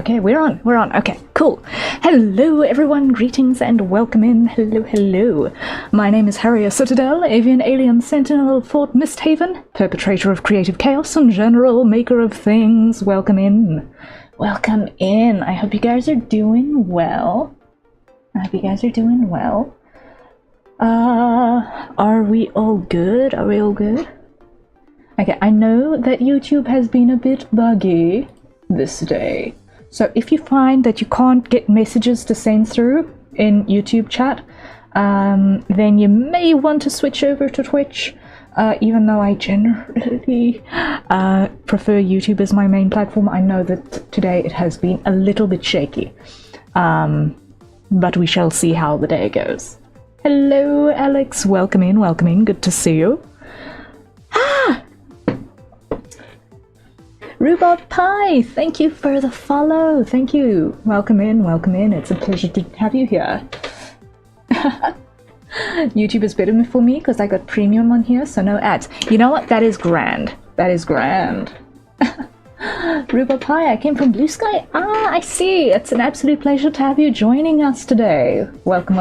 Okay, we're on. Okay, cool. Hello, everyone. Greetings and welcome in. Hello. My name is Harrier Citadel, Avian Alien Sentinel of Fort Misthaven, perpetrator of creative chaos and general maker of things. Welcome in. I hope you guys are doing well. Are we all good? Okay, I know that YouTube has been a bit buggy this day. So if you find that you can't get messages to send through in YouTube chat, then you may want to switch over to Twitch, even though I generally prefer YouTube as my main platform. I know that today it has been a little bit shaky, but we shall see how the day goes. Hello, Alex. Welcome in. Good to see you. Rhubarb Pie, thank you for the follow. Thank you. Welcome in. It's a pleasure to have you here. YouTube is better for me because I got premium on here, so no ads. You know what? That is grand. Rhubarb Pie, I came from Blue Sky. I see. It's an absolute pleasure to have you joining us today. Welcome.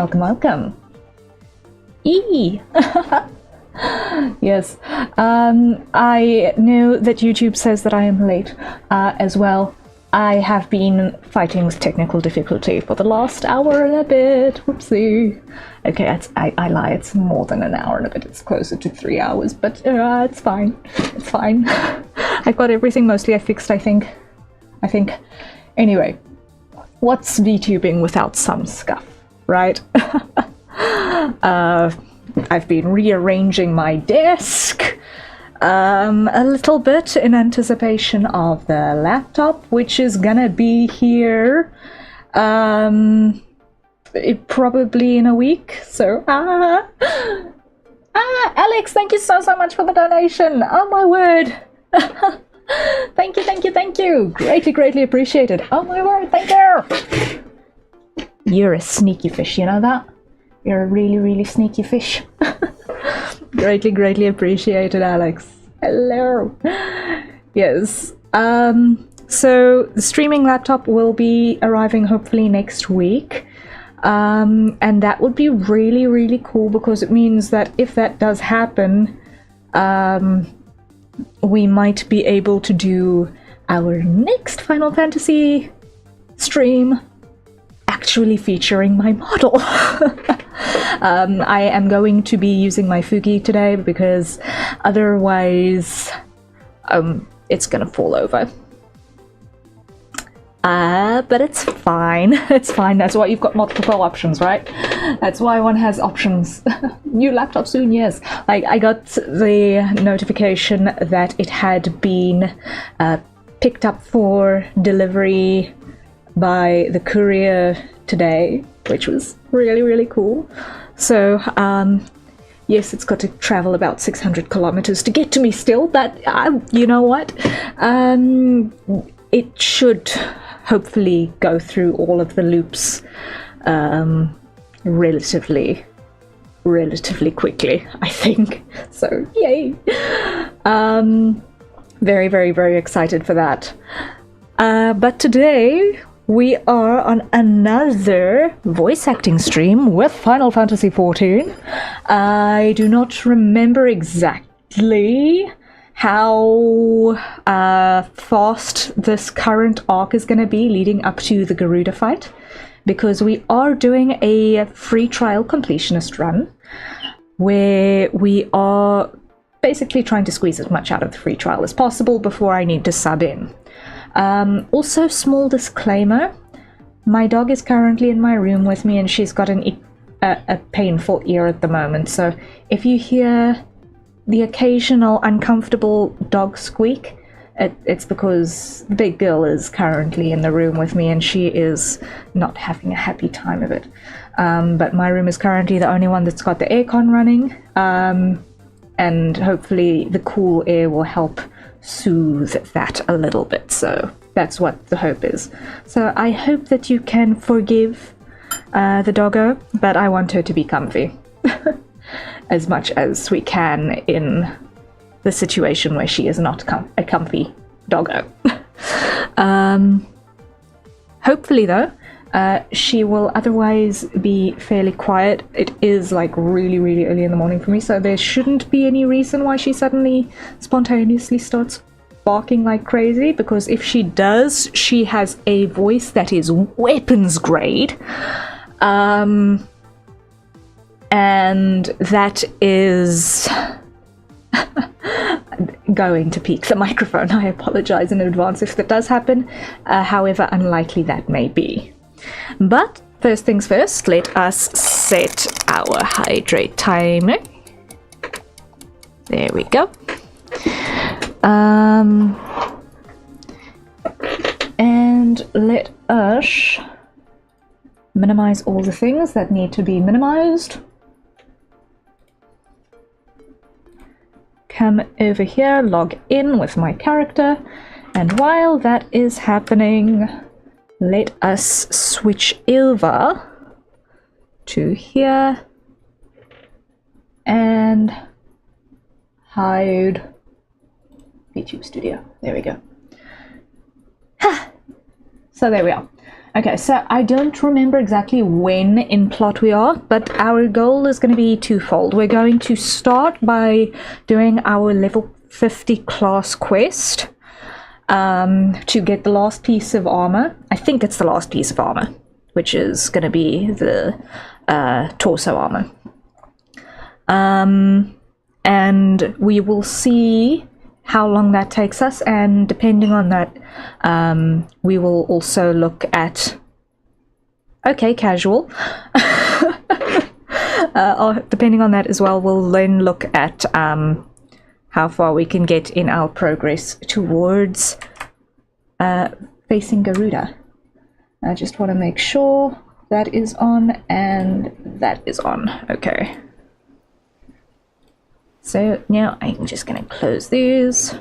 Yes, I know that YouTube says that I am late as well. I have been fighting with technical difficulty for the last hour and a bit. Whoopsie. Okay, I lie, it's more than an hour and a bit. It's closer to 3 hours, but it's fine. I've got everything mostly fixed, I think. Anyway, what's VTubing without some scuff, right? I've been rearranging my desk a little bit in anticipation of the laptop, which is gonna be here probably in a week. So Alex, thank you so much for the donation. Oh my word. Thank you. Greatly appreciated. Oh my word, thank you. You're a sneaky fish, you know that? You're a really sneaky fish. Greatly appreciated, Alex. Hello. Yes. So the streaming laptop will be arriving hopefully next week. And that would be really cool because it means that if that does happen, we might be able to do our next Final Fantasy stream actually featuring my model. I am going to be using my Fugi today because otherwise it's gonna fall over. But it's fine. That's why you've got multiple options, right? That's why one has options. New laptop soon, yes. I got the notification that it had been picked up for delivery by the courier today, which was really cool. So yes, it's got to travel about 600 kilometers to get to me still, but you know what, it should hopefully go through all of the loops relatively quickly, I think. So yay. Very excited for that. But today we are on another voice acting stream with Final Fantasy XIV. I do not remember exactly how fast this current arc is going to be leading up to the Garuda fight, because we are doing a free trial completionist run where we are basically trying to squeeze as much out of the free trial as possible before I need to sub in. Also, small disclaimer, my dog is currently in my room with me and she's got a painful ear at the moment, so if you hear the occasional uncomfortable dog squeak, it's because the big girl is currently in the room with me and she is not having a happy time of it. But my room is currently the only one that's got the aircon running, and hopefully the cool air will help soothe that a little bit. So that's what the hope is. So I hope that you can forgive the doggo, but I want her to be comfy as much as we can in the situation where she is not a comfy doggo. Hopefully, though, she will otherwise be fairly quiet. It is like really, really early in the morning for me, so there shouldn't be any reason why she suddenly spontaneously starts barking like crazy, because if she does, she has a voice that is weapons grade. And that is going to peak the microphone. I apologize in advance if that does happen, however unlikely that may be. But first things first, let us set our hydrate timer. There we go. And let us minimize all the things that need to be minimized. Come over here, log in with my character, and while that is happening, let us switch over to here and hide YouTube Studio. There we go. So there we are. Okay, so I don't remember exactly when in plot we are, but our goal is going to be twofold. We're going to start by doing our level 50 class quest to get the last piece of armor. I think it's the last piece of armor, which is going to be the torso armor. And we will see how long that takes us, and depending on that, we will also look at... Okay, casual. Depending on that as well, we'll then look at how far we can get in our progress towards facing Garuda. I just want to make sure that is on and that is on. Okay. So now I'm just going to close these.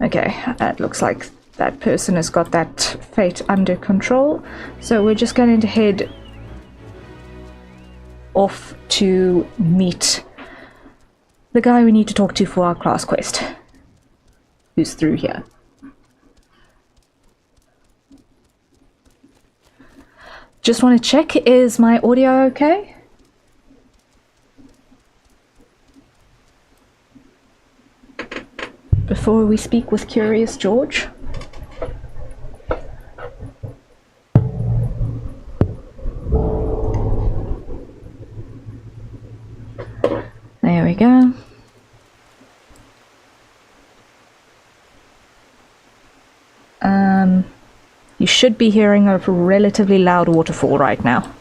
Okay, it looks like that person has got that fate under control. So we're just going to head off to meet the guy we need to talk to for our class quest, who's through here. Just want to check, is my audio okay? Before we speak with Curious George. There we go. You should be hearing a relatively loud waterfall right now.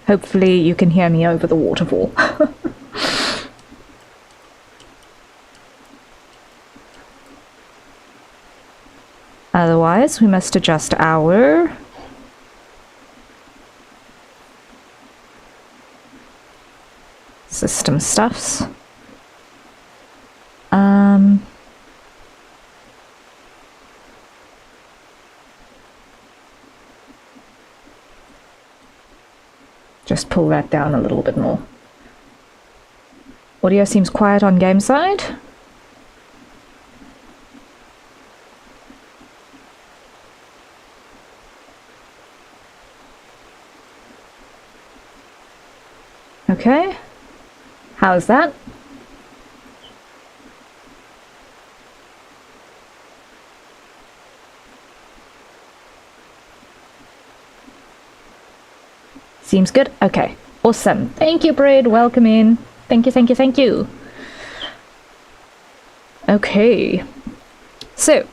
Hopefully you can hear me over the waterfall. Otherwise, we must adjust our system stuffs. Just pull that down a little bit more. Audio seems quiet on game side. Okay. How's that? Seems good? Okay. Awesome. Thank you, Bread. Welcome in. Thank you, thank you, thank you. Okay. So,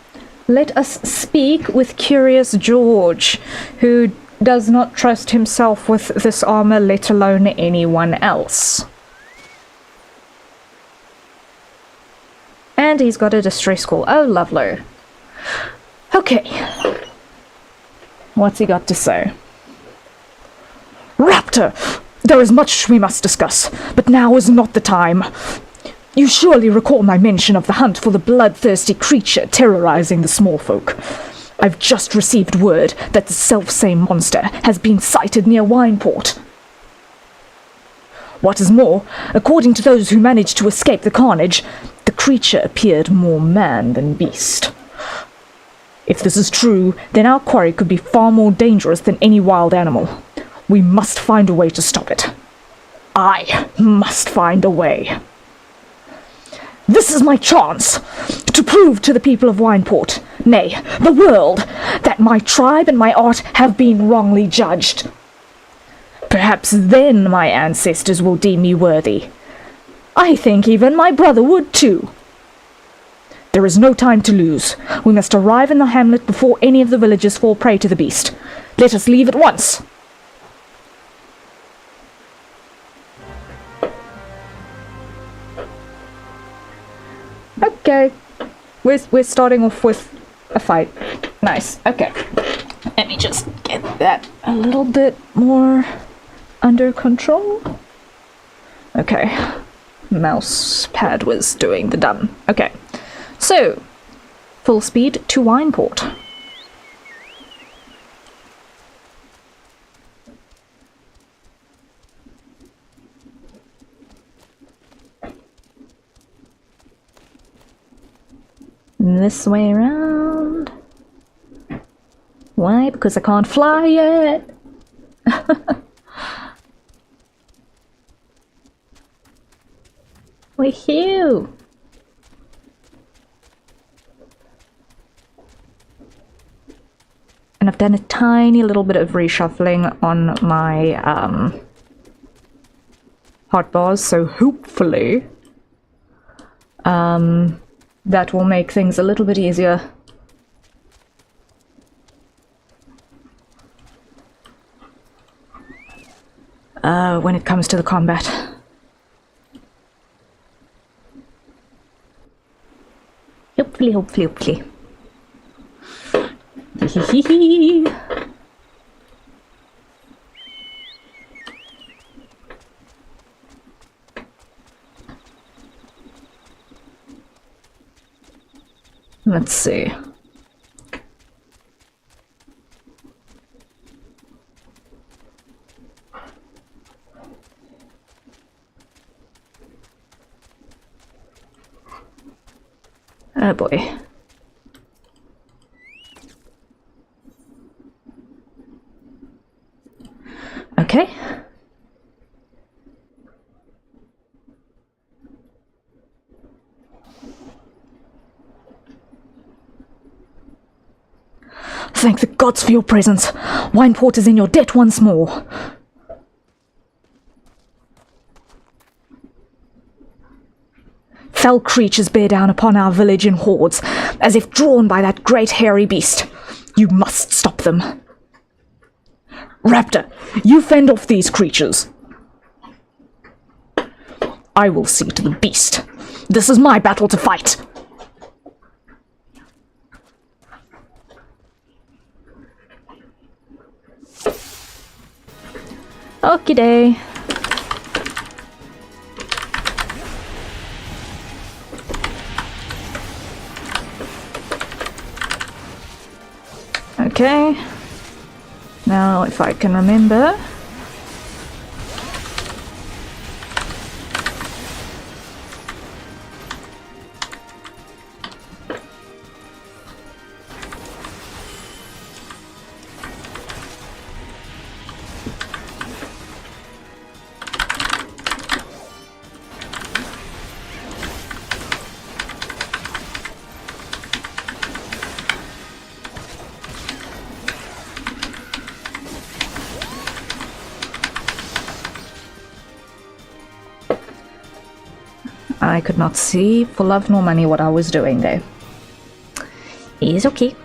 let us speak with Curious George, who does not trust himself with this armor, let alone anyone else. And he's got a distress call. Oh, lovely. Okay. What's he got to say? Raptor! There is much we must discuss, but now is not the time. You surely recall my mention of the hunt for the bloodthirsty creature terrorizing the small folk. I've just received word that the self-same monster has been sighted near Wineport. What is more, according to those who managed to escape the carnage, the creature appeared more man than beast. If this is true, then our quarry could be far more dangerous than any wild animal. We must find a way to stop it. I must find a way. This is my chance to prove to the people of Wineport, nay, the world, that my tribe and my art have been wrongly judged. Perhaps then my ancestors will deem me worthy. I think even my brother would too. There is no time to lose. We must arrive in the hamlet before any of the villagers fall prey to the beast. Let us leave at once. Okay, we're starting off with a fight. Nice. Okay, let me just get that a little bit more under control. Okay, mouse pad was doing the dumb. Okay, so full speed to Wineport. This way around. Why? Because I can't fly yet. Woohoo! And I've done a tiny little bit of reshuffling on my hotbars, so hopefully that will make things a little bit easier. When it comes to the combat. Hopefully. Let's see. Oh boy. Okay. Thank the gods for your presence. Wineport is in your debt once more. Fell creatures bear down upon our village in hordes, as if drawn by that great hairy beast. You must stop them. Raptor, you fend off these creatures. I will see to the beast. This is my battle to fight. Okie day. Okay. Now, if I can remember. I could not see for love nor money what I was doing there. It's okay.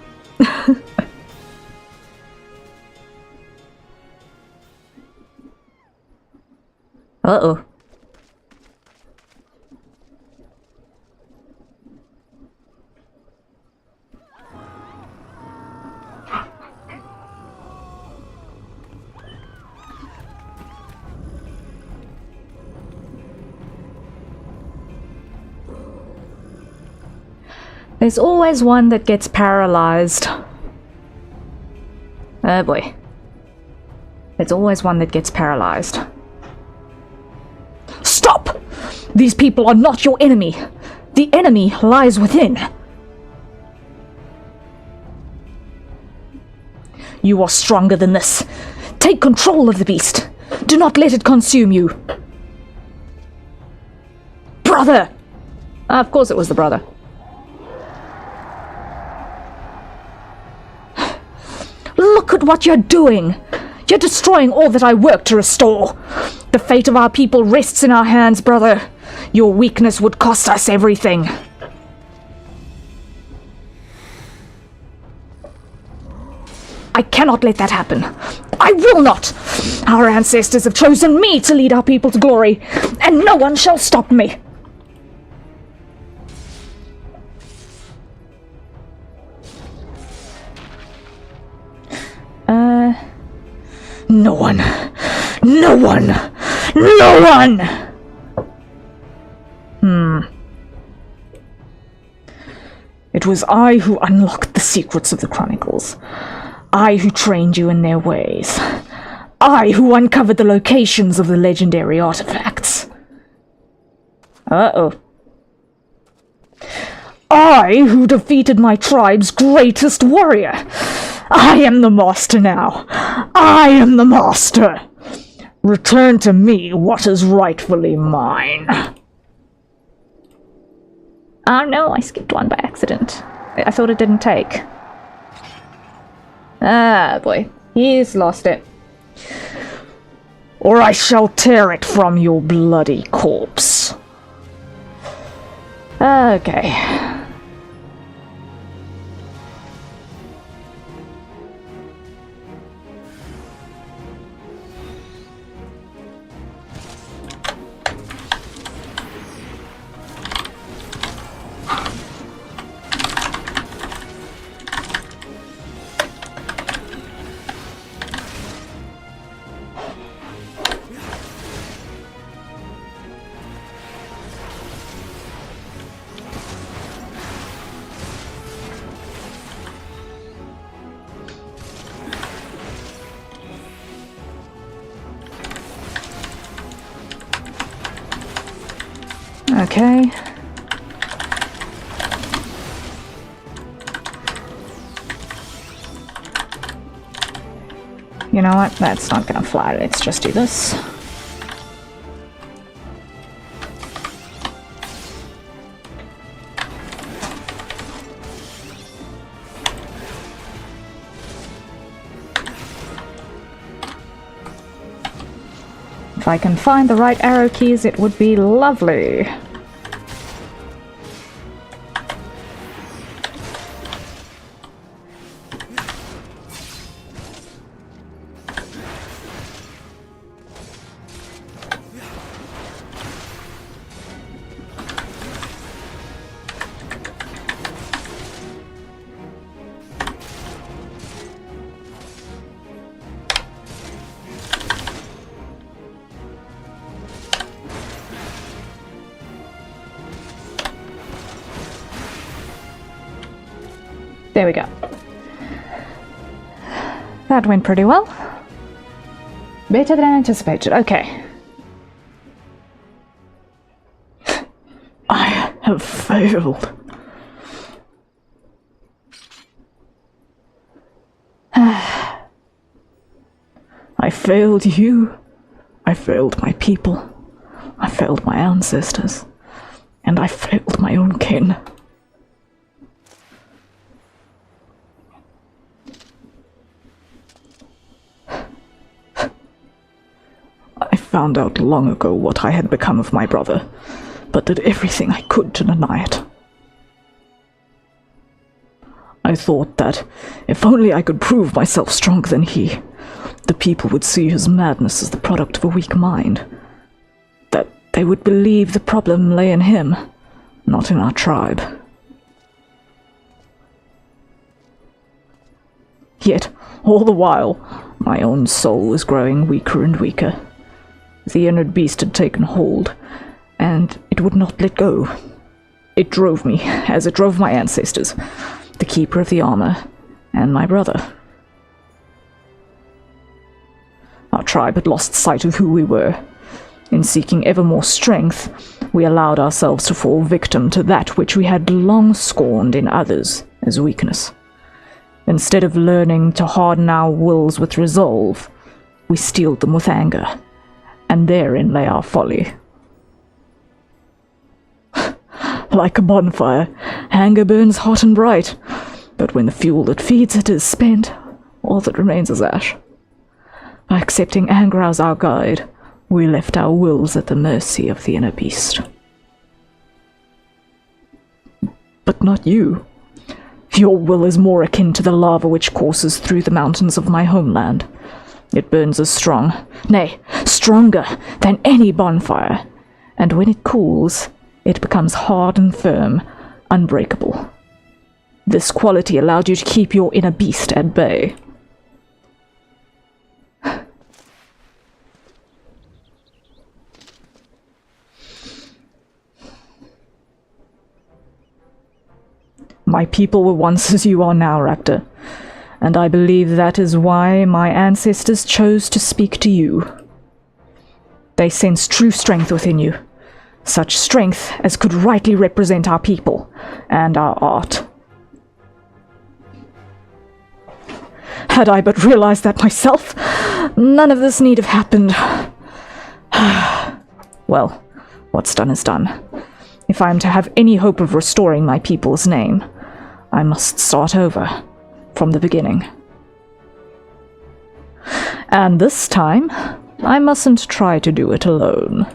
Uh-oh. There's always one that gets paralyzed. Oh boy. There's always one that gets paralyzed. These people are not your enemy. The enemy lies within. You are stronger than this. Take control of the beast. Do not let it consume you. Brother! Of course it was the brother. Look at what you're doing. You're destroying all that I worked to restore. The fate of our people rests in our hands, brother. Your weakness would cost us everything. I cannot let that happen. I will not! Our ancestors have chosen me to lead our people to glory, and no one shall stop me. No one. No one! No one! It was I who unlocked the secrets of the Chronicles. I who trained you in their ways. I who uncovered the locations of the legendary artifacts. Uh-oh. I who defeated my tribe's greatest warrior. I am the master now. I am the master. Return to me what is rightfully mine. Oh no, I skipped one by accident. I thought it didn't take. Ah, boy. He's lost it. Or I shall tear it from your bloody corpse. Okay. Okay. You know what? That's not gonna fly. Let's just do this. If I can find the right arrow keys, it would be lovely. There we go. That went pretty well. Better than anticipated. Okay. I have failed. I failed you. I failed my people. I failed my ancestors. And I failed my own kin. I found out long ago what I had become of my brother, but did everything I could to deny it. I thought that if only I could prove myself stronger than he, the people would see his madness as the product of a weak mind. That they would believe the problem lay in him, not in our tribe. Yet, all the while, my own soul was growing weaker and weaker. The inner beast had taken hold, and it would not let go. It drove me, as it drove my ancestors, the keeper of the armor, and my brother. Our tribe had lost sight of who we were. In seeking ever more strength, we allowed ourselves to fall victim to that which we had long scorned in others as weakness. Instead of learning to harden our wills with resolve, we steeled them with anger, and therein lay our folly. Like a bonfire, anger burns hot and bright, but when the fuel that feeds it is spent, all that remains is ash. By accepting anger as our guide, we left our wills at the mercy of the inner beast. But not you. Your will is more akin to the lava which courses through the mountains of my homeland. It burns as strong, nay, stronger than any bonfire, and when it cools, it becomes hard and firm, unbreakable. This quality allowed you to keep your inner beast at bay. My people were once as you are now, Raptor, and I believe that is why my ancestors chose to speak to you. They sensed true strength within you, such strength as could rightly represent our people and our art. Had I but realized that myself, none of this need have happened. Well, what's done is done. If I am to have any hope of restoring my people's name, I must start over from the beginning. And this time, I mustn't try to do it alone.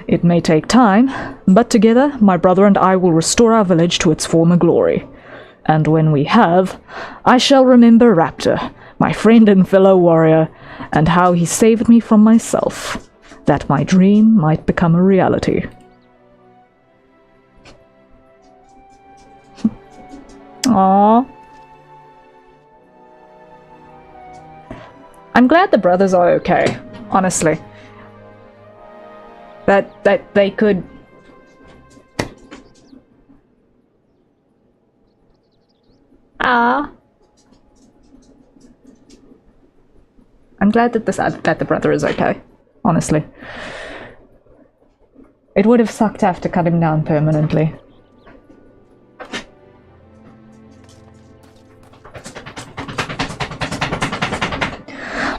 It may take time, but together my brother and I will restore our village to its former glory. And when we have, I shall remember Raptor, my friend and fellow warrior, and how he saved me from myself, that my dream might become a reality. Aww. I'm glad the brothers are okay, honestly. That they could... I'm glad that that the brother is okay, honestly. It would have sucked to have to cut him down permanently.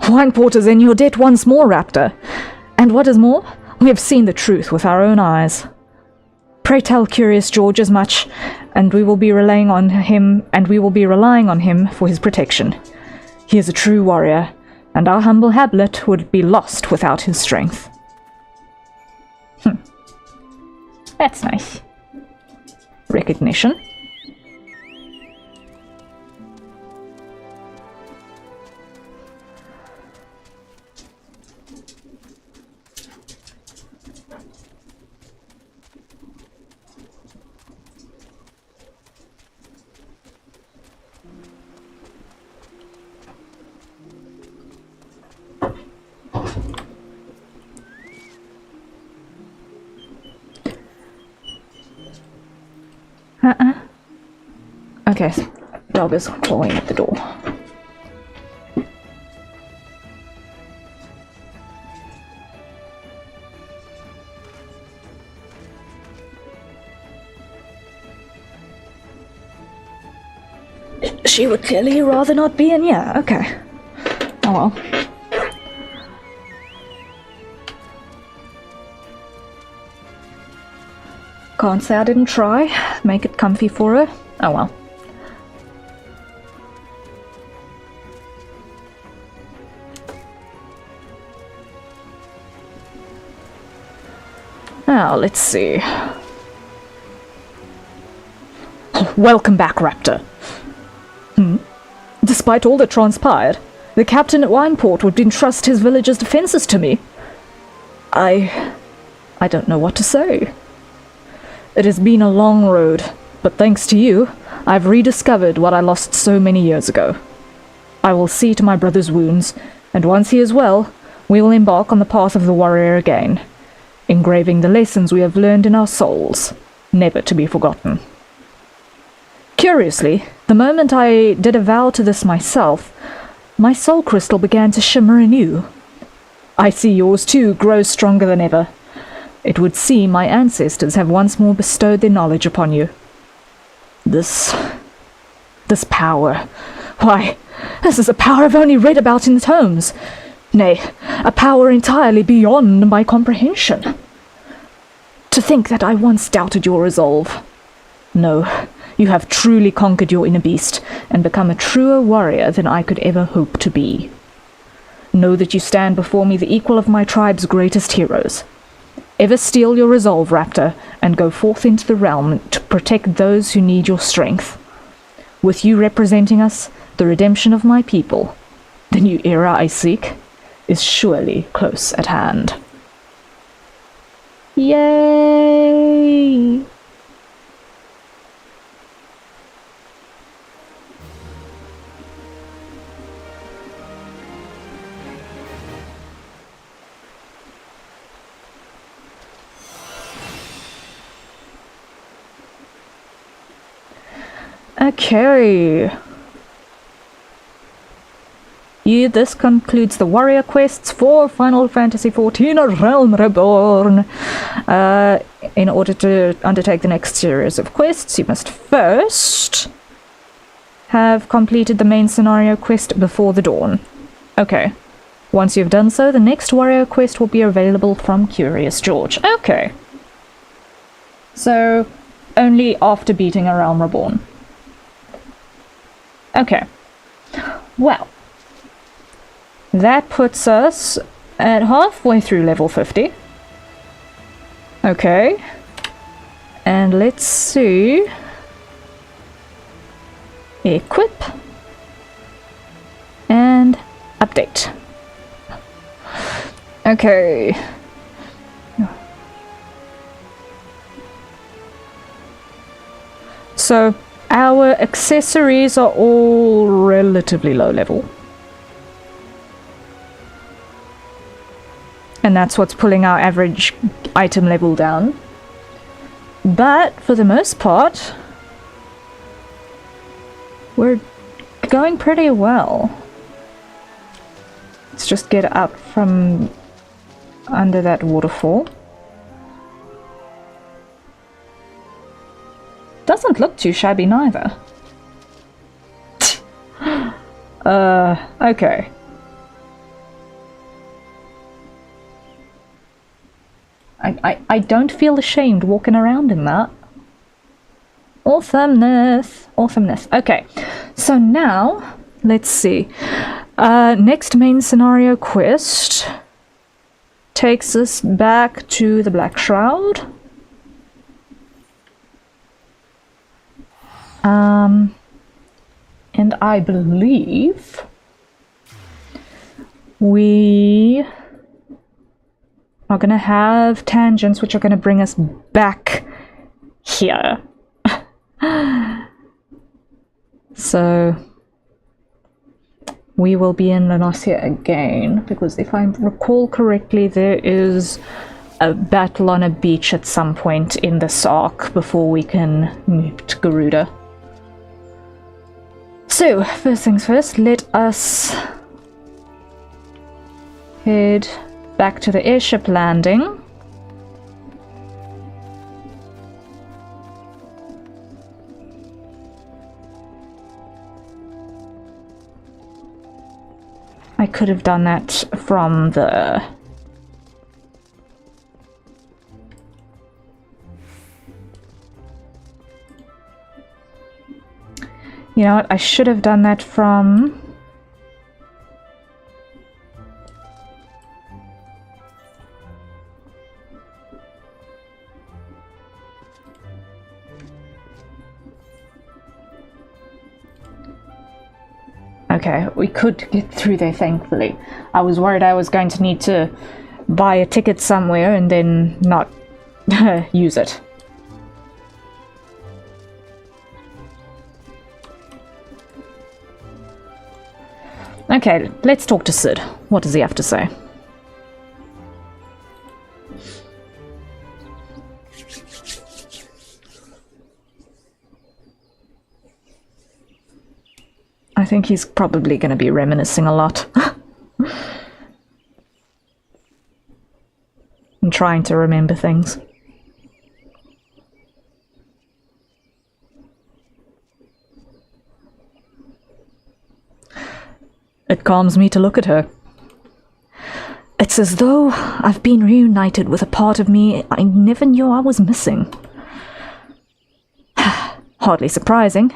Wine porters in your debt once more, Raptor. And what is more, we have seen the truth with our own eyes. Pray tell Curious George as much, and we will be relying on him for his protection. He is a true warrior, and our humble hablet would be lost without his strength. That's nice. Recognition. Okay, dog is clawing at the door. She would clearly rather not be in here. Okay. Oh well. Can't say I didn't try. Make it comfy for her. Oh well. Now, let's see. Welcome back, Raptor. Despite all that transpired, the captain at Wineport would entrust his village's defenses to me. I don't know what to say. It has been a long road, but thanks to you, I've rediscovered what I lost so many years ago. I will see to my brother's wounds, and once he is well, we will embark on the path of the warrior again, engraving the lessons we have learned in our souls, never to be forgotten. Curiously, the moment I did a vow to this myself, my soul crystal began to shimmer anew. I see yours too grows stronger than ever. It would seem my ancestors have once more bestowed their knowledge upon you. This power. Why, this is a power I've only read about in the tomes. Nay, a power entirely beyond my comprehension. To think that I once doubted your resolve. No, you have truly conquered your inner beast and become a truer warrior than I could ever hope to be. Know that you stand before me the equal of my tribe's greatest heroes. Ever steel your resolve, Raptor, and go forth into the realm to protect those who need your strength. With you representing us, the redemption of my people, the new era I seek, is surely close at hand. Yay! Okay. This concludes the warrior quests for Final Fantasy XIV: A Realm Reborn. In order to undertake the next series of quests, you must first have completed the main scenario quest before the dawn. Okay. Once you've done so, the next warrior quest will be available from Curious George. Okay. So, only after beating A Realm Reborn. Okay. Well. That puts us at halfway through level 50. Okay. And let's see. Equip. And update. Okay. So, our accessories are all relatively low level. And that's what's pulling our average item level down. But, for the most part, we're going pretty well. Let's just get up from under that waterfall. Doesn't look too shabby neither. Okay. I don't feel ashamed walking around in that. Awesomeness. Awesomeness. Okay. So now, let's see. Next main scenario quest takes us back to the Black Shroud. And I believe we are going to have tangents which are going to bring us back here. So we will be in Lenosia again, because if I recall correctly, there is a battle on a beach at some point in this arc before we can move to Garuda. So, first things first, let us head back to the airship landing. I could have done that from the... You know what, I should have done that from... Okay, we could get through there, thankfully. I was worried I was going to need to buy a ticket somewhere and then not use it. Okay, let's talk to Sid. What does he have to say? think he's probably going to be reminiscing a lot. And trying to remember things. It calms me to look at her. It's as though I've been reunited with a part of me I never knew I was missing. Hardly surprising.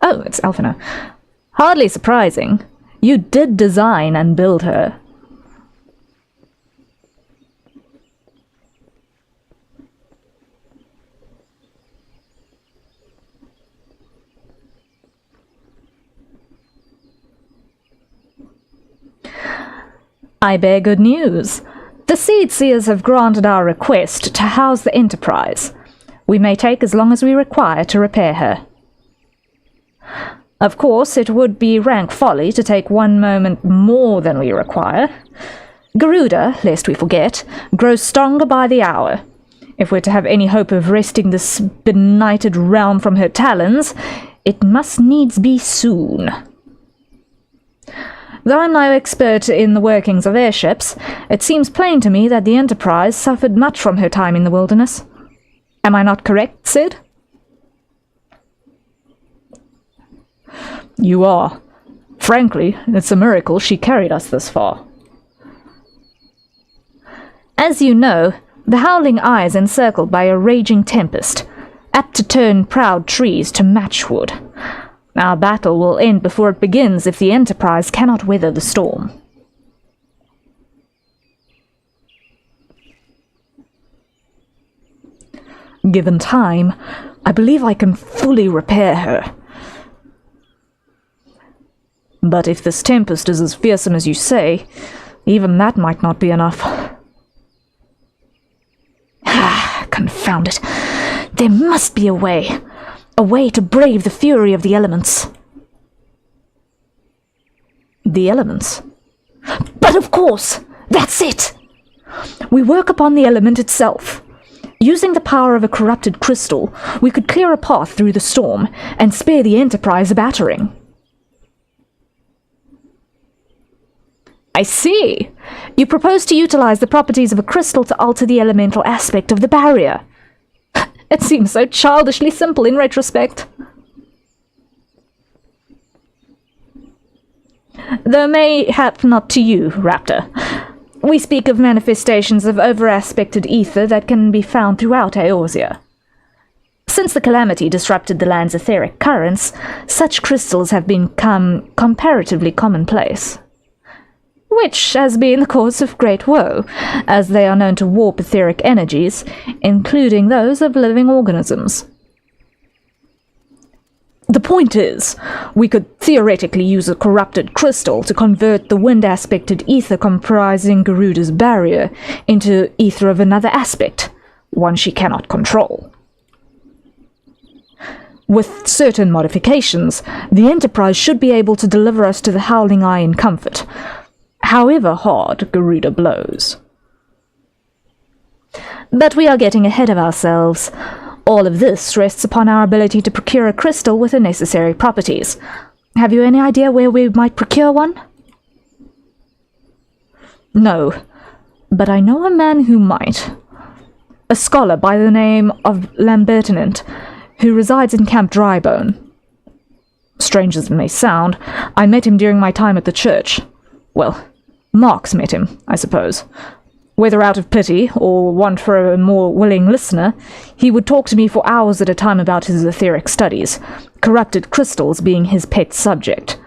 Oh, it's Alphina. Hardly surprising. You did design and build her. I bear good news. The Seed Seers have granted our request to house the Enterprise. We may take as long as we require to repair her. Of course, it would be rank folly to take one moment more than we require. Garuda, lest we forget, grows stronger by the hour. If we're to have any hope of wresting this benighted realm from her talons, it must needs be soon. Though I'm no expert in the workings of airships, it seems plain to me that the Enterprise suffered much from her time in the wilderness. Am I not correct, Sid? You are. Frankly, it's a miracle she carried us this far. As you know, the Howling Eye is encircled by a raging tempest, apt to turn proud trees to matchwood. Our battle will end before it begins if the Enterprise cannot weather the storm. Given time, I believe I can fully repair her. But if this tempest is as fearsome as you say, even that might not be enough. Confound it. There must be a way to brave the fury of the elements. The elements? But of course! That's it! We work upon the element itself. Using the power of a corrupted crystal, we could clear a path through the storm and spare the Enterprise a battering. I see. You propose to utilize the properties of a crystal to alter the elemental aspect of the barrier. It seems so childishly simple in retrospect. Though mayhap not to you, Raptor. We speak of manifestations of over-aspected ether that can be found throughout Eorzea. Since the calamity disrupted the land's etheric currents, such crystals have become comparatively commonplace. Which has been the cause of great woe, as they are known to warp etheric energies, including those of living organisms. The point is, we could theoretically use a corrupted crystal to convert the wind-aspected ether comprising Garuda's barrier into ether of another aspect, one she cannot control. With certain modifications, the Enterprise should be able to deliver us to the Howling Eye in comfort, however hard Garuda blows. But we are getting ahead of ourselves. All of this rests upon our ability to procure a crystal with the necessary properties. Have you any idea where we might procure one? No, but I know a man who might. A scholar by the name of Lambertinant, who resides in Camp Drybone. Strange as it may sound, I met him during my time at the church. Well, Marx met him, I suppose. Whether out of pity, or want for a more willing listener, he would talk to me for hours at a time about his etheric studies, corrupted crystals being his pet subject.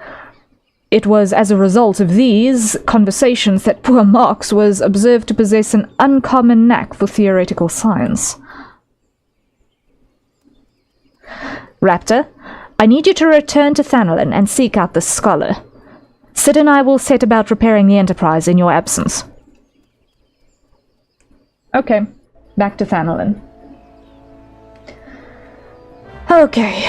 It was as a result of these conversations that poor Marx was observed to possess an uncommon knack for theoretical science. Raptor, I need you to return to Thanolin and seek out this scholar. Sid and I will set about repairing the Enterprise in your absence. Okay, back to Thanolin. Okay.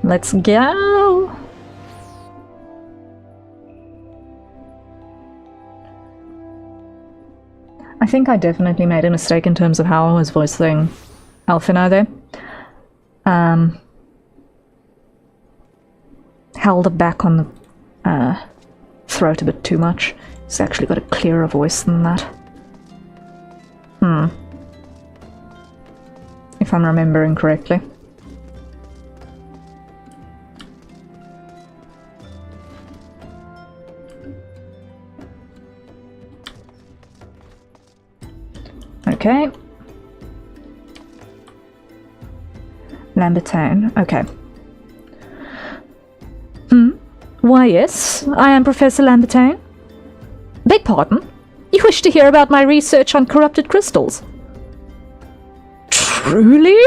Let's go. I think I definitely made a mistake in terms of how I was voicing Alfino there. Held it back on the throat a bit too much. He's actually got a clearer voice than that. If I'm remembering correctly. Okay. Lambertone, okay. Why yes, I am Professor Lambertone. Beg pardon? You wish to hear about my research on corrupted crystals? Truly?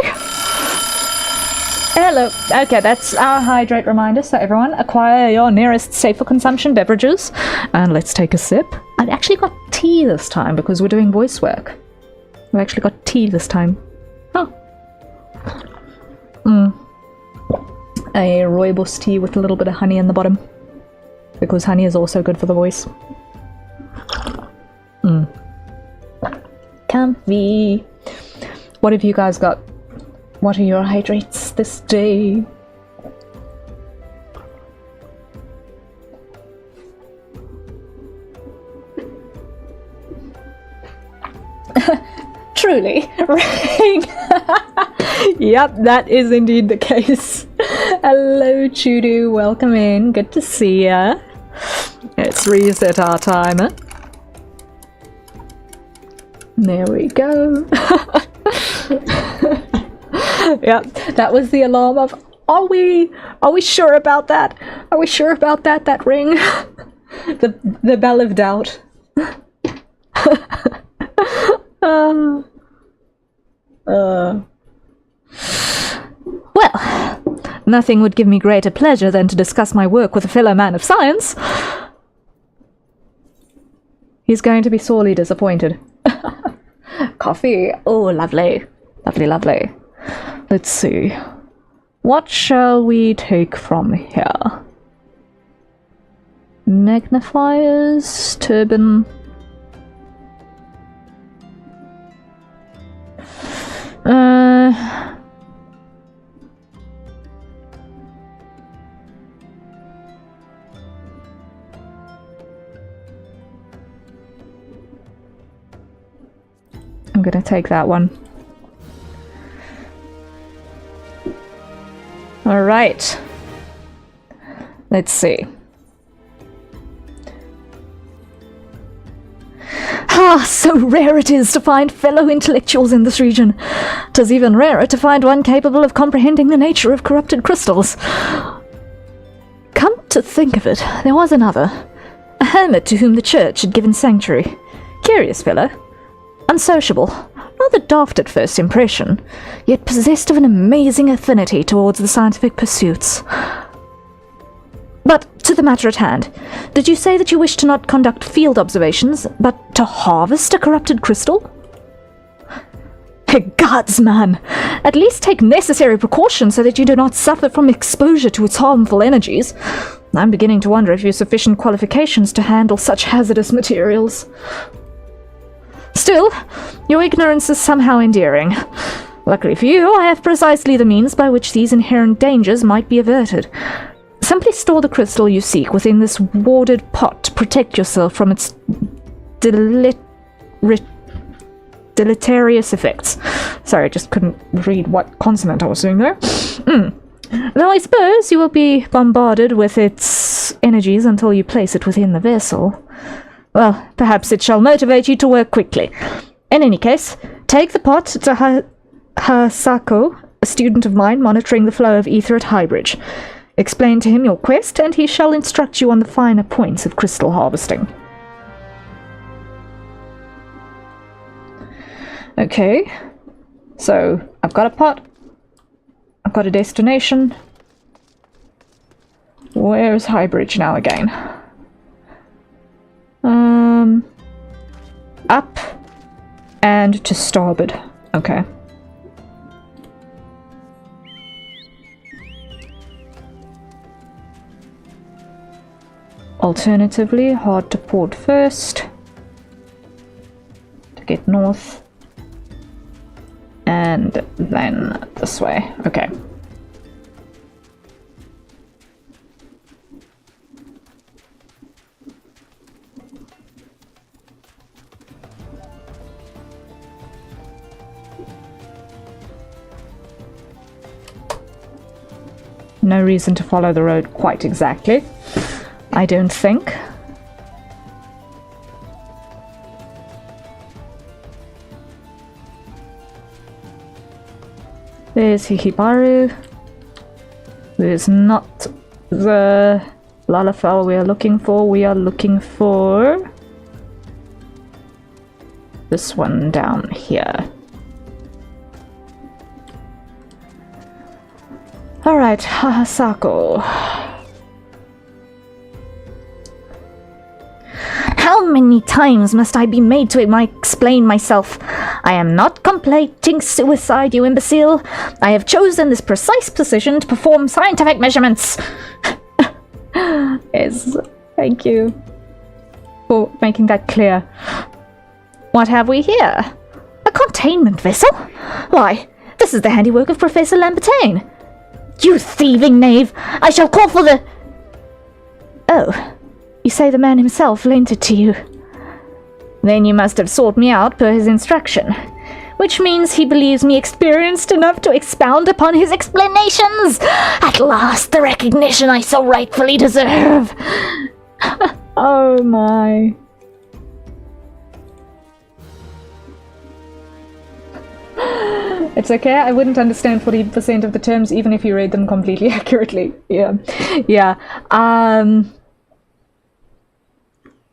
Hello. Okay, that's our hydrate reminder. So everyone, acquire your nearest safe for consumption beverages. And let's take a sip. I've actually got tea this time because we're doing voice work. I've actually got tea this time. Oh. A rooibos tea with a little bit of honey in the bottom. Because honey is also good for the voice. Comfy. What have you guys got? What are your hydrates this day? Truly. Ring. Yep, that is indeed the case. Hello, Chudu. Welcome in. Good to see ya. Let's reset our timer. There we go. Yep, that was the alarm of, are we sure about that? Are we sure about that ring? the bell of doubt. Well, nothing would give me greater pleasure than to discuss my work with a fellow man of science. He's going to be sorely disappointed. Coffee. Oh, lovely. Lovely, lovely. Let's see. What shall we take from here? Magnifiers, turban. I'm gonna take that one. All right. Let's see. Ah, so rare it is to find fellow intellectuals in this region. 'Tis even rarer to find one capable of comprehending the nature of corrupted crystals. Come to think of it, there was another. A hermit to whom the church had given sanctuary. Curious fellow. Unsociable. Rather daft at first impression, yet possessed of an amazing affinity towards the scientific pursuits. But to the matter at hand, did you say that you wish to not conduct field observations, but to harvest a corrupted crystal? Gods, man! At least take necessary precautions so that you do not suffer from exposure to its harmful energies. I'm beginning to wonder if you have sufficient qualifications to handle such hazardous materials. Still, your ignorance is somehow endearing. Luckily for you, I have precisely the means by which these inherent dangers might be averted. Simply store the crystal you seek within this warded pot to protect yourself from its deleterious effects. Sorry, I just couldn't read what consonant I was doing there. Though I suppose you will be bombarded with its energies until you place it within the vessel. Well, perhaps it shall motivate you to work quickly. In any case, take the pot to Hasako, a student of mine monitoring the flow of ether at Highbridge. Explain to him your quest, and he shall instruct you on the finer points of crystal harvesting. Okay, so I've got a pot. I've got a destination. Where's Highbridge now again? Up and to starboard. Okay. Alternatively, hard to port first. navigate north. And then this way. Okay. No reason to follow the road quite exactly, I don't think. There's Hikibaru. There's not the Lalafell we are looking for. We are looking for this one down here. Alright, Hahasako. How many times must I be made to explain myself? I am not contemplating suicide, you imbecile. I have chosen this precise position to perform scientific measurements. Yes, thank you for making that clear. What have we here? A containment vessel? Why, this is the handiwork of Professor Lambertain. You thieving knave! I shall call for the... Oh, you say the man himself lent it to you. Then you must have sought me out per his instruction, which means he believes me experienced enough to expound upon his explanations. At last, the recognition I so rightfully deserve. Oh my. It's okay, I wouldn't understand 40% of the terms even if you read them completely accurately. Yeah.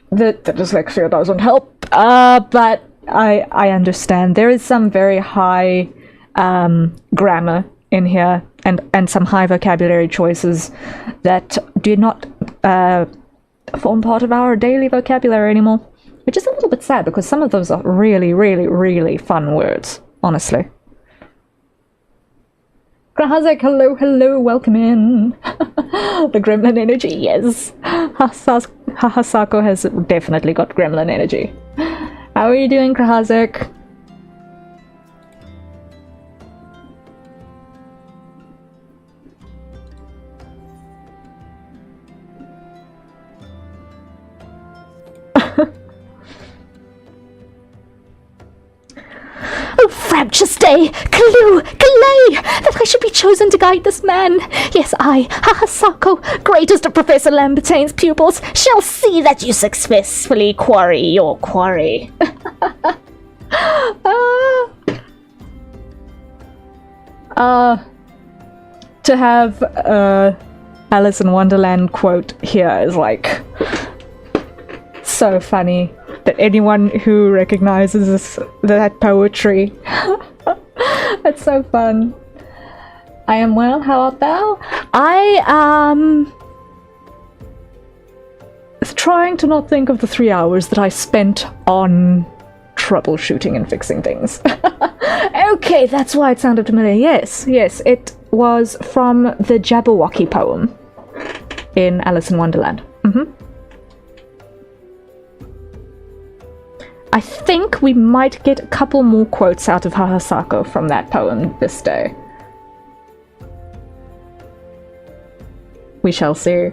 The dyslexia doesn't help, but I understand. There is some very high grammar in here and some high vocabulary choices that do not form part of our daily vocabulary anymore, which is a little bit sad because some of those are really, really, really fun words, honestly. Grahazek, hello, welcome in. The gremlin energy, yes. Hahasako has definitely got gremlin energy. How are you doing, Grahazek? Oh, frabjous day! Clue! Calais! That I should be chosen to guide this man! Yes, I, Hahasako, greatest of Professor Lambertain's pupils, shall see that you successfully quarry your quarry. To have Alice in Wonderland quote here is like so funny. That anyone who recognizes that poetry. That's so fun. I am well, how art thou? I am trying to not think of the 3 hours that I spent on troubleshooting and fixing things. Okay, that's why it sounded familiar. Yes, it was from the Jabberwocky poem in Alice in Wonderland. I think we might get a couple more quotes out of Hahasako from that poem this day. We shall see.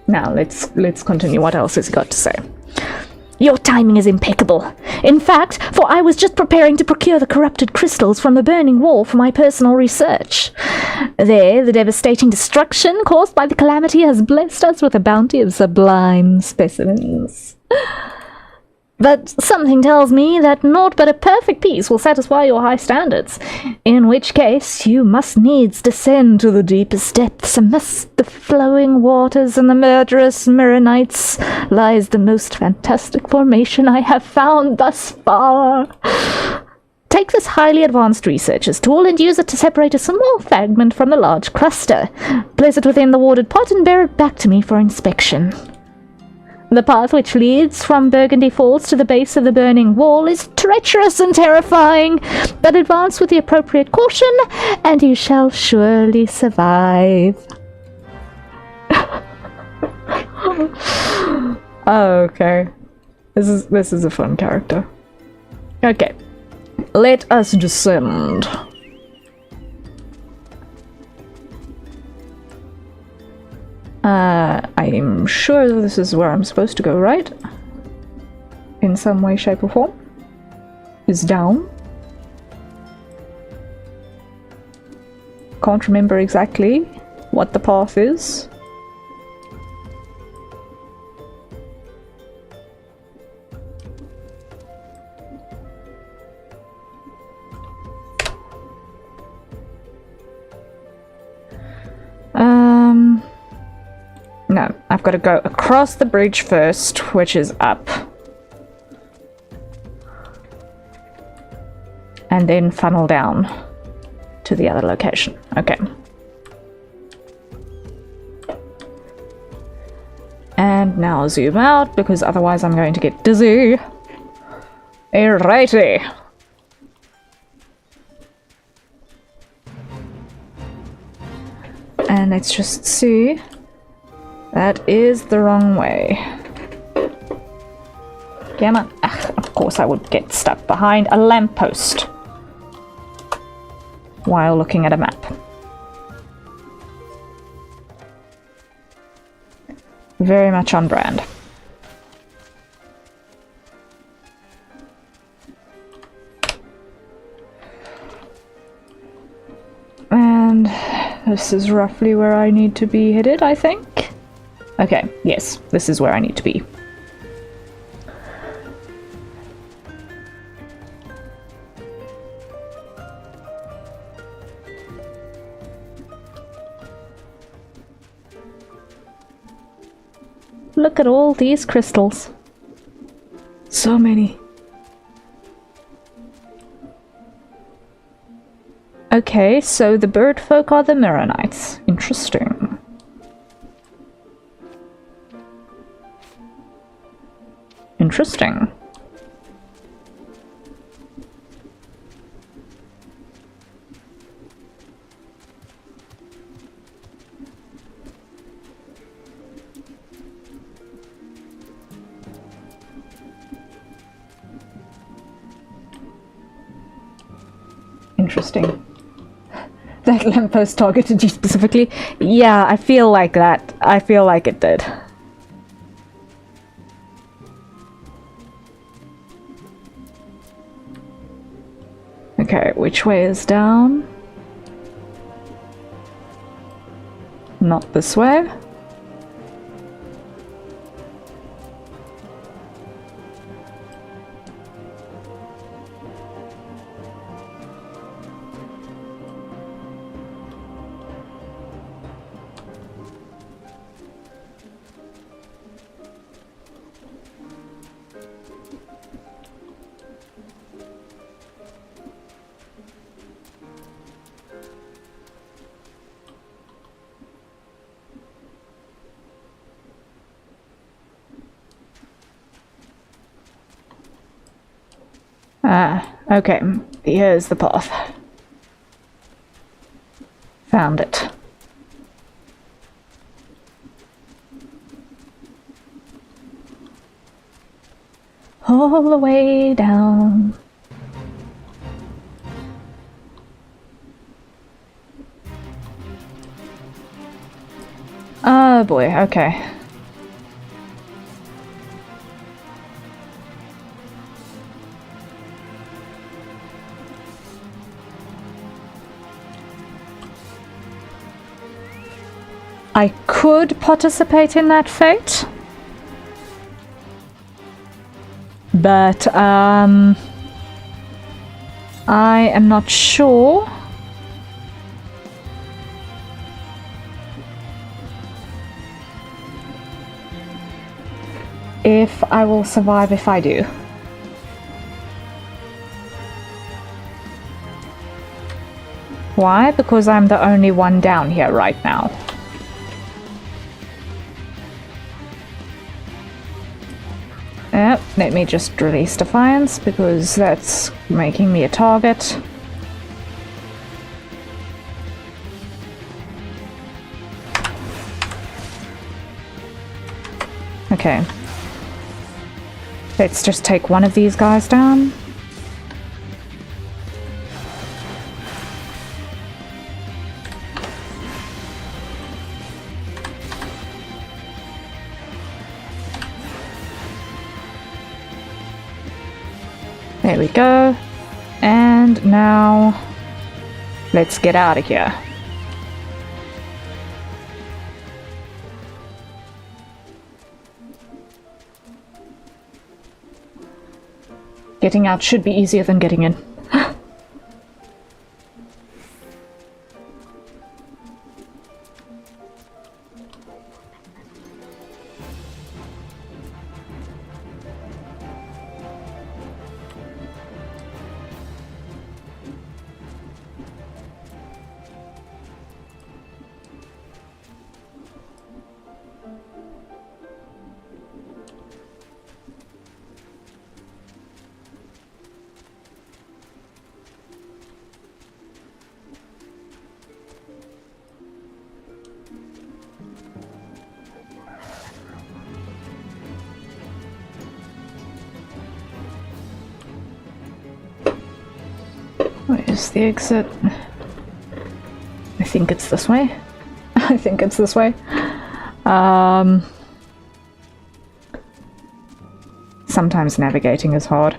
Now, let's continue. What else has he got to say? Your timing is impeccable. In fact, for I was just preparing to procure the corrupted crystals from the burning wall for my personal research. There, the devastating destruction caused by the calamity has blessed us with a bounty of sublime specimens. But something tells me that naught but a perfect peace will satisfy your high standards, in which case you must needs descend to the deepest depths. Amidst the flowing waters and the murderous Mirrorites lies the most fantastic formation I have found thus far. Take this highly advanced researcher's tool and use it to separate a small fragment from the large cluster. Place it within the warded pot and bear it back to me for inspection. The path which leads from Burgundy Falls to the base of the burning wall is treacherous and terrifying, but advance with the appropriate caution, and you shall surely survive. Okay. This is a fun character. Okay. Let us descend. I'm sure this is where I'm supposed to go, right? In some way, shape, or form. Is down. Can't remember exactly what the path is. No, I've got to go across the bridge first, which is up. And then funnel down to the other location. Okay. And now zoom out, because otherwise I'm going to get dizzy. Alrighty. And let's just see. That is the wrong way. Come on. Ugh, of course I would get stuck behind a lamppost while looking at a map. Very much on brand. And this is roughly where I need to be headed, I think. Okay, yes, this is where I need to be. Look at all these crystals. So many. Okay, so the bird folk are the Mirror Knights. Interesting. Interesting. Interesting. That lamppost targeted you specifically? Yeah, I feel like that. I feel like it did. Okay, which way is down? Not this way. Okay, here's the path. Found it. All the way down. Oh boy, okay. I could participate in that fate, but I am not sure if I will survive if I do. Why? Because I'm the only one down here right now. Yep, let me just release Defiance, because that's making me a target. Okay. Let's just take one of these guys down. There we go. And now, let's get out of here. Getting out should be easier than getting in. Where's the exit? I think it's this way. I think it's this way. Sometimes navigating is hard.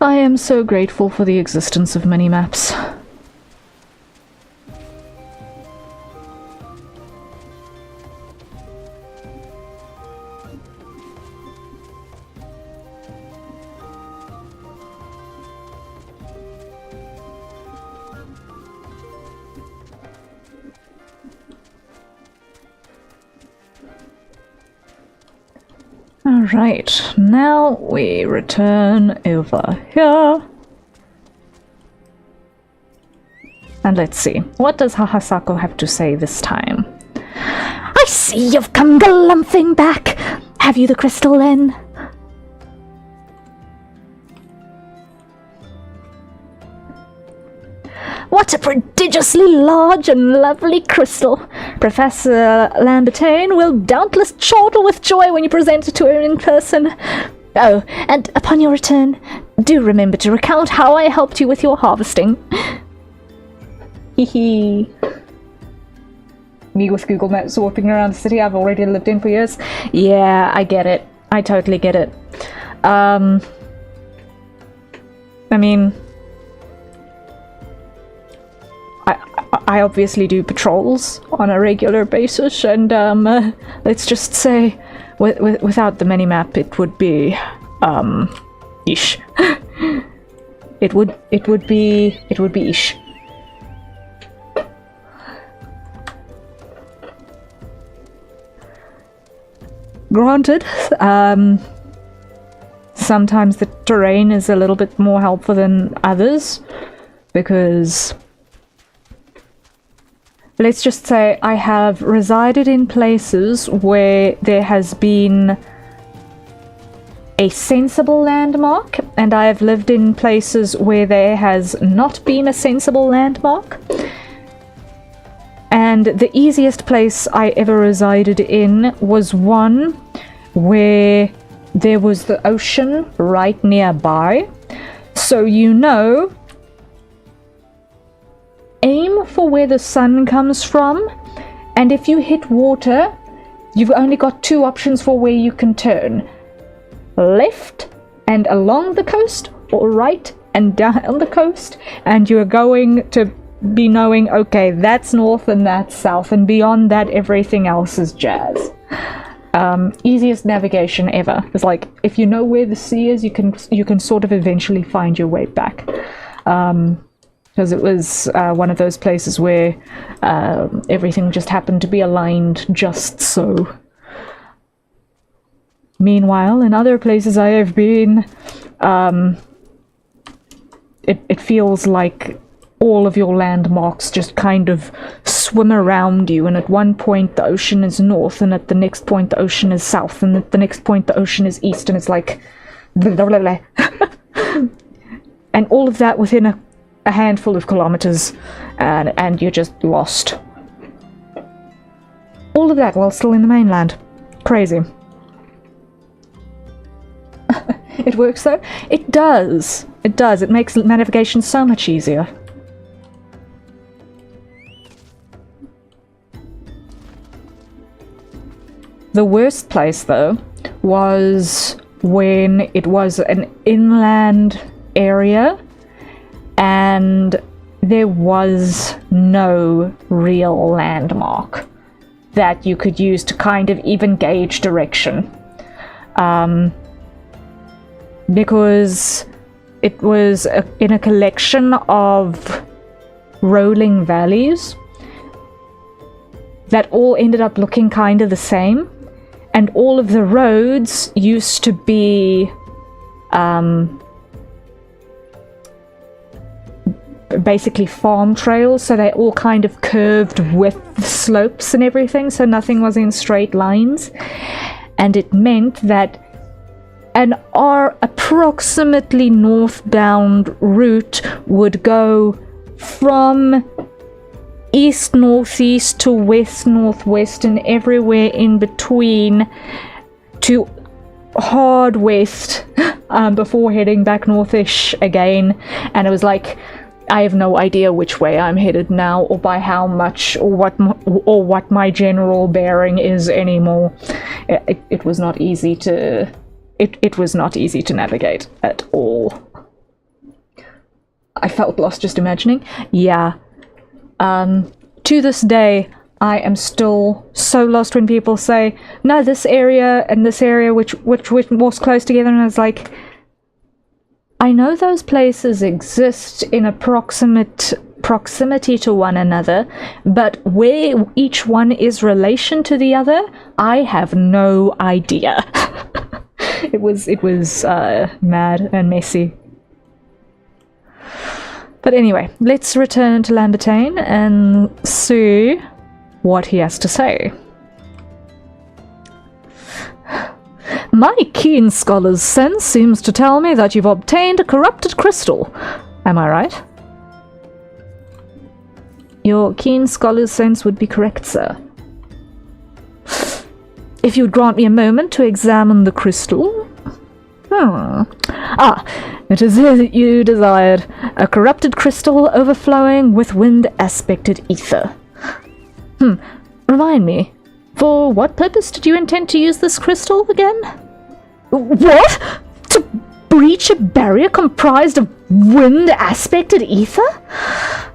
I am so grateful for the existence of mini-maps. Alright, now we return over here. And let's see, what does Hahasako have to say this time? I see you've come galumphing back. Have you the crystal then? What a prodigiously large and lovely crystal. Professor Lambertain will doubtless chortle with joy when you present it to her in person. Oh, and upon your return, do remember to recount how I helped you with your harvesting. Hehe. Me with Google Maps walking around the city I've already lived in for years. Yeah, I get it. I totally get it. I mean, I obviously do patrols on a regular basis, and let's just say, without the minimap, it would be ish. it would be ish. Granted, sometimes the terrain is a little bit more helpful than others, because let's just say I have resided in places where there has been a sensible landmark, and I have lived in places where there has not been a sensible landmark. And the easiest place I ever resided in was one where there was the ocean right nearby. So you know, aim for where the sun comes from, and if you hit water, you've only got two options for where you can turn. Left and along the coast, or right and down the coast, and you're going to be knowing, okay, that's north and that's south, and beyond that everything else is jazz. Easiest navigation ever. It's like, if you know where the sea is, you can sort of eventually find your way back. Because it was one of those places where everything just happened to be aligned just so. Meanwhile, in other places I have been, it feels like all of your landmarks just kind of swim around you, and at one point the ocean is north, and at the next point the ocean is south, and at the next point the ocean is east, and it's like blah, blah, blah. And all of that within a handful of kilometers, and you're just lost. All of that while still in the mainland. Crazy. It works though? It does. It does. It makes navigation so much easier. The worst place though was when it was an inland area and there was no real landmark that you could use to kind of even gauge direction. Because it was in a collection of rolling valleys that all ended up looking kind of the same, and all of the roads used to be basically farm trails, so they all kind of curved with slopes and everything, so nothing was in straight lines, and it meant that an approximately northbound route would go from east-northeast to west-northwest and everywhere in between to hard west before heading back northish again. And it was like, I have no idea which way I'm headed now, or by how much, or what my general bearing is anymore. It was not easy to... It was not easy to navigate at all. I felt lost just imagining. Yeah. To this day, I am still so lost when people say, no, this area and this area which was close together, and I was like, I know those places exist in approximate proximity to one another, but where each one is relation to the other, I have no idea. It was mad and messy. But anyway, let's return to Lambertane and see what he has to say. My keen scholar's sense seems to tell me that you've obtained a corrupted crystal. Am I right? Your keen scholar's sense would be correct, sir. If you'd grant me a moment to examine the crystal... it is here that you desired. A corrupted crystal overflowing with wind-aspected ether. Remind me, for what purpose did you intend to use this crystal again? What? To breach a barrier comprised of wind-aspected ether?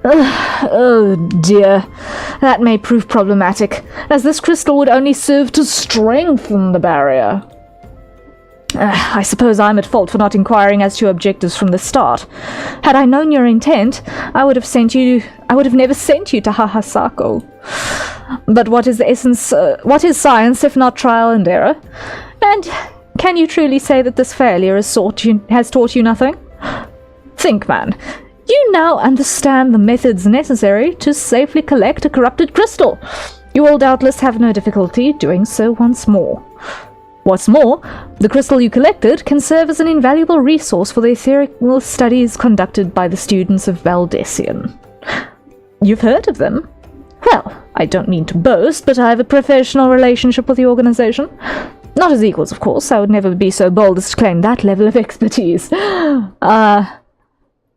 Oh dear, that may prove problematic, as this crystal would only serve to strengthen the barrier. I suppose I'm at fault for not inquiring as to your objectives from the start. Had I known your intent, I would have never sent you to Hahasako. But what is the essence? What is science if not trial and error? And can you truly say that this failure has taught you nothing? Think, man. You now understand the methods necessary to safely collect a corrupted crystal. You will doubtless have no difficulty doing so once more. What's more, the crystal you collected can serve as an invaluable resource for the etherical studies conducted by the students of Valdesian. You've heard of them? Well, I don't mean to boast, but I have a professional relationship with the organization. Not as equals, of course. I would never be so bold as to claim that level of expertise. Are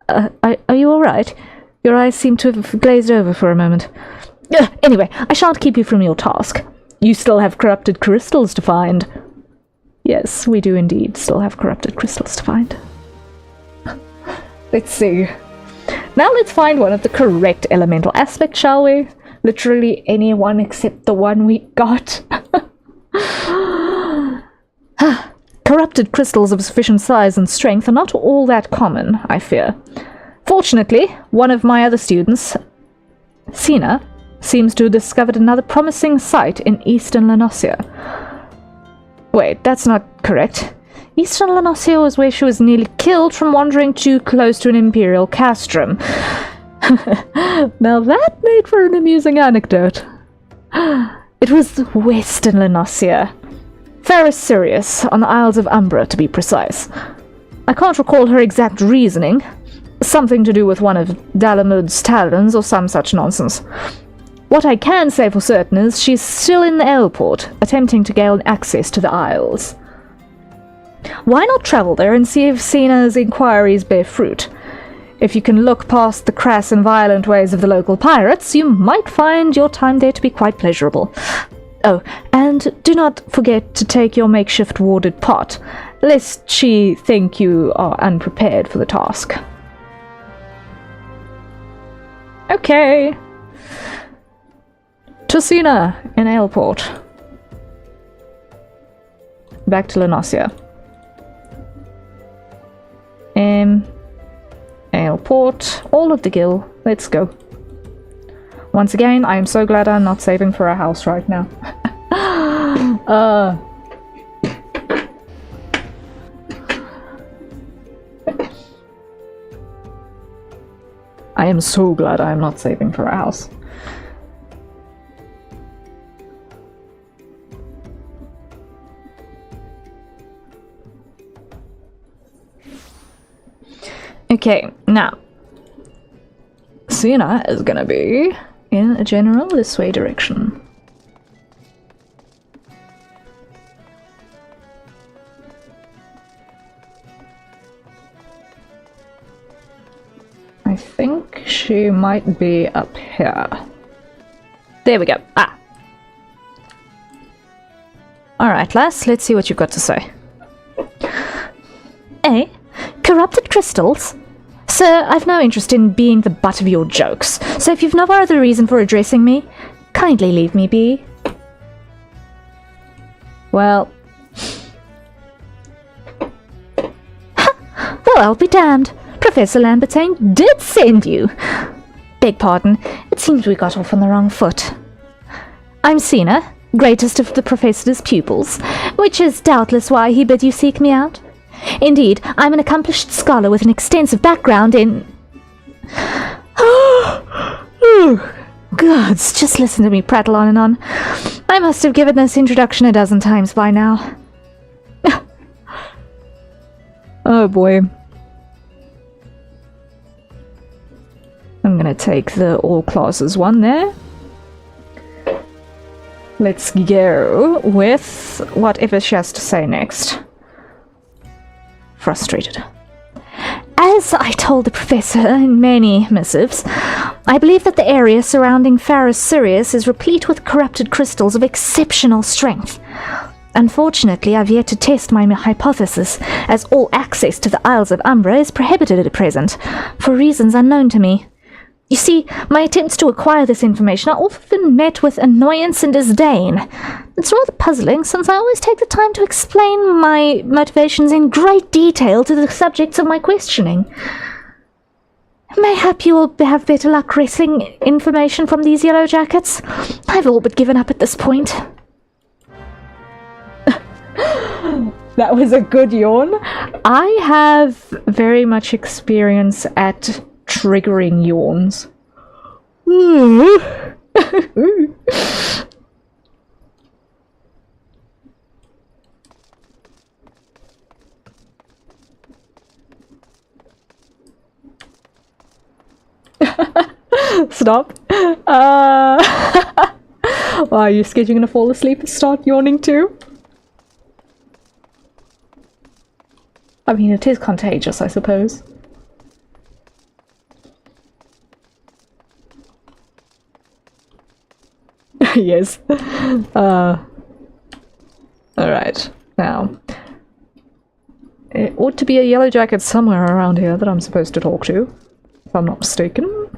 you alright? Your eyes seem to have glazed over for a moment. Anyway, I shan't keep you from your task. You still have corrupted crystals to find. Yes, we do indeed still have corrupted crystals to find. Let's see. Now let's find one of the correct elemental aspects, shall we? Literally any one except the one we got. Corrupted crystals of sufficient size and strength are not all that common, I fear. Fortunately, one of my other students, Sina, seems to have discovered another promising site in eastern Lenosia. Wait, that's not correct. Eastern Lenosia was where she was nearly killed from wandering too close to an imperial castrum. Now that made for an amusing anecdote. It was western Lenosia. Faris Sirius, on the Isles of Umbra, to be precise. I can't recall her exact reasoning, something to do with one of Dalamud's talons or some such nonsense. What I can say for certain is she's still in the airport, attempting to gain access to the Isles. Why not travel there and see if Sina's inquiries bear fruit? If you can look past the crass and violent ways of the local pirates, you might find your time there to be quite pleasurable. Oh, and do not forget to take your makeshift warded pot, lest she think you are unprepared for the task. Okay. To Sina in airport. Back to Lanosia. Airport, all of the Gill. Let's go. Once again, I am so glad I'm not saving for a house right now. I am so glad I am not saving for a house. Okay, now, Sina is gonna be in a general this way direction. I think she might be up here. There we go. Ah. Alright, lass, let's see what you've got to say. Eh? Corrupted crystals? Sir, I've no interest in being the butt of your jokes, so if you've no other reason for addressing me, kindly leave me be. Well... Well, I'll be damned. Professor Lambertine did send you. Beg pardon, it seems we got off on the wrong foot. I'm Sina, greatest of the Professor's pupils, which is doubtless why he bid you seek me out. Indeed, I'm an accomplished scholar with an extensive background in... Oh, gods, just listen to me prattle on and on. I must have given this introduction a dozen times by now. Oh boy. I'm gonna take the all classes one there. Let's go with whatever she has to say next. Frustrated. As I told the Professor in many missives, I believe that the area surrounding Pharos Sirius is replete with corrupted crystals of exceptional strength. Unfortunately, I've yet to test my hypothesis, as all access to the Isles of Umbra is prohibited at present, for reasons unknown to me. You see, my attempts to acquire this information are often met with annoyance and disdain. It's rather puzzling, since I always take the time to explain my motivations in great detail to the subjects of my questioning. Mayhap you will have better luck wresting information from these yellow jackets. I've all but given up at this point. That was a good yawn. I have very much experience at triggering yawns. Stop. Wow, are you scared you're gonna fall asleep and start yawning too? I mean, it is contagious, I suppose. Yes. Alright, now. It ought to be a yellow jacket somewhere around here that I'm supposed to talk to, if I'm not mistaken.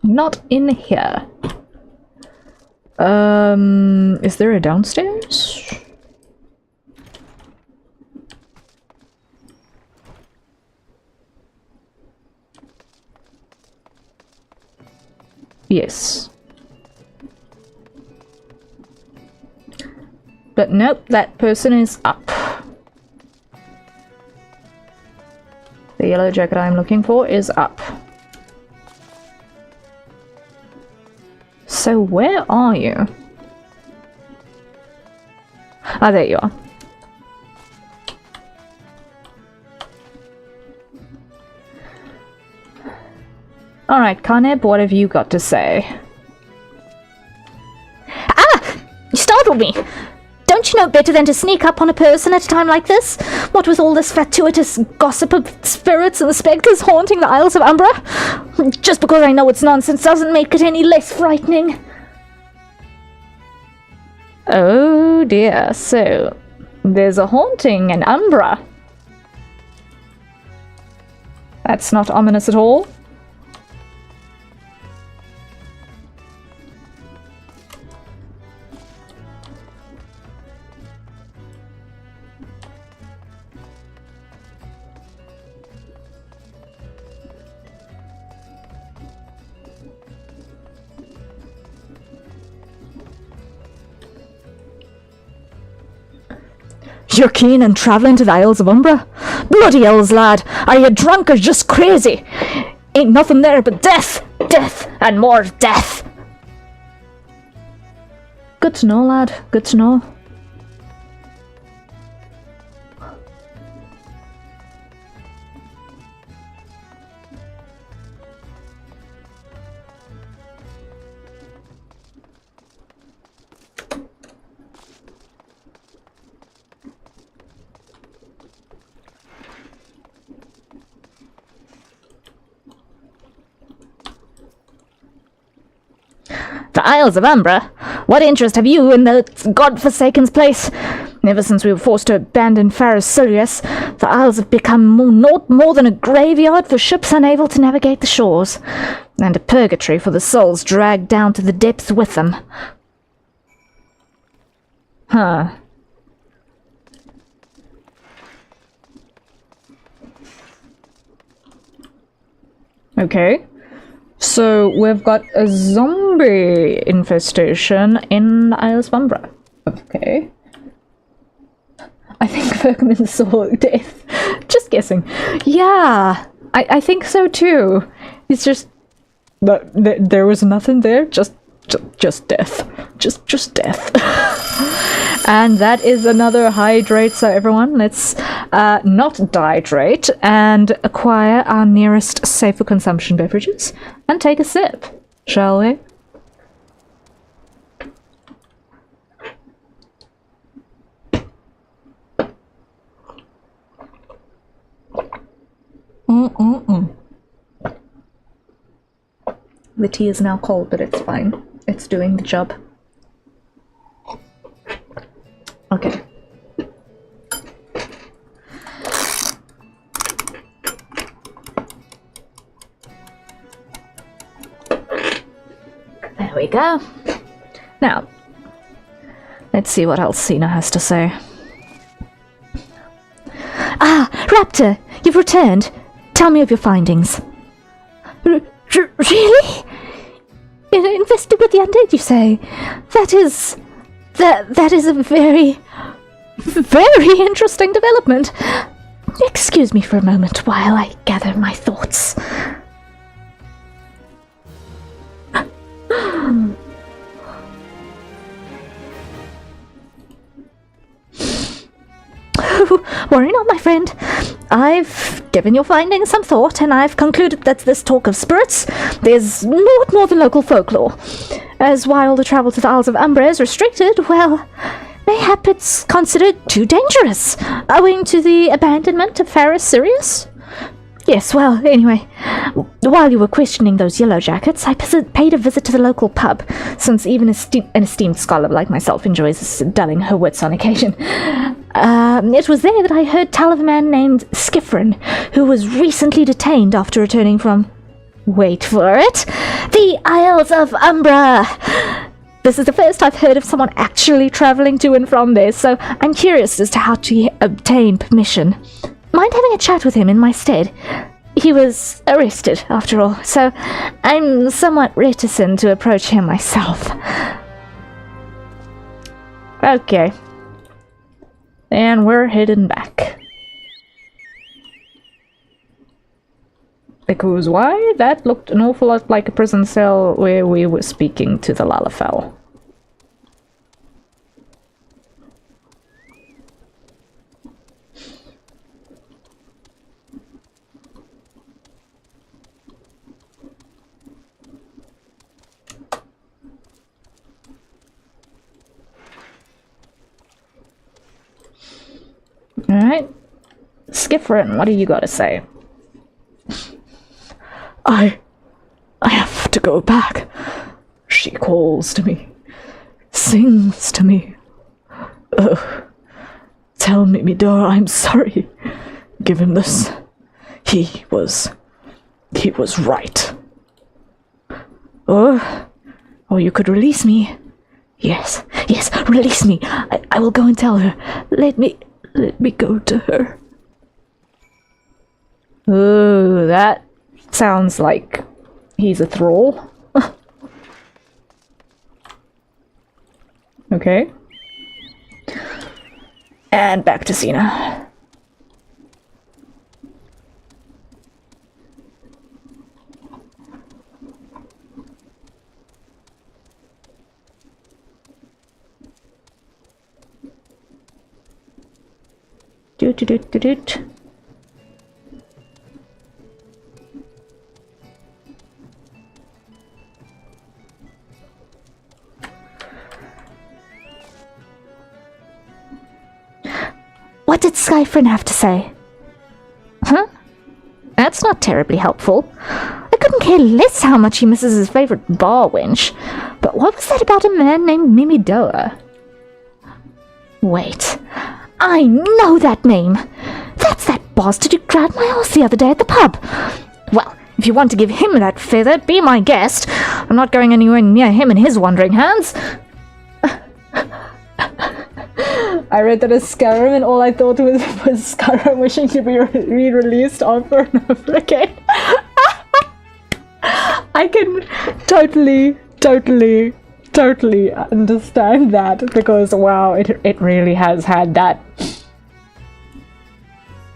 Not in here. Is there a downstairs? Yes. But nope, that person is up. The yellow jacket I'm looking for is up. So where are you? Ah, there you are. Alright, Carneb, what have you got to say? Ah! You startled me! Don't you know better than to sneak up on a person at a time like this? What with all this gratuitous gossip of spirits and spectres haunting the Isles of Umbra? Just because I know it's nonsense doesn't make it any less frightening. Oh dear, so there's a haunting in Umbra. That's not ominous at all. You're keen on travelling to the Isles of Umbra? Bloody hells, lad! Are you drunk or just crazy? Ain't nothing there but death! Death! And more death! Good to know, lad. Good to know. The Isles of Umbra? What interest have you in the godforsaken place? Ever since we were forced to abandon Faris Sirius, the Isles have become naught more than a graveyard for ships unable to navigate the shores, and a purgatory for the souls dragged down to the depths with them. Huh. Okay. So we've got a zombie infestation in the Isles of Umbra. Okay. I think Verkman saw death. Just guessing. Yeah, I think so too. It's just... there was nothing there, just death. Just death. And that is another hydrate, so everyone, let's not dehydrate and acquire our nearest safe for consumption beverages and take a sip, shall we? The tea is now cold, but it's fine. It's doing the job. Okay. There we go. Now, let's see what else Cena has to say. Ah, Raptor, you've returned. Tell me of your findings. Really? Invested with the undead, you say? That is a very, very interesting development. Excuse me for a moment while I gather my thoughts. Worry not, my friend. I've given your findings some thought, and I've concluded that this talk of spirits is naught more than local folklore. As while the travel to the Isles of Umbra is restricted, well, mayhap it's considered too dangerous, owing to the abandonment of Faris Sirius. Yes, well, anyway, while you were questioning those yellow jackets, I paid a visit to the local pub, since even an esteemed scholar like myself enjoys dulling her wits on occasion. It was there that I heard tell of a man named Skifrin, who was recently detained after returning from... wait for it! The Isles of Umbra! This is the first I've heard of someone actually travelling to and from there, so I'm curious as to how to obtain permission. Mind having a chat with him in my stead? He was arrested, after all, so I'm somewhat reticent to approach him myself. Okay. And we're heading back. Because why? That looked an awful lot like a prison cell where we were speaking to the Lalafell. Skifrin, what do you got to say? I have to go back. She calls to me, sings to me. Tell Mimidoa I'm sorry. Give him this. He was right. Or you could release me. Yes, release me. I will go and tell her. Let me go to her. Oh, that sounds like he's a thrall. Okay. And back to Cena. Doot. What did Skyfrin have to say? Huh? That's not terribly helpful. I couldn't care less how much he misses his favorite bar wench. But what was that about a man named Mimidoa? Wait. I know that name. That's that bastard who grabbed my ass the other day at the pub. Well, if you want to give him that feather, be my guest. I'm not going anywhere near him and his wandering hands. I read that as Skyrim, and all I thought was Skyrim wishing to be re-released over and over again. I can totally understand that, because wow, it really has had that.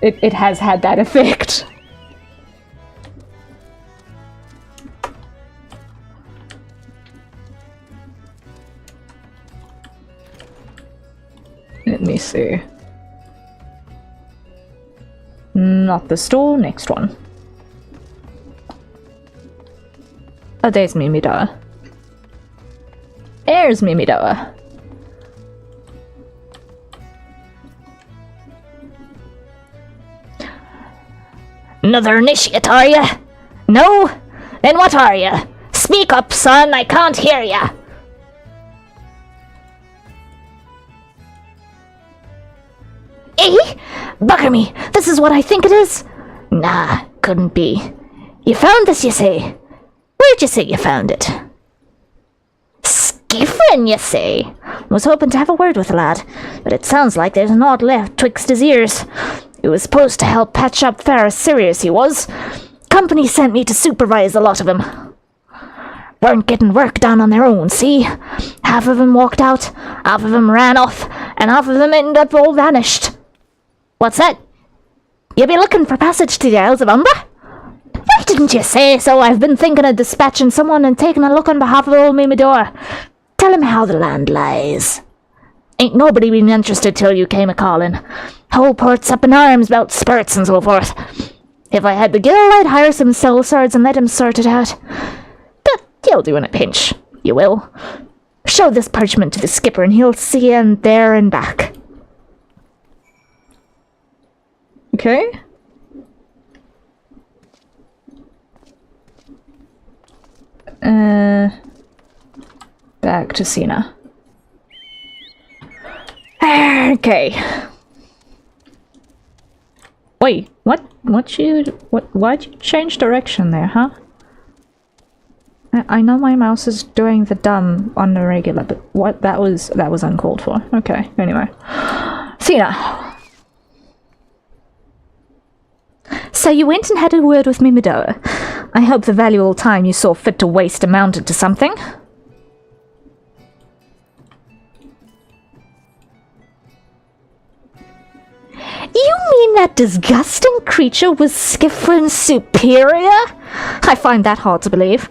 It has had that effect. Let me see. Not the store, next one. Oh, there's Mimidoa. There's Mimidoa. Another initiate, are ya? No? Then what are ya? Speak up, son, I can't hear ya. Eh? Bugger me, this is what I think it is? Nah, couldn't be. You found this, you say? Where'd you say you found it? Skiffrin, you say? Was hoping to have a word with the lad, but it sounds like there's naught left twixt his ears. He was supposed to help patch up Farrah Sirius, he was. Company sent me to supervise a lot of 'em. Weren't getting work done on their own, see? Half of 'em walked out, half of 'em ran off, and half of 'em ended up all vanished. What's that? You be looking for passage to the Isles of Umbra? Why didn't you say so? I've been thinking of dispatching someone and taking a look on behalf of old Mimidoa. Tell him how the land lies. Ain't nobody been interested till you came a-calling. Whole port's up in arms about spirits and so forth. If I had the gill, I'd hire some sellswords and let him sort it out. But you'll do in a pinch. You will. Show this parchment to the skipper and he'll see you in there and back. Okay. Back to Cena. Okay. Wait, why'd you change direction there, huh? I know my mouse is doing the dumb on the regular, but what, that was uncalled for. Okay, anyway. Cena. So you went and had a word with Mimidoa. I hope the valuable time you saw fit to waste amounted to something. You mean that disgusting creature was Skiffrin's superior? I find that hard to believe.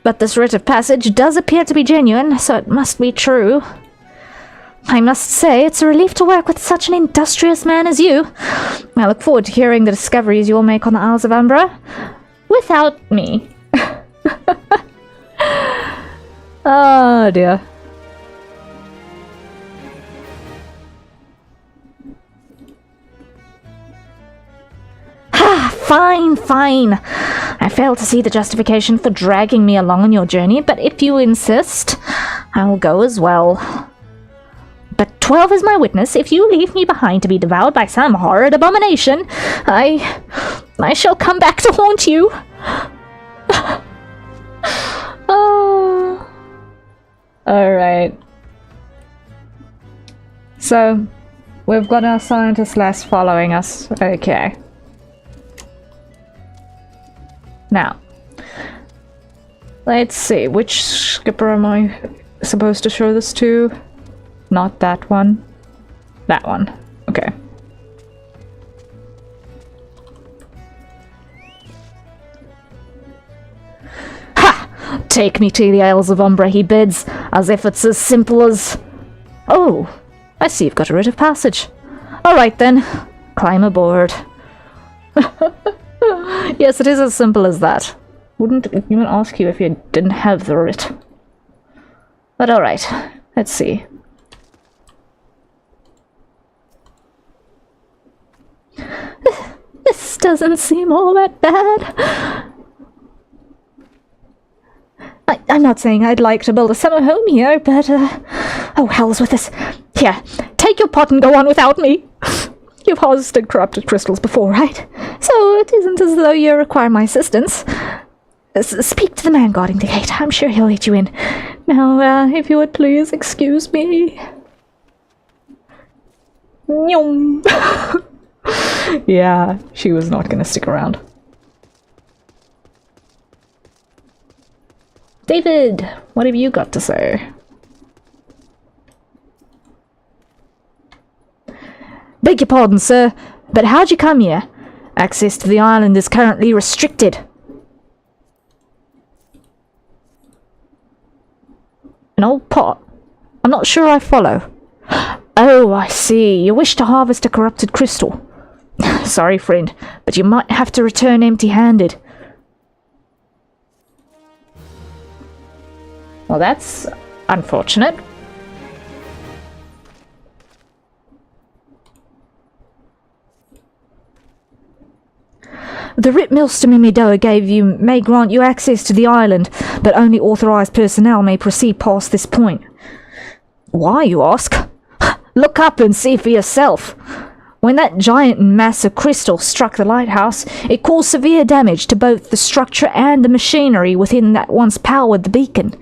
But this writ of passage does appear to be genuine, so it must be true. I must say, it's a relief to work with such an industrious man as you. I look forward to hearing the discoveries you'll make on the Isles of Umbra. Without me. Oh dear. Fine, fine. I fail to see the justification for dragging me along on your journey, but if you insist, I will go as well. But 12 is my witness. If you leave me behind to be devoured by some horrid abomination, I shall come back to haunt you. Oh. Alright. So, we've got our scientist lass following us. Okay. Now, let's see. Which skipper am I supposed to show this to? Not that one. That one. Okay. Ha! Take me to the Isles of Umbra, he bids, as if it's as simple as... Oh, I see you've got a writ of passage. All right then, climb aboard. Yes, it is as simple as that. Wouldn't even ask you if you didn't have the writ. But all right, let's see. This doesn't seem all that bad. I'm not saying I'd like to build a summer home here, but, oh, hell's with this. Here, take your pot and go on without me. You've harvested corrupted crystals before, right? So it isn't as though you require my assistance. Speak to the man guarding the gate. I'm sure he'll let you in. Now, if you would please excuse me. Nyum. Yeah, she was not going to stick around. David, what have you got to say? Beg your pardon, sir, but how'd you come here? Access to the island is currently restricted. An old pot? I'm not sure I follow. Oh, I see. You wish to harvest a corrupted crystal. Sorry, friend, but you might have to return empty-handed. Well, that's unfortunate. The writ Milster Mimidoa gave you may grant you access to the island, but only authorized personnel may proceed past this point. Why, you ask? Look up and see for yourself. When that giant mass of crystal struck the lighthouse, it caused severe damage to both the structure and the machinery within that once powered the beacon.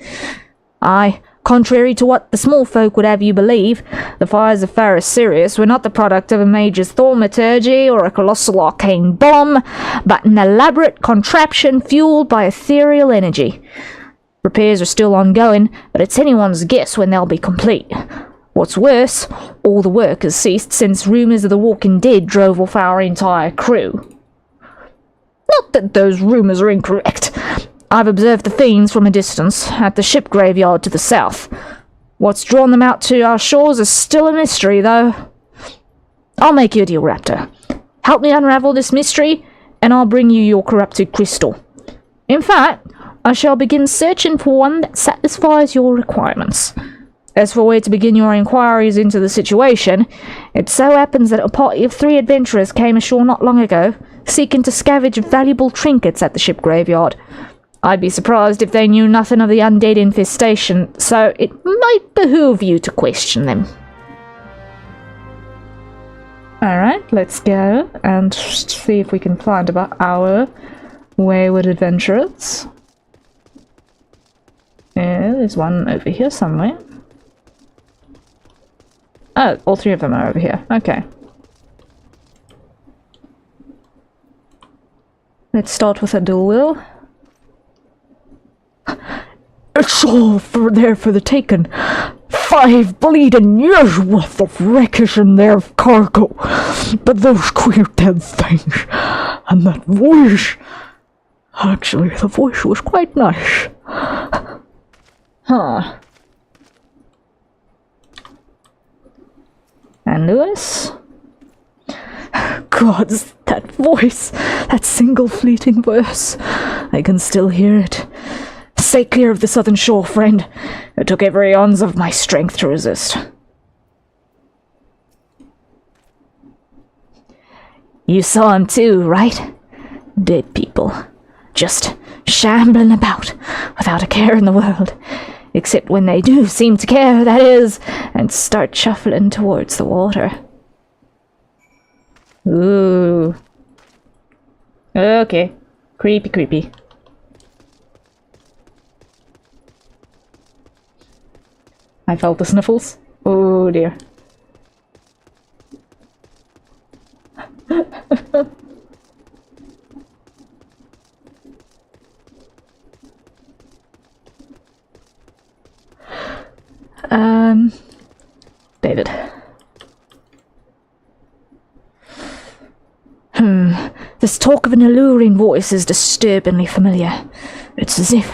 Aye, contrary to what the small folk would have you believe, the fires of Pharos Sirius were not the product of a major's thaumaturgy or a colossal arcane bomb, but an elaborate contraption fueled by ethereal energy. Repairs are still ongoing, but it's anyone's guess when they'll be complete. What's worse, all the work has ceased since rumours of the Walking Dead drove off our entire crew. Not that those rumours are incorrect. I've observed the fiends from a distance, at the ship graveyard to the south. What's drawn them out to our shores is still a mystery, though. I'll make you a deal, Raptor. Help me unravel this mystery, and I'll bring you your corrupted crystal. In fact, I shall begin searching for one that satisfies your requirements. As for where to begin your inquiries into the situation, it so happens that a party of 3 adventurers came ashore not long ago, seeking to scavenge valuable trinkets at the ship graveyard. I'd be surprised if they knew nothing of the undead infestation, so it might behoove you to question them. Alright, let's go and see if we can find about our wayward adventurers. Yeah, there's one over here somewhere. Oh, all 3 of them are over here. Okay. Let's start with a dual wheel. It's all there for the taking. 5 bleeding years worth of wreckage in their cargo. But those queer dead things. And that voice. Actually, the voice was quite nice. Huh. And Lewis? Gods, that voice. That single fleeting verse. I can still hear it. Stay clear of the southern shore, friend. It took every ounce of my strength to resist. You saw him too, right? Dead people. Just shambling about without a care in the world. Except when they do seem to care, that is, and start shuffling towards the water. Ooh. Okay. Creepy, creepy. I felt the sniffles. Oh dear. David. This talk of an alluring voice is disturbingly familiar. It's as if...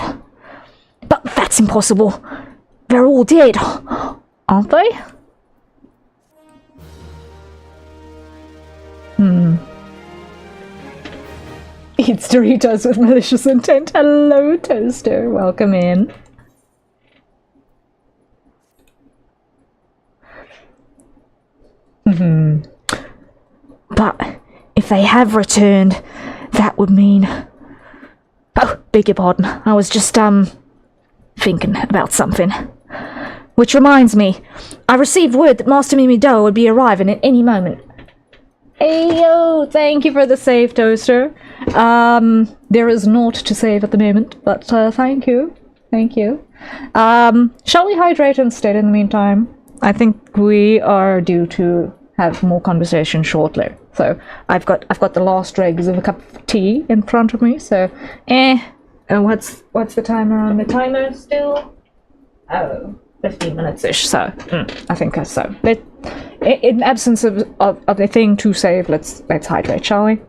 But that's impossible. They're all dead, aren't they? Eats Doritos with malicious intent. Hello, Toaster. Welcome in. But if they have returned, that would mean... Oh, beg your pardon. I was just, thinking about something. Which reminds me, I received word that Master Mimi Doe would be arriving at any moment. Hey, yo, thank you for the save, Toaster. There is naught to save at the moment, but thank you. Thank you. Shall we hydrate instead in the meantime? I think we are due to have more conversation shortly. So I've got the last dregs of a cup of tea in front of me, so what's the timer on the timer still? Oh, 15 minutes-ish, so I think so. In absence of the thing to save, let's hydrate, shall we?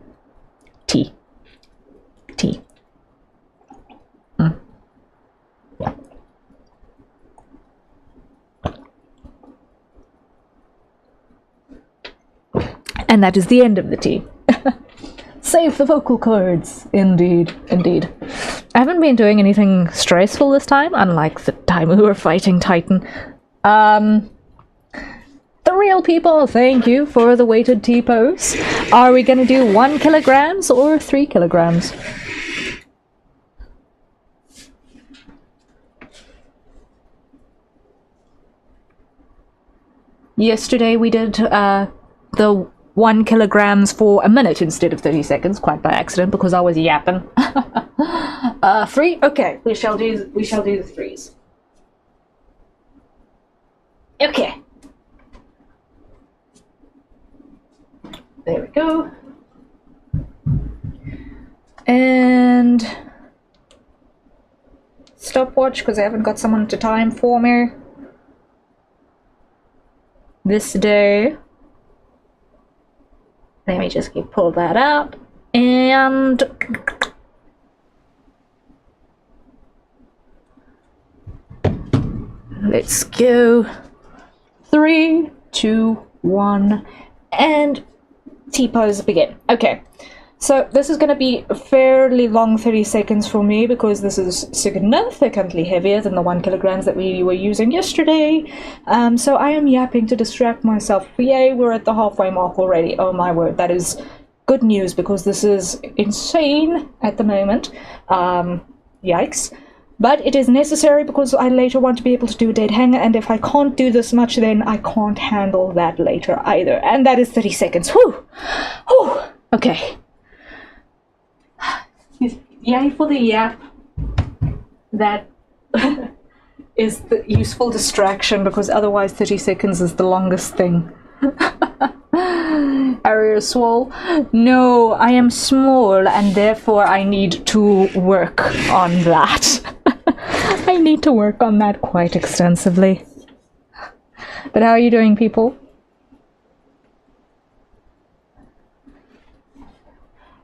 Tea. Yeah. And that is the end of the tea. Save the vocal cords. Indeed. I haven't been doing anything stressful this time, unlike the time we were fighting Titan. The real people, thank you for the weighted tea posts. Are we going to do 1 kilograms or 3 kilograms? Yesterday we did the 1 kilograms for a minute instead of 30 seconds, quite by accident, because I was yapping. 3? Okay, we shall do the 3s. Okay. There we go. And stopwatch, because I haven't got someone to time for me this day. Let me just pull that up, and let's go. 3, 2, 1, and T-pose begin. Okay, so this is going to be a fairly long 30 seconds for me because this is significantly heavier than the 1 kilograms that we were using yesterday. So I am yapping to distract myself. Yay, we're at the halfway mark already. Oh my word, that is good news because this is insane at the moment. Yikes. But it is necessary because I later want to be able to do a dead hanger, and if I can't do this much, then I can't handle that later either. And that is 30 seconds. Whew! Whew! Okay. Yay for the yap. That is the useful distraction, because otherwise 30 seconds is the longest thing. Harrier swole. No, I am small, and therefore I need to work on that. I need to work on that quite extensively. But how are you doing, people?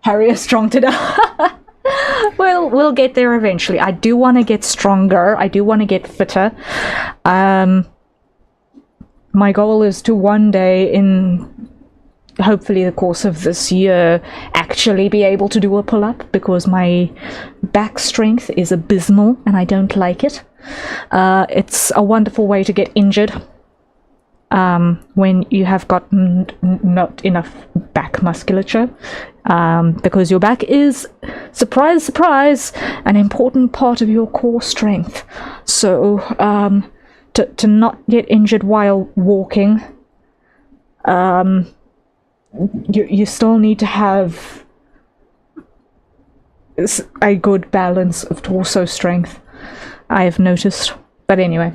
Harrier strong to die. Well, we'll get there eventually. I do want to get stronger. I do want to get fitter. My goal is to one day, in hopefully the course of this year, actually be able to do a pull-up, because my back strength is abysmal and I don't like it. It's a wonderful way to get injured. when you have gotten not enough back musculature, because your back is, surprise, surprise, an important part of your core strength. So, to not get injured while walking, you still need to have a good balance of torso strength, I have noticed. But anyway,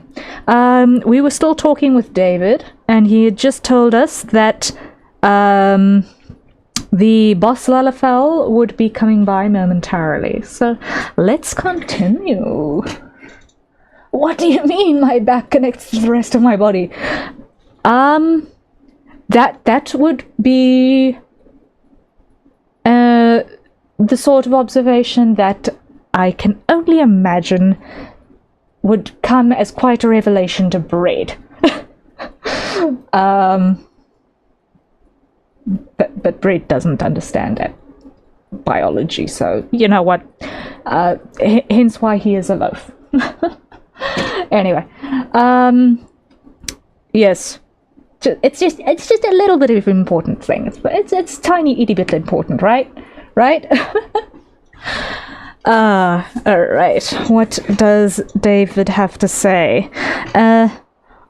we were still talking with David, and he had just told us that the boss Lalafell would be coming by momentarily. So let's continue. What do you mean my back connects to the rest of my body? That would be the sort of observation that I can only imagine would come as quite a revelation to Bread. But Bread doesn't understand that biology, so you know what? Hence why he is a loaf. Anyway, yes, it's just a little bit of an important thing. It's tiny itty bit important, right? Alright, what does David have to say? I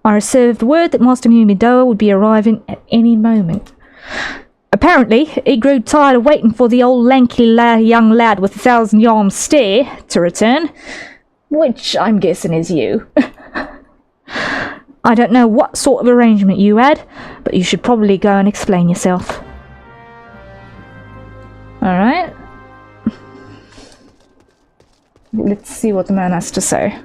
received word that Master Mumidoa would be arriving at any moment. Apparently, he grew tired of waiting for the old lanky young lad with 1,000 yarm stare to return, which I'm guessing is you. I don't know what sort of arrangement you had, but you should probably go and explain yourself. Alright. Let's see what the man has to say.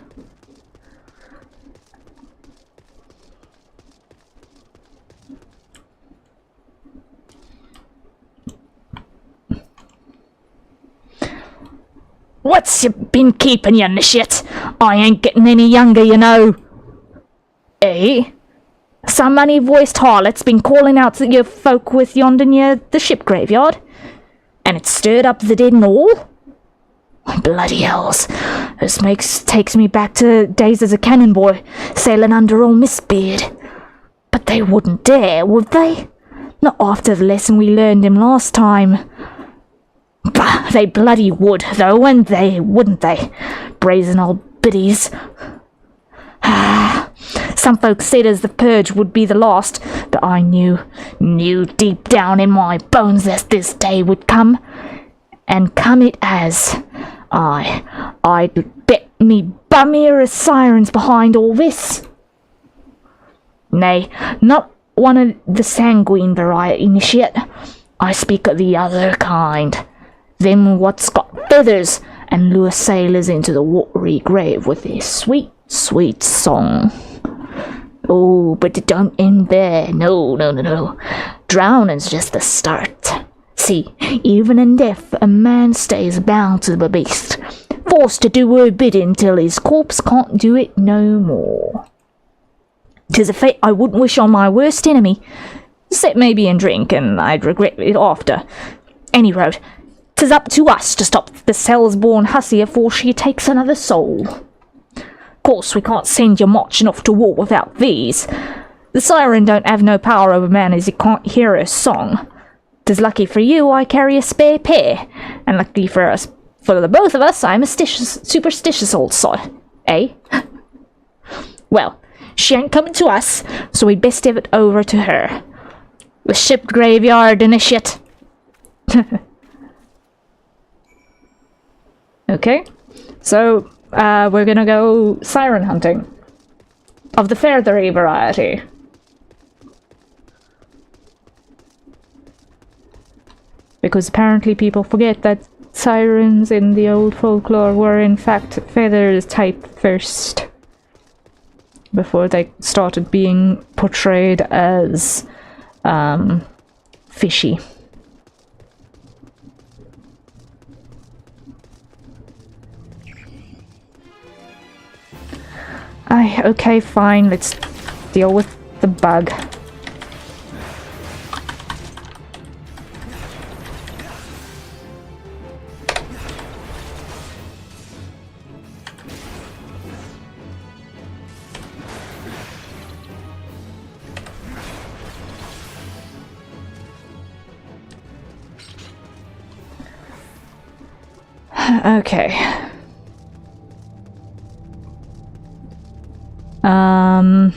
What's you been keeping, you shit? I ain't getting any younger, you know. Eh? Some money-voiced harlot's been calling out to your folk with yonder near the ship graveyard, and it stirred up the dead and all? Bloody hells. This takes me back to days as a cannon boy, sailing under old Miss Beard. But they wouldn't dare, would they? Not after the lesson we learned him last time. Bah, they bloody would, though, wouldn't they? Brazen old biddies. Some folks said as the purge would be the last, but I knew deep down in my bones that this day would come. And come it as. I'd bet me bum here as sirens behind all this. Nay, not one of the sanguine variety, initiate. I speak of the other kind. Them what's got feathers and lure sailors into the watery grave with their sweet, sweet song. Oh, but it don't end there. No. Drowning's just the start. See, even in death, a man stays bound to the beast, forced to do her bidding till his corpse can't do it no more. 'Tis a fate I wouldn't wish on my worst enemy, except maybe in drink, and I'd regret it after. Any road, 'tis up to us to stop the Sells-born hussy afore she takes another soul. Course, we can't send you marching off to war without these. The siren don't have no power over man as he can't hear her song. 'Tis lucky for you I carry a spare pair, and lucky for us, for the both of us, I'm a superstitious old sod, eh? Well, she ain't coming to us, so we'd best give it over to her. The ship graveyard initiate. Okay, so we're gonna go siren hunting of the feathery variety. Because apparently people forget that sirens in the old folklore were in fact feathers type first, before they started being portrayed as fishy. Okay, fine, let's deal with the bug. Okay. And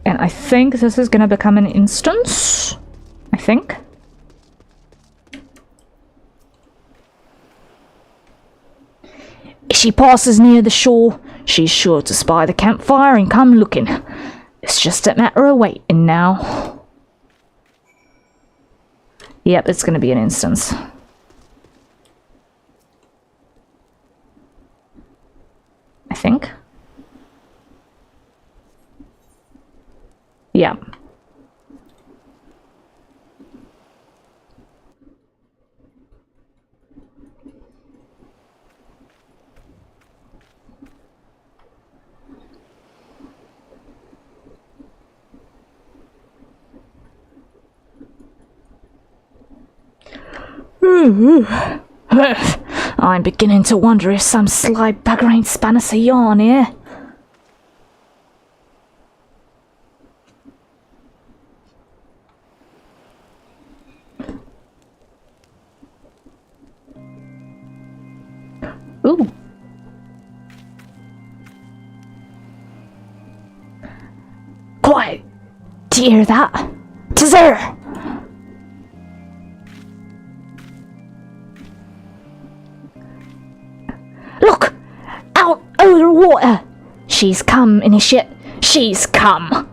I think this is gonna become an instance. I think. If she passes near the shore, she's sure to spy the campfire and come looking. It's just a matter of waiting now. Yep, it's gonna be an instance. I think. Yeah. I'm beginning to wonder if some sly bugger ain't spun us a yarn here. Ooh. Quiet! Do you hear that? 'Tis her! Look! Out over the water! She's come, initiate. She's come!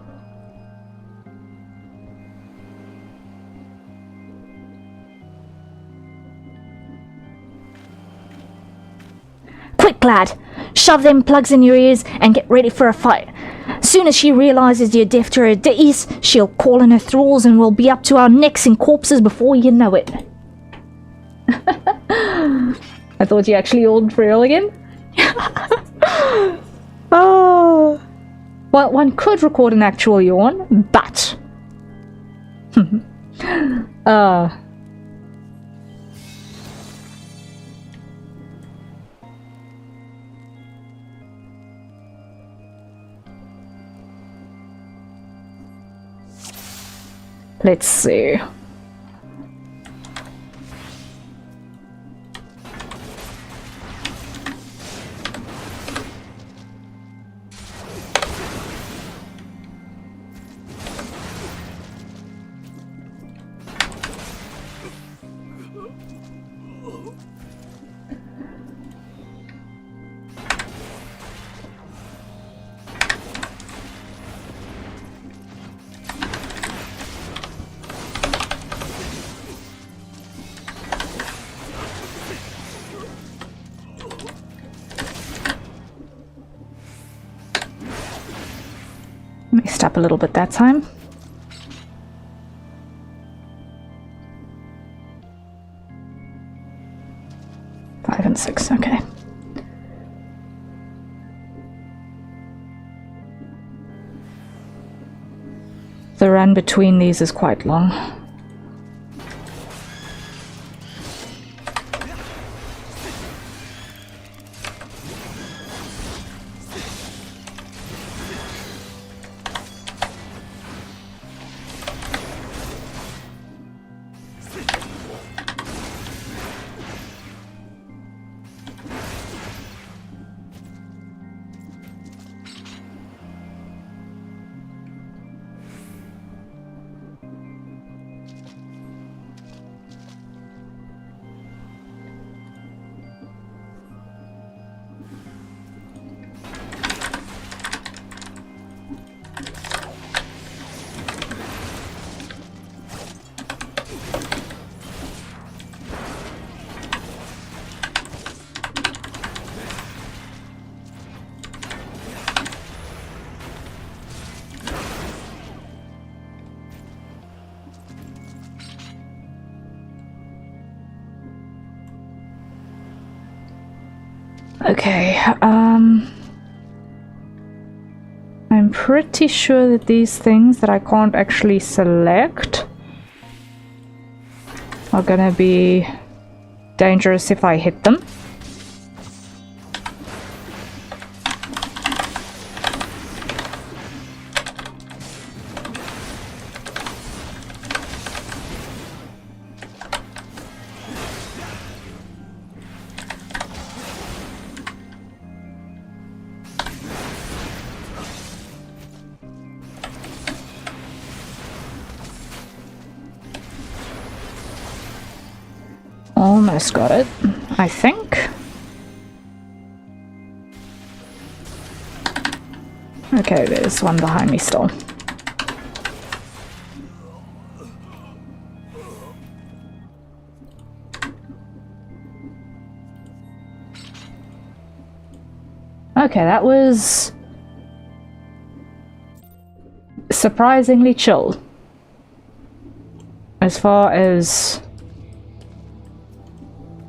Quick, lad! Shove them plugs in your ears and get ready for a fight. Soon as she realizes you're deaf to her ditties, she'll call in her thralls and we'll be up to our necks in corpses before you know it. I thought you actually owned for real again. Oh. Well, one could record an actual yawn, but... Let's see. Mixed up a little bit that time. Five and six, okay. The run between these is quite long. Okay, I'm pretty sure that these things that I can't actually select are gonna be dangerous if I hit them. Almost got it, I think. Okay, there's one behind me still. Okay, that was surprisingly chill. As far as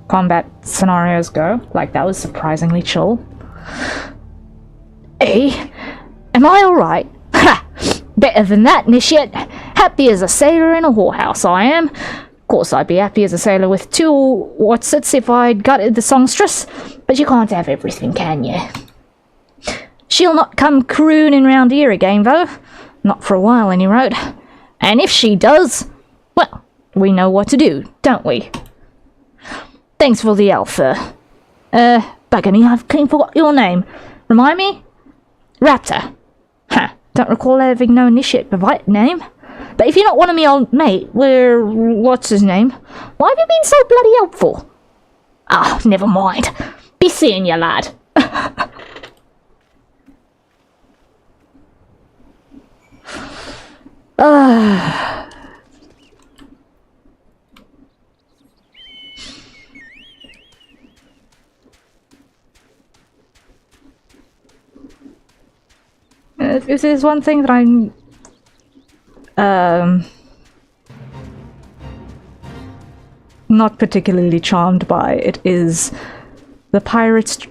combat scenarios go, like, that was surprisingly chill. Eh? Am I alright? Ha! Better than that, Initiate. Happy as a sailor in a whorehouse, I am. Of course, I'd be happy as a sailor with 2 whatsits if I'd gutted the songstress, but you can't have everything, can you? She'll not come crooning round here again, though. Not for a while, any road. And if she does, well, we know what to do, don't we? Thanks for the alpha. Bugger me, I've clean forgot your name. Remind me? Raptor. Huh, don't recall having no initiate provide name. But if you're not one of me old mate, what's his name? Why have you been so bloody helpful? Ah, never mind. Be seeing you, lad. If there's one thing that I'm not particularly charmed by, it is the pirates'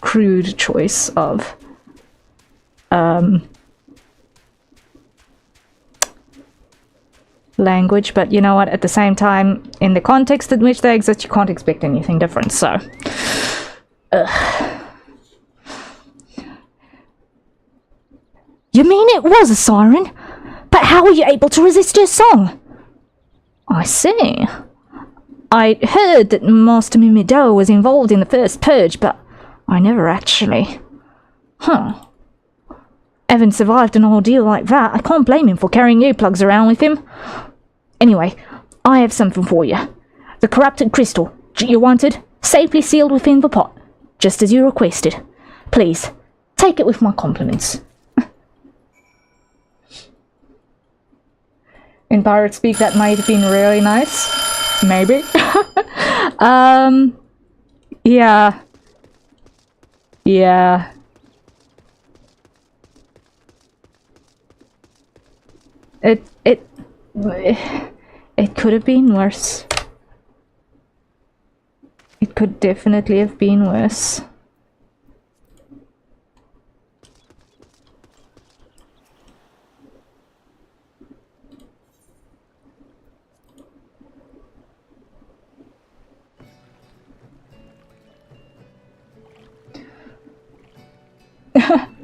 crude choice of language, but you know what, at the same time, in the context in which they exist, you can't expect anything different, so You mean it was a siren? But how were you able to resist her song? I see. I heard that Master Mimido was involved in the first purge, but I never actually... Having survived an ordeal like that, I can't blame him for carrying earplugs around with him. Anyway, I have something for you. The corrupted crystal you wanted, safely sealed within the pot, just as you requested. Please, take it with my compliments. In pirate speak, that might have been really nice. Maybe. Yeah. Yeah. It could have been worse. It could definitely have been worse.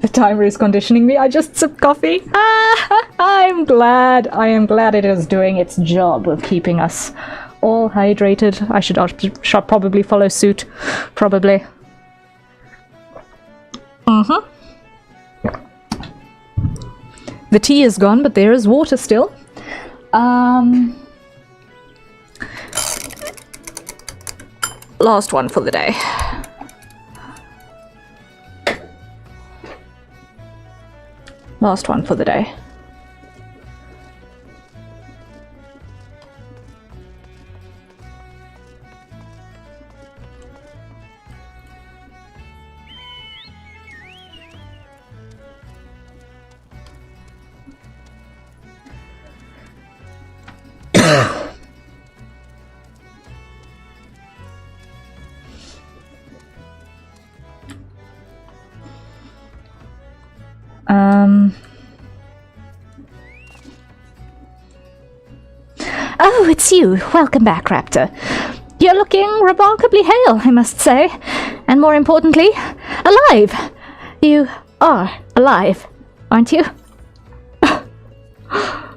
The timer is conditioning me. I just sipped coffee. I am glad it is doing its job of keeping us all hydrated. I should probably follow suit. Probably. The tea is gone, but there is water still. Last one for the day. Last one for the day. Oh, it's you. Welcome back, Raptor. You're looking remarkably hale, I must say. And more importantly, alive. You are alive, aren't you? Aha!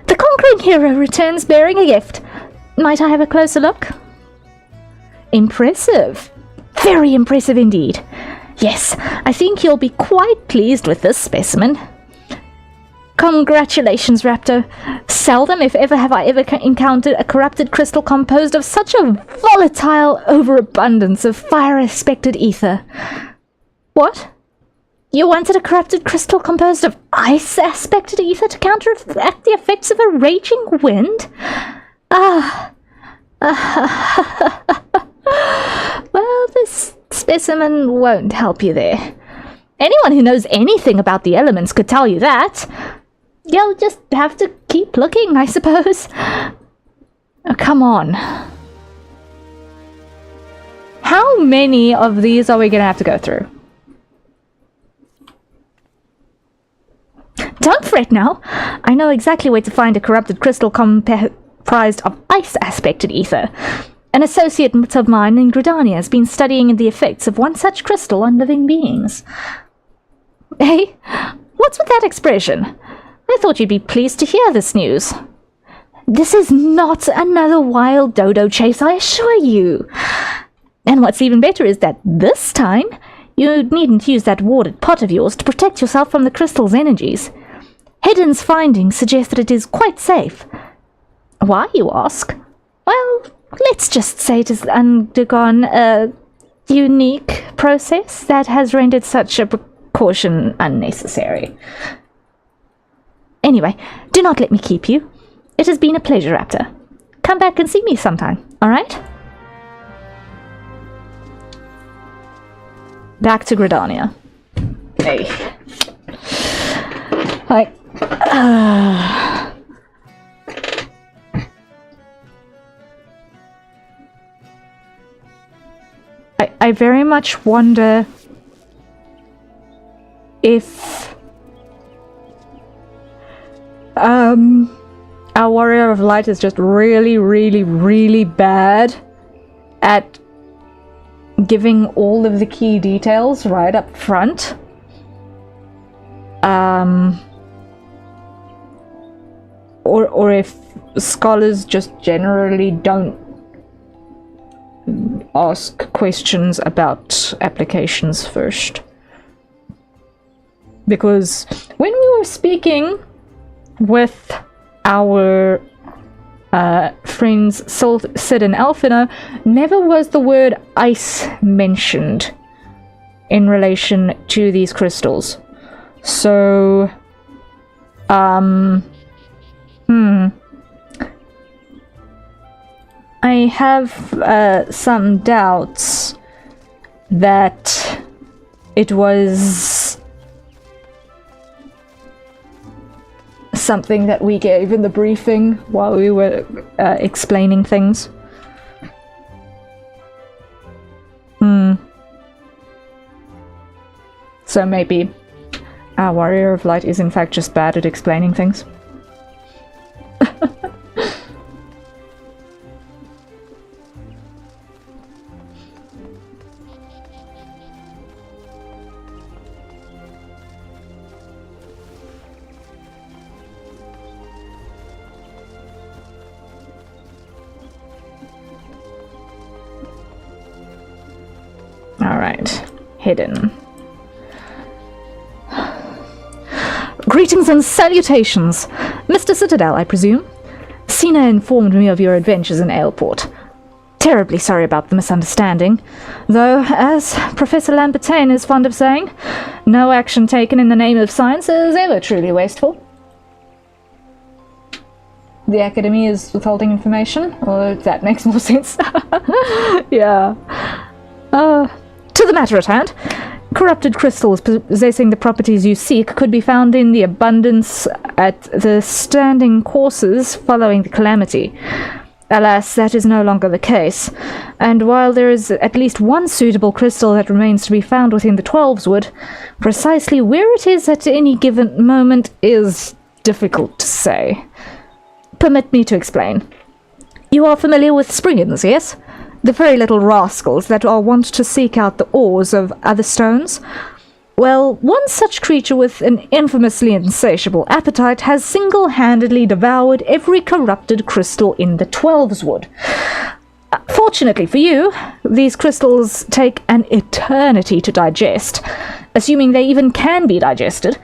The conquering hero returns bearing a gift. Might I have a closer look? Impressive. Very impressive indeed. Yes, I think you'll be quite pleased with this specimen. Congratulations, Raptor. seldom, if ever, have I ever encountered a corrupted crystal composed of such a volatile overabundance of fire-aspected ether. What? You wanted a corrupted crystal composed of ice-aspected ether to counteract the effects of a raging wind? Well, this specimen won't help you there. Anyone who knows anything about the elements could tell you that. You'll just have to keep looking, I suppose. Oh, come on. How many of these are we going to have to go through? Don't fret now. I know exactly where to find a corrupted crystal comprised of ice-aspected ether. An associate of mine in Gridania has been studying the effects of one such crystal on living beings. Hey, what's with that expression? I thought you'd be pleased to hear this news. This is not another wild dodo chase, I assure you. And what's even better is that this time, you needn't use that warded pot of yours to protect yourself from the crystal's energies. Hidden's findings suggest that it is quite safe. Why, you ask? Well, let's just say it has undergone a unique process that has rendered such a precaution unnecessary. Anyway, do not let me keep you. It has been a pleasure, Raptor. Come back and see me sometime, alright? Back to Gridania. Hey. Like, I very much wonder if our Warrior of Light is just really, really, really bad at giving all of the key details right up front. Or if scholars just generally don't ask questions about applications first. Because when we were speaking with our friends Sid and Alfina, never was the word ice mentioned in relation to these crystals. So, I have some doubts that it was something that we gave in the briefing while we were explaining things. So maybe our Warrior of Light is in fact just bad at explaining things. Alright, hidden. Greetings and salutations! Mr. Citadel, I presume? Sina informed me of your adventures in Aleport. Terribly sorry about the misunderstanding. Though, as Professor Lambertain is fond of saying, no action taken in the name of science is ever truly wasteful. The Academy is withholding information? Or that makes more sense. Yeah. To the matter at hand. Corrupted crystals possessing the properties you seek could be found in the abundance at the standing courses following the calamity. Alas, that is no longer the case, and while there is at least one suitable crystal that remains to be found within the 12's wood, precisely where it is at any given moment is difficult to say. Permit me to explain. You are familiar with Spriggans, yes? The very little rascals that are wont to seek out the ores of other stones? Well, one such creature with an infamously insatiable appetite has single-handedly devoured every corrupted crystal in the 12's wood. Fortunately for you, these crystals take an eternity to digest, assuming they even can be digested,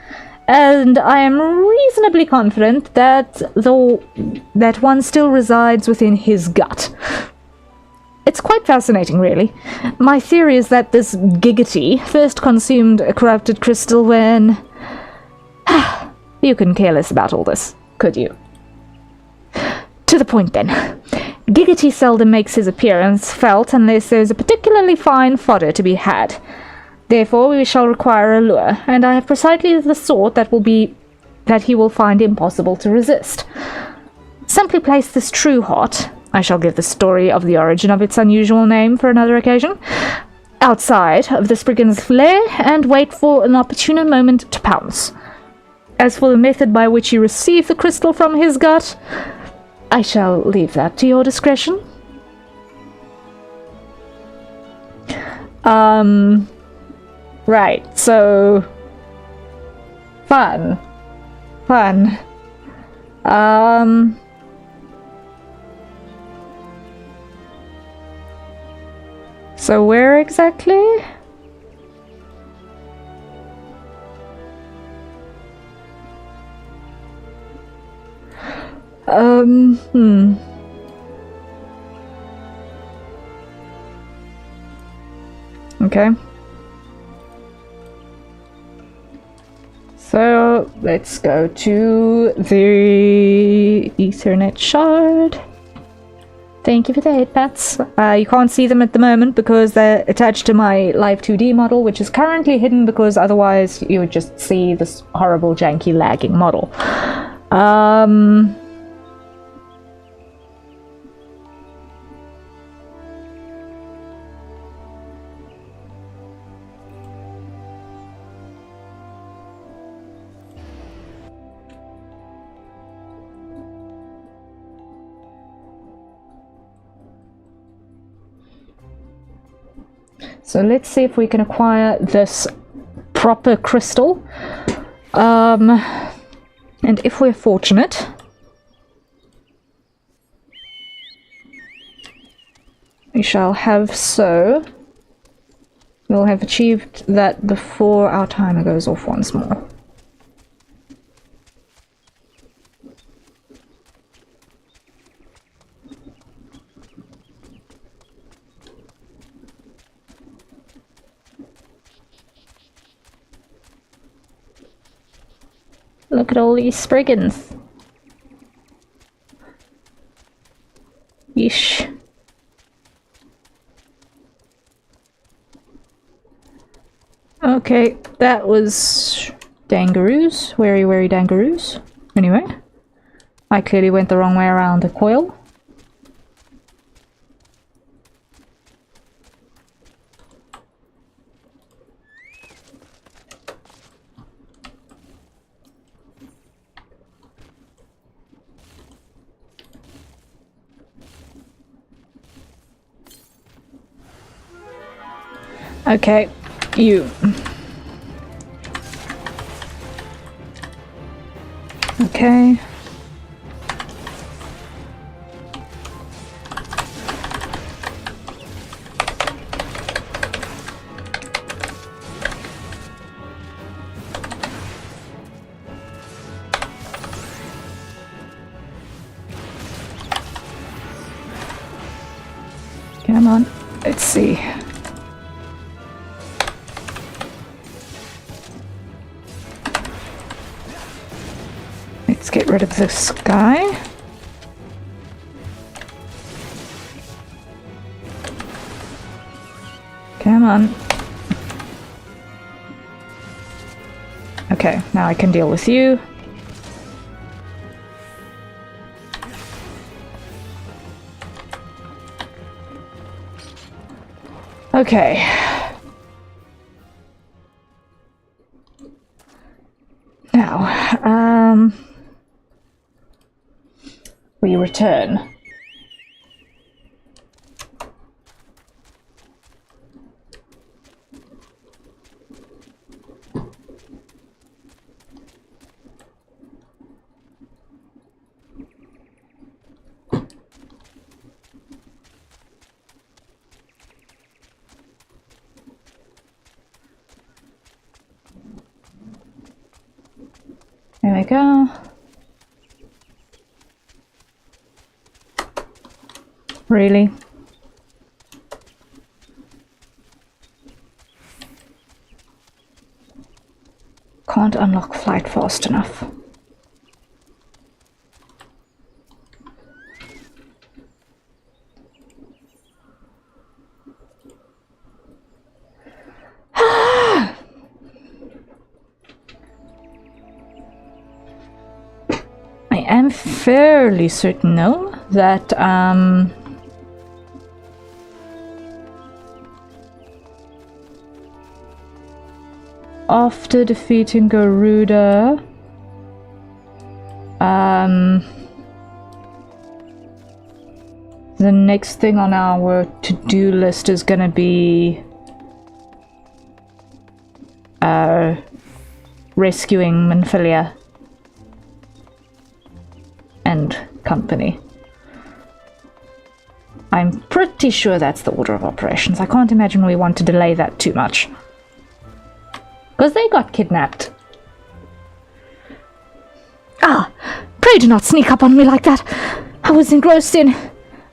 and I am reasonably confident that one still resides within his gut. It's quite fascinating, really. My theory is that this Giggity first consumed a corrupted crystal when... You couldn't care less about all this, could you? To the point, then. Giggity seldom makes his appearance felt unless there's a particularly fine fodder to be had. Therefore, we shall require a lure, and I have precisely the sort that he will find impossible to resist. Simply place this true heart, I shall give the story of the origin of its unusual name for another occasion, outside of the brigand's lair, and wait for an opportune moment to pounce. As for the method by which you receive the crystal from his gut, I shall leave that to your discretion. Right, so... Fun. So where exactly? Okay. So, let's go to the Ethernet shard. Thank you for the 8-pats. You can't see them at the moment because they're attached to my Live 2D model, which is currently hidden because otherwise you would just see this horrible, janky, lagging model. So let's see if we can acquire this proper crystal. And if we're fortunate, we shall have so. We'll have achieved that before our timer goes off once more. Look at all these spriggans. Yeesh. Okay, that was dangaroos. Very, very dangaroos. Anyway, I clearly went the wrong way around the coil. Okay, you. Okay. Come on, let's see. Let's get rid of this guy. Come on. Okay, now I can deal with you. Okay. Now, we return. we go. Really? Can't unlock flight fast enough. I am fairly certain, though, that after defeating Garuda, the next thing on our to-do list is gonna be rescuing Minfilia and company. I'm pretty sure that's the order of operations. I can't imagine we want to delay that too much. Because they got kidnapped. Ah, pray do not sneak up on me like that. I was engrossed in...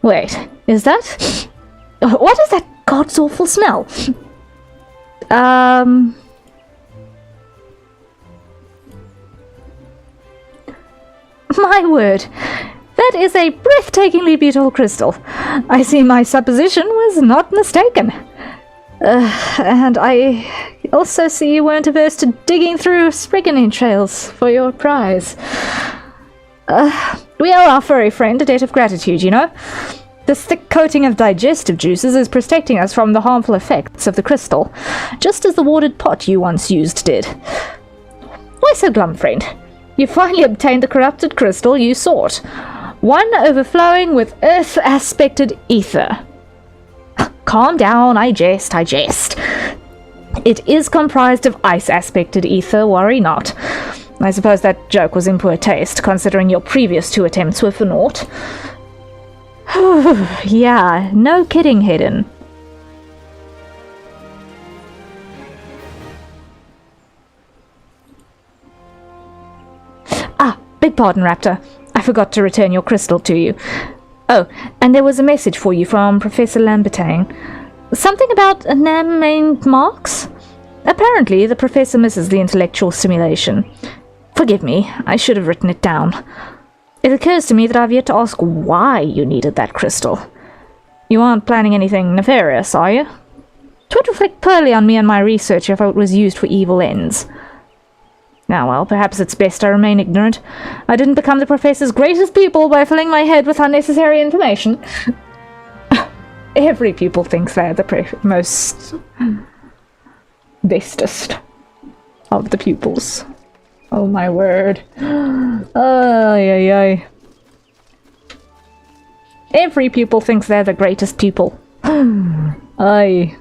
Wait, is that... What is that god's awful smell? My word, that is a breathtakingly beautiful crystal. I see my supposition was not mistaken. And I also see you weren't averse to digging through Spriggany trails for your prize. We owe our furry friend a debt of gratitude, you know. This thick coating of digestive juices is protecting us from the harmful effects of the crystal, just as the watered pot you once used did. Why so glum, friend? You finally obtained the corrupted crystal you sought. One overflowing with earth-aspected ether. Calm down, I jest. It is comprised of ice-aspected ether, worry not. I suppose that joke was in poor taste, considering your previous 2 attempts were for naught. Yeah, no kidding, Hidden. Beg pardon, Raptor. I forgot to return your crystal to you. Oh, and there was a message for you from Professor Lambertine. Something about unnamed marks? Apparently, the professor misses the intellectual stimulation. Forgive me, I should have written it down. It occurs to me that I've yet to ask why you needed that crystal. You aren't planning anything nefarious, are you? 'Twould reflect poorly on me and my research if it was used for evil ends. Now, well, perhaps it's best I remain ignorant. I didn't become the professor's greatest pupil by filling my head with unnecessary information. Every pupil thinks they're the most bestest of the pupils. Oh my word. Ay. Every pupil thinks they're the greatest pupil. Aye.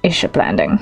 Iship landing.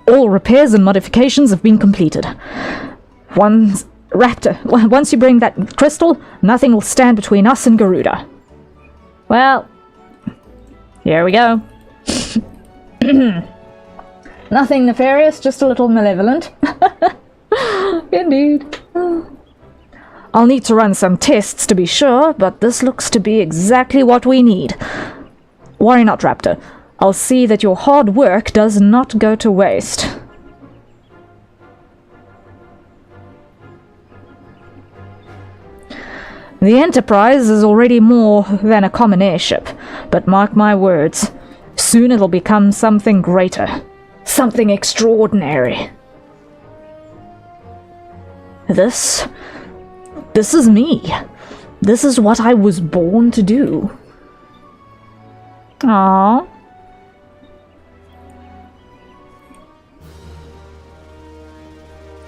All repairs and modifications have been completed. Raptor, once you bring that crystal, nothing will stand between us and Garuda. Well, here we go. Nothing nefarious, just a little malevolent. Indeed. I'll need to run some tests to be sure, but this looks to be exactly what we need. Worry not, Raptor. I'll see that your hard work does not go to waste. The Enterprise is already more than a common airship, but mark my words, soon it'll become something greater, something extraordinary. This is me. This is what I was born to do. Aww.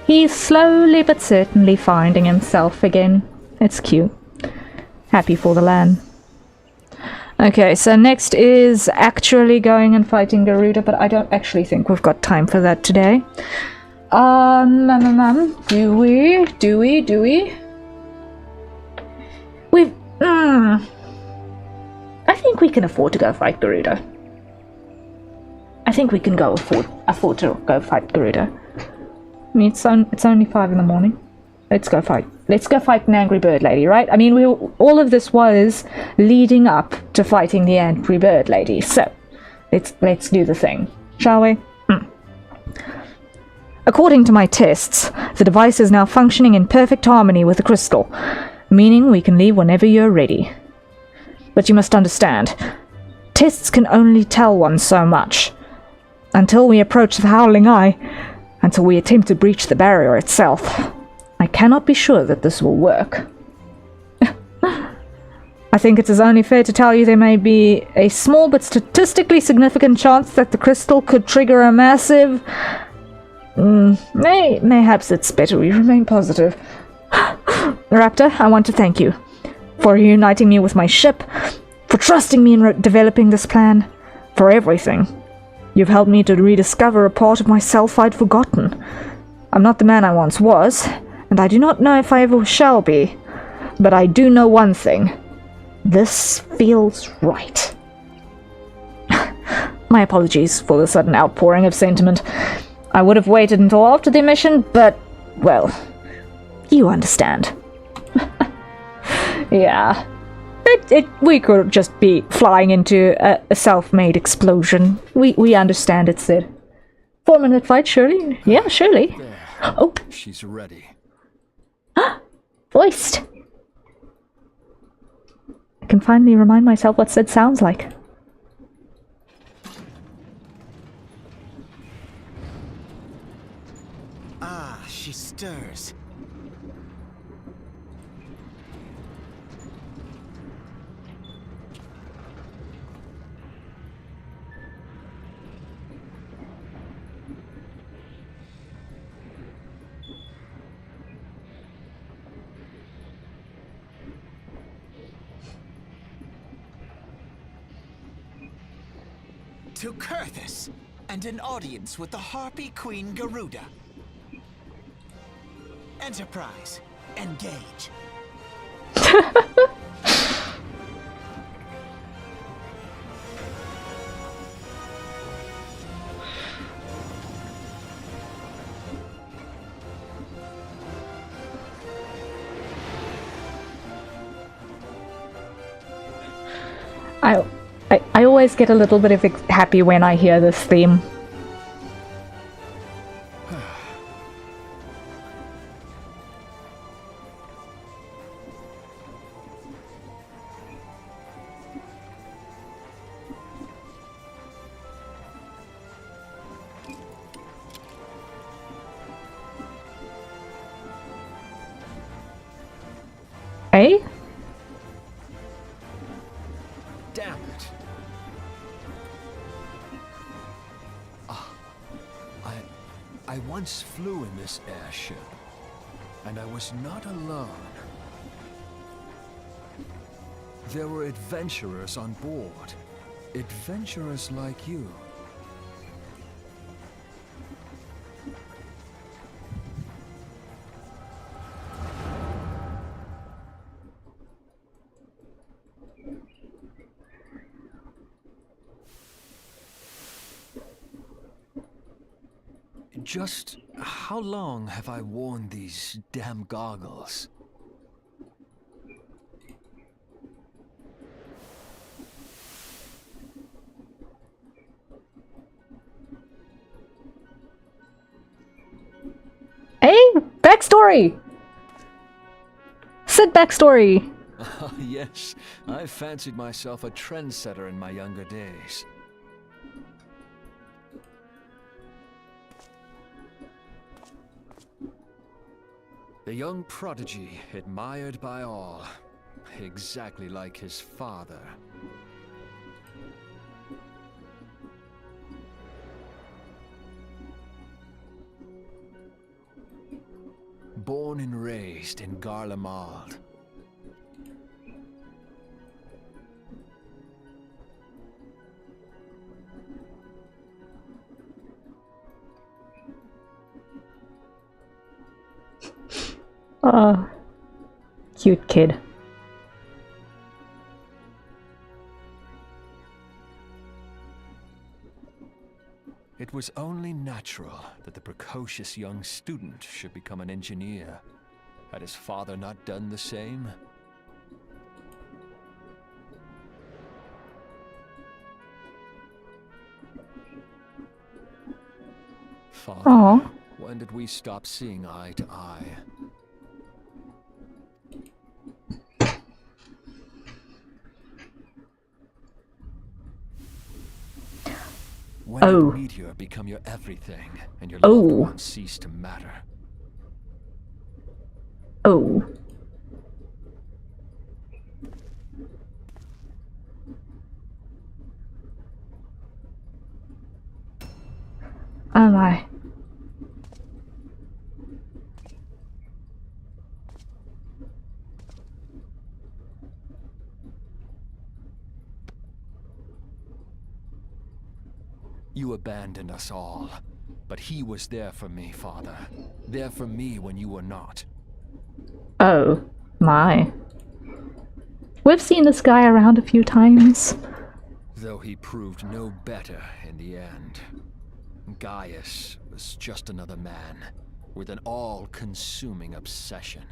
He's slowly but certainly finding himself again. It's cute. Happy for the land. Okay, so next is actually going and fighting Garuda, but I don't actually think we've got time for that today. Do we? I think we can afford to go fight Garuda. I think we can afford to go fight Garuda. I mean, it's only 5 in the morning. Let's go fight. Let's go fight an angry bird lady, right? I mean, all of this was leading up to fighting the angry bird lady. So, let's do the thing, shall we? According to my tests, the device is now functioning in perfect harmony with the crystal, meaning we can leave whenever you're ready. But you must understand, tests can only tell one so much. Until we approach the Howling Eye, until we attempt to breach the barrier itself, I cannot be sure that this will work. I think it is only fair to tell you there may be a small but statistically significant chance that the crystal could trigger a massive... Mayhaps it's better we remain positive. Raptor, I want to thank you for reuniting me with my ship, for trusting me in developing this plan, for everything. You've helped me to rediscover a part of myself I'd forgotten. I'm not the man I once was, and I do not know if I ever shall be. But I do know one thing. This feels right. My apologies for the sudden outpouring of sentiment. I would have waited until after the mission, but, well, you understand. Yeah. We could just be flying into a self-made explosion. We understand it, Sid. 4-minute fight, surely? Yeah, surely. There. Oh. She's ready. Voiced. I can finally remind myself what Sid sounds like. Ah, she stirs. To Kurthus, and an audience with the Harpy Queen Garuda. Enterprise, engage. I always get a little bit of happy when I hear this theme. Eh? Damn it. I once flew in this airship, and I was not alone. There were adventurers on board. Adventurers like you. Just how long have I worn these damn goggles? Hey, backstory! Sid backstory! Yes, I fancied myself a trendsetter in my younger days. The young prodigy, admired by all. exactly like his father. Born and raised in Garlemald. Oh, cute kid. It was only natural that the precocious young student should become an engineer. Had his father not done the same? Father, Aw. when did we stop seeing eye to eye? When Oh. did Meteor become your everything, and your Oh. loved ones cease to matter? Oh. Oh my. You abandoned us all, but he was there for me, Father. There for me when you were not. Oh my. We've seen this guy around a few times. Though he proved no better in the end. Gaius was just another man, with an all-consuming obsession.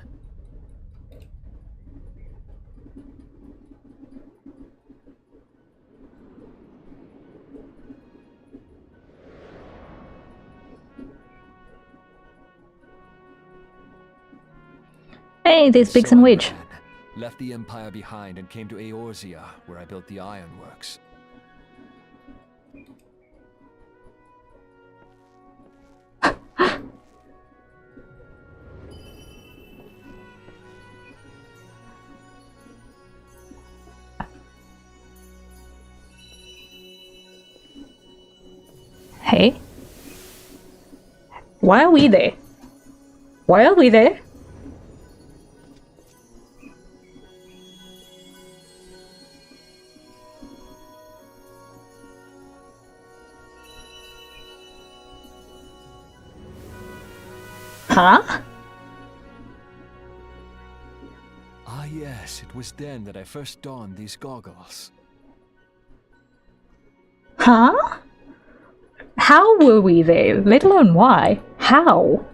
Hey, there's Biggs So and I Wedge. ran, left the Empire behind and came to Eorzea, where I built the ironworks. Hey. Why are we there? Why are we there? Huh? Ah yes, it was then that I first donned these goggles. Huh? How were we there? Let alone why? How?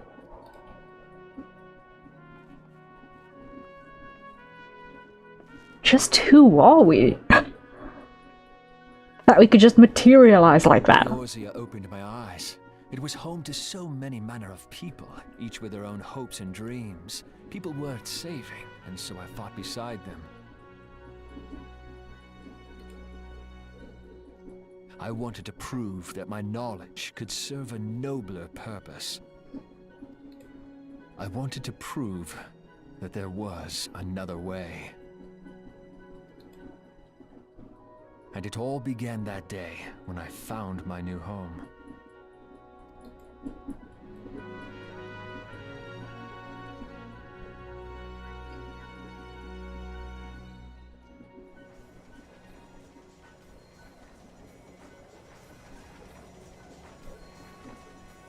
Just who are we? That we could just materialize like that. Eorzea opened my eyes. It was home to so many manner of people, each with their own hopes and dreams. People worth saving, and so I fought beside them. I wanted to prove that my knowledge could serve a nobler purpose. I wanted to prove that there was another way. And it all began that day when I found my new home.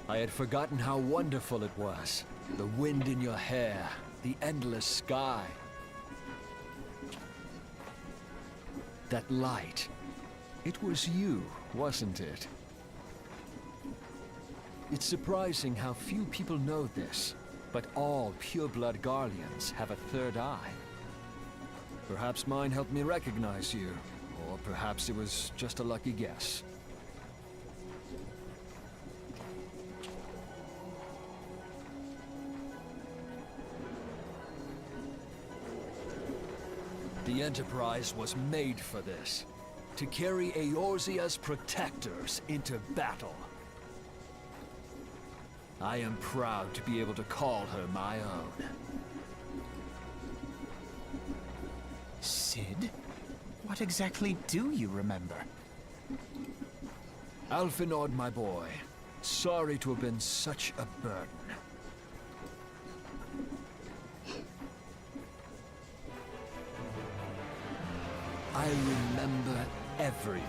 I had forgotten how wonderful it was. The wind in your hair, the endless sky. That light. It was you, wasn't it? It's surprising how few people know this, but all pure-blood Garleans have a third eye. Perhaps mine helped me recognize you, or perhaps it was just a lucky guess. The Enterprise was made for this. To carry Eorzea's protectors into battle. I am proud to be able to call her my own. did? What exactly do you remember? Alfinod, my boy. Sorry to have been such a burden. I remember everything.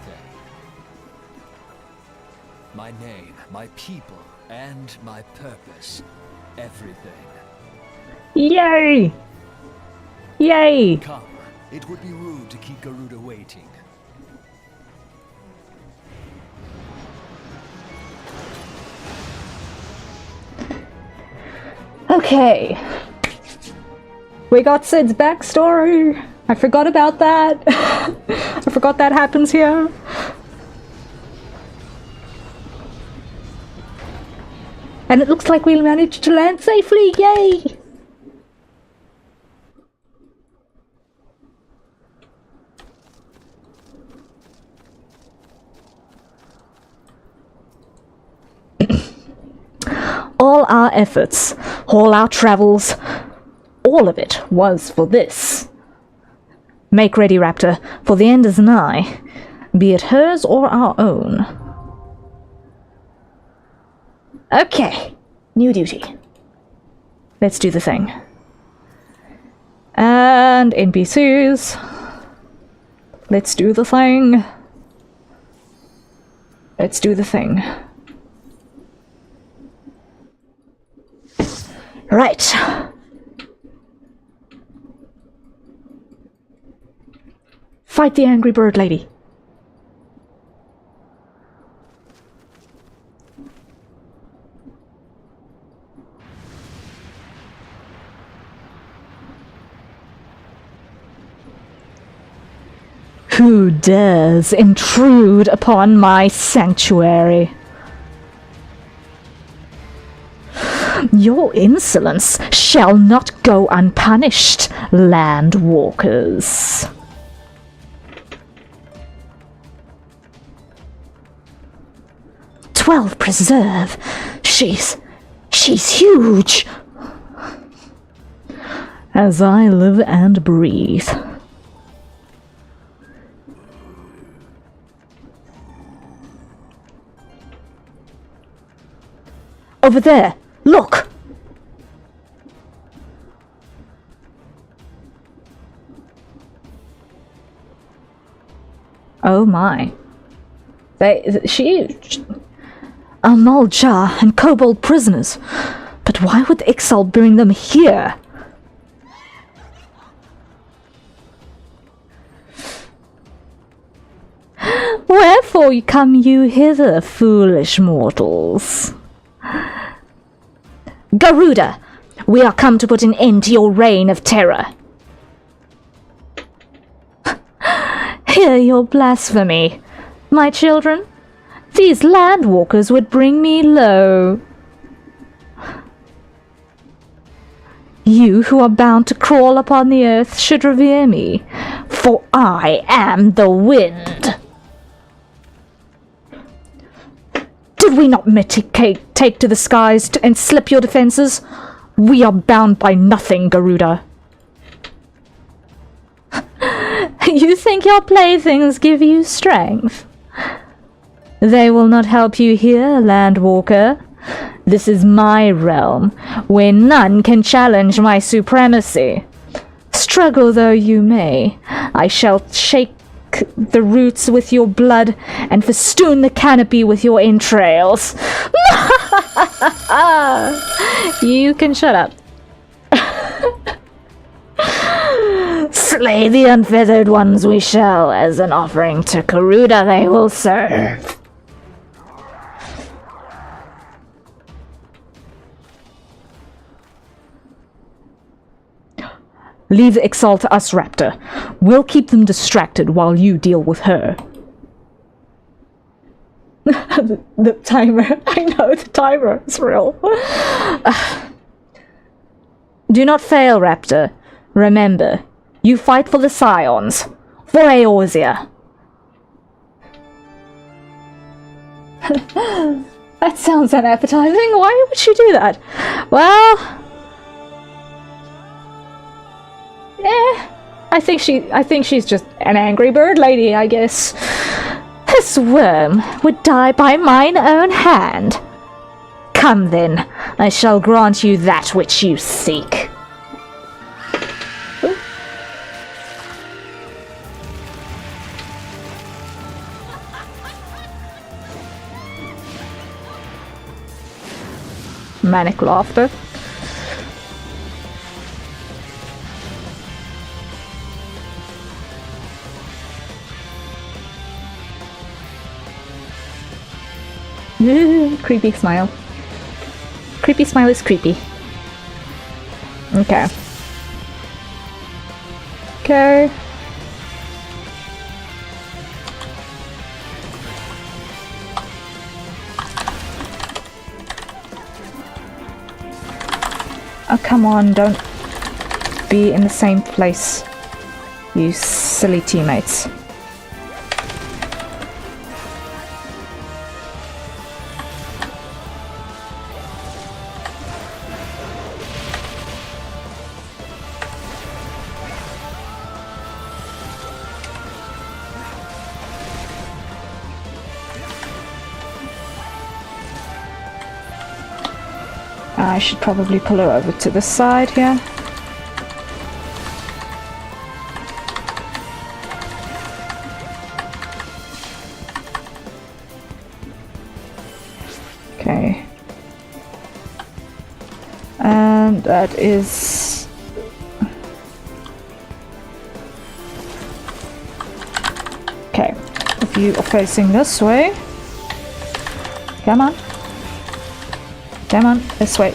My name, my people, and my purpose. Everything. Yay! Yay! Come, it would be rude to keep Garuda waiting. Okay. We got Sid's backstory. I forgot about that. I forgot that happens here. And it looks like we managed to land safely. Yay! All our efforts, all our travels, all of it was for this. Make ready, Raptor, for the end is nigh, be it hers or our own. Okay, new duty. Let's do the thing. And NPCs. Let's do the thing. Let's do the thing. Right. Fight the angry bird lady. Who dares intrude upon my sanctuary? Your insolence shall not go unpunished, landwalkers. "12 preserve. She's huge. As I live and breathe. Over there, look! Oh my. She Amalja and kobold prisoners. But why would XIV bring them here? Wherefore come you hither, foolish mortals? Garuda, we are come to put an end to your reign of terror. Hear your blasphemy, my children. These landwalkers would bring me low. You who are bound to crawl upon the earth should revere me, for I am the wind. Did we not take to the skies and slip your defenses? We are bound by nothing, Garuda. You think your playthings give you strength? They will not help you here, Landwalker. This is my realm, where none can challenge my supremacy. Struggle though you may, I shall shake the roots with your blood and festoon the canopy with your entrails. You can shut up. Slay the unfeathered ones we shall, as an offering to Garuda they will serve. Leave the Ixal to us, Raptor. We'll keep them distracted while you deal with her. the timer. I know, the timer is real. Do not fail, Raptor. Remember, you fight for the Scions. For Eorzea. That sounds unappetizing. Why would she do that? Well... I think she's just an angry bird lady, I guess. This worm would die by mine own hand. Come then, I shall grant you that which you seek. Manic laughter. Creepy smile. Creepy smile is creepy. Okay. Okay. Oh, come on, don't be in the same place, you silly teammates. I should probably pull her over to the side here. Okay. And that is... Okay. If you are facing this way... Come on. Come on, this way.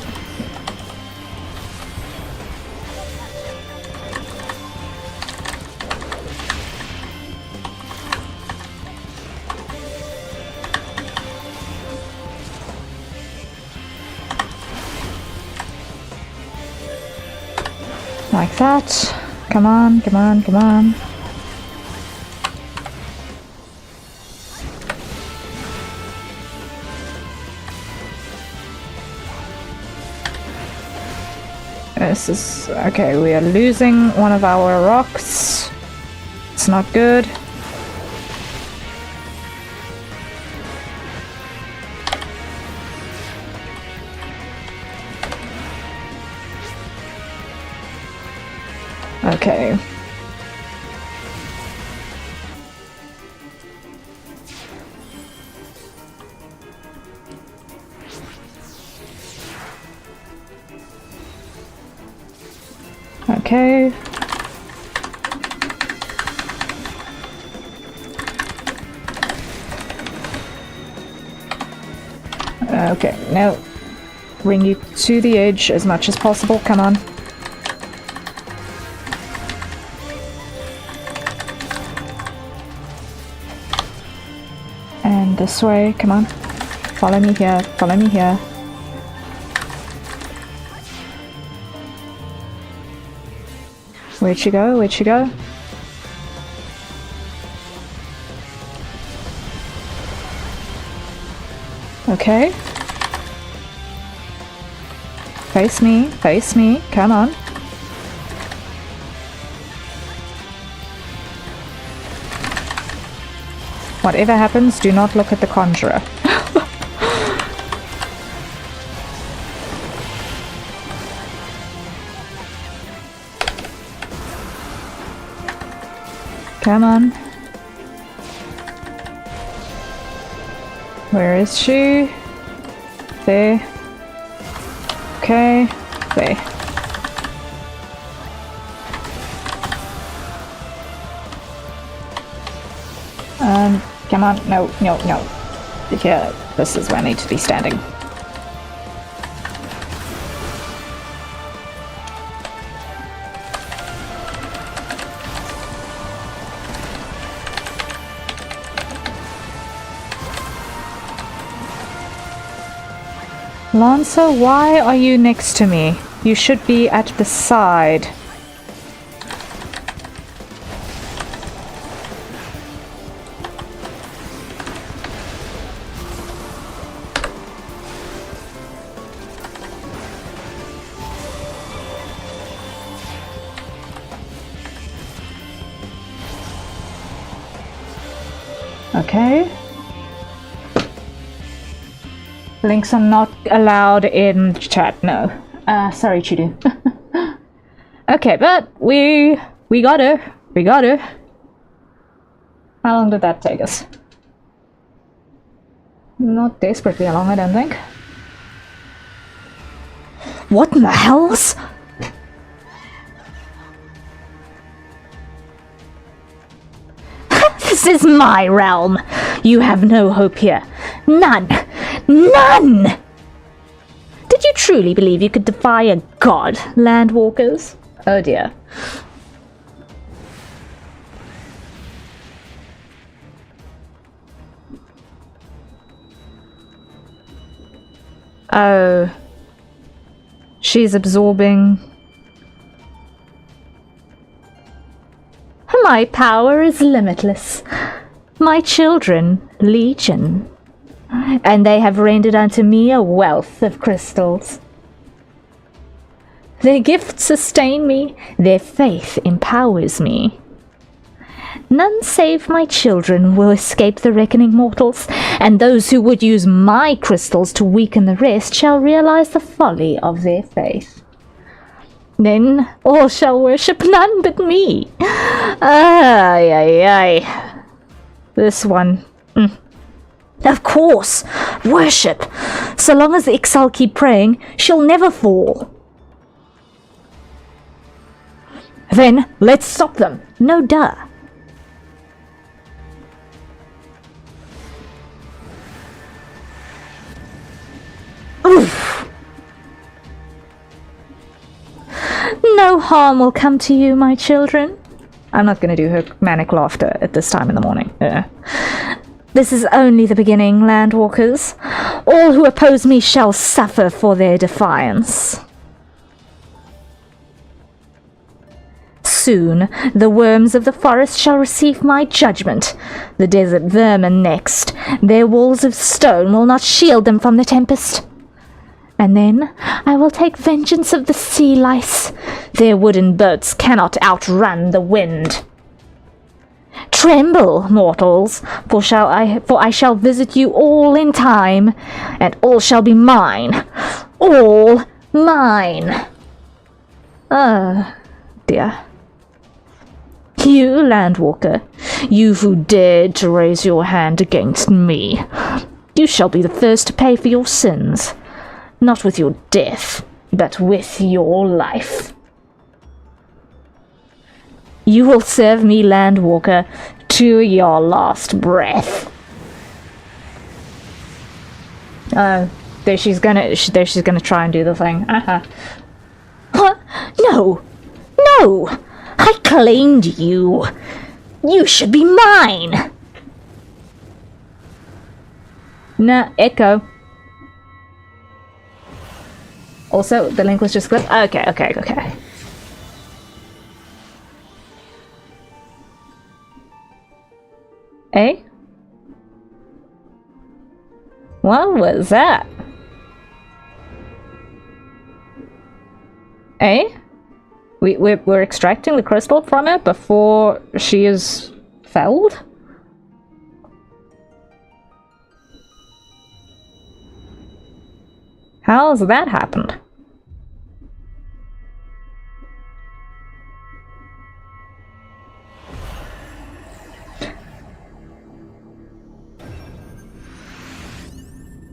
Like that. Come on, come on, come on. This is... okay, we are losing one of our rocks. It's not good. Okay. Okay. Okay, now bring you to the edge as much as possible. Come on. And this way, come on. Follow me here, follow me here. Where'd she go? Where'd she go? Okay. Face me, come on. Whatever happens, do not look at the conjurer. Come on. Where is she? There. Okay. There. Come on. No, no, no. Here. This is where I need to be standing. Lancer, why are you next to me? You should be at the side. Okay. Links are not allowed in chat, no. Sorry, Chudu. Okay, but we got her. We got her. How long did that take us? Not desperately long, I don't think. What in the hells? This is my realm. You have no hope here. None. None! Did you truly believe you could defy a god, landwalkers? Oh dear. Oh. She's absorbing. My power is limitless. My children, legion. And they have rendered unto me a wealth of crystals. Their gifts sustain me, their faith empowers me. None save my children will escape the reckoning, mortals, and those who would use my crystals to weaken the rest shall realize the folly of their faith. Then all shall worship none but me. Ay, ay, ay. This one. Of course, worship. So long as the Ixal keep praying, she'll never fall. Then, let's stop them. No duh. Oof. No harm will come to you, my children. I'm not going to do her manic laughter at this time in the morning. This is only the beginning, landwalkers. All who oppose me shall suffer for their defiance. Soon, the worms of the forest shall receive my judgment. The desert vermin next. Their walls of stone will not shield them from the tempest. And then I will take vengeance of the sea lice. Their wooden boats cannot outrun the wind. Tremble, mortals, for I shall visit you all in time, and all shall be mine. All mine. Dear. You, landwalker, you who dared to raise your hand against me, you shall be the first to pay for your sins. Not with your death, but with your life. You will serve me, landwalker, to your last breath. There she's gonna try and do the thing. What? No! No! I claimed you! You should be mine! Nah, Echo. Also, the link was just clipped. Okay. Eh? What was that? Eh? We're extracting the crystal from it before she is felled? How's that happened?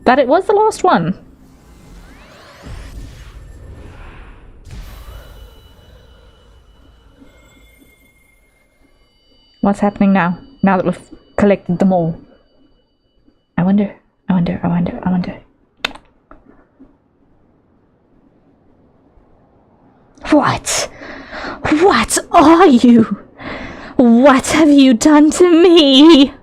But it was the last one. What's happening now? Now that we've collected them all. I wonder. What? What are you? What have you done to me?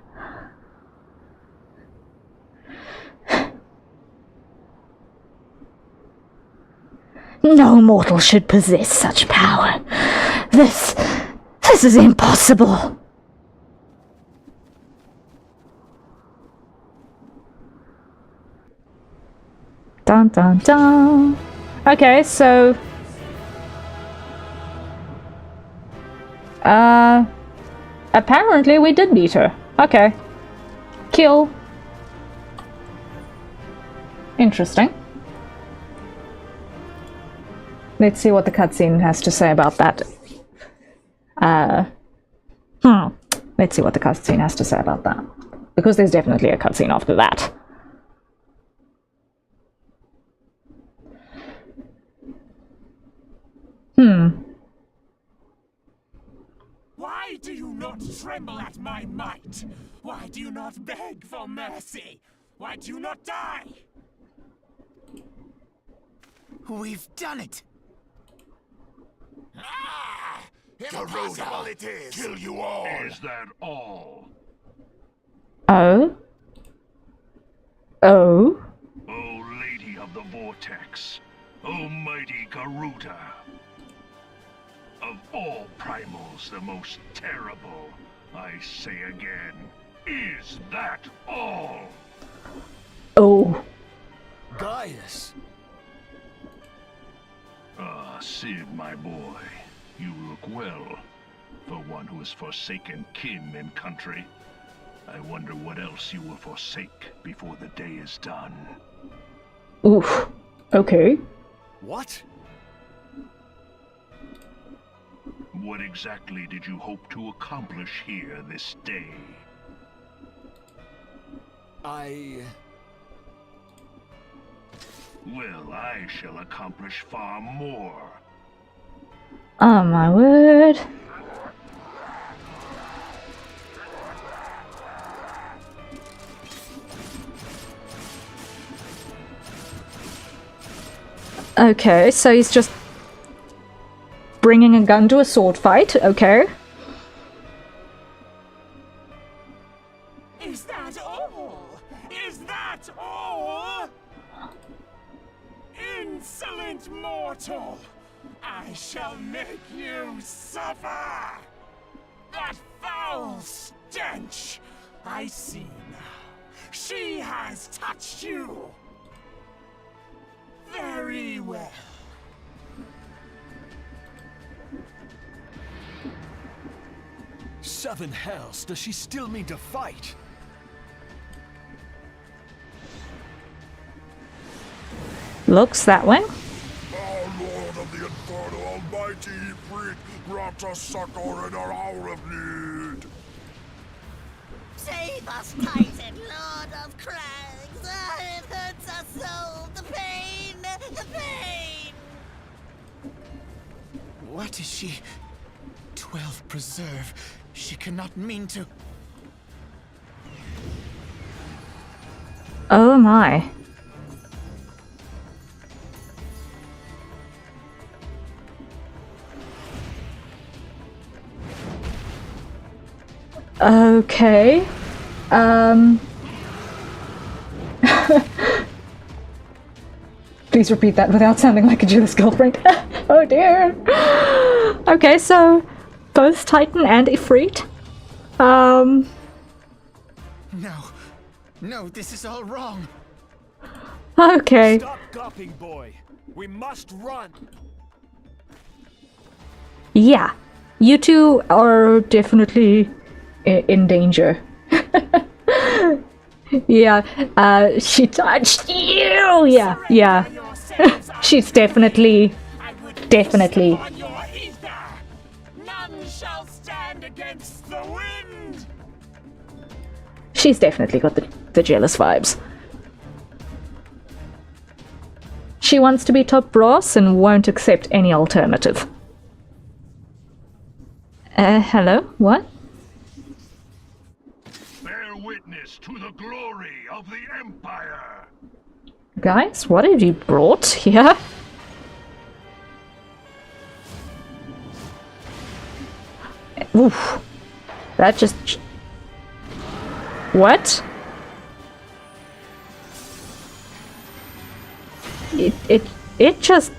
No mortal should possess such power. This is impossible. Dun dun dun. Okay, so apparently we did beat her. Okay. Kill. Interesting. Let's see what the cutscene has to say about that. Let's see what the cutscene has to say about that. Because there's definitely a cutscene after that. Why do you not tremble at my might? Why do you not beg for mercy? Why do you not die? We've done it! Ah! Impossible it is! Kill you all! Is that all? Oh? Oh? O Lady of the Vortex, O mighty Garuda, of all primals the most terrible, I say again, is that all? Oh. Gaius! Sid, my boy, you look well. For one who has forsaken kin and country, I wonder what else you will forsake before the day is done. Oof. Okay. What? What exactly did you hope to accomplish here this day? Well, I shall accomplish far more. Oh my word. Okay, so he's just bringing a gun to a sword fight. Okay. Is that all? Is that all? Insolent mortal! I shall make you suffer! That foul stench! I see now. She has touched you! Very well. Seven hells, does she still mean to fight? Looks that way. Our Lord of the Inferno, Almighty Ifrit, grant us succor in our hour of need. Save us, Titan, Lord of Crags! It hurts us so! The pain! The pain! What is she? 12 preserve. She cannot mean to. Oh my. Okay. Please repeat that without sounding like a jealous girlfriend. Oh dear. Okay, so both Titan and Ifrit. No, this is all wrong. Okay. Stop gawping, boy. We must run. Yeah. You two are definitely in danger. Yeah, she touched you! Yeah. She's definitely. None shall stand against the wind! She's definitely got the jealous vibes. She wants to be top brass and won't accept any alternative. Hello? What? Bear witness to the glory of the Empire! Guys, what have you brought here? Oof. That just... What? It just...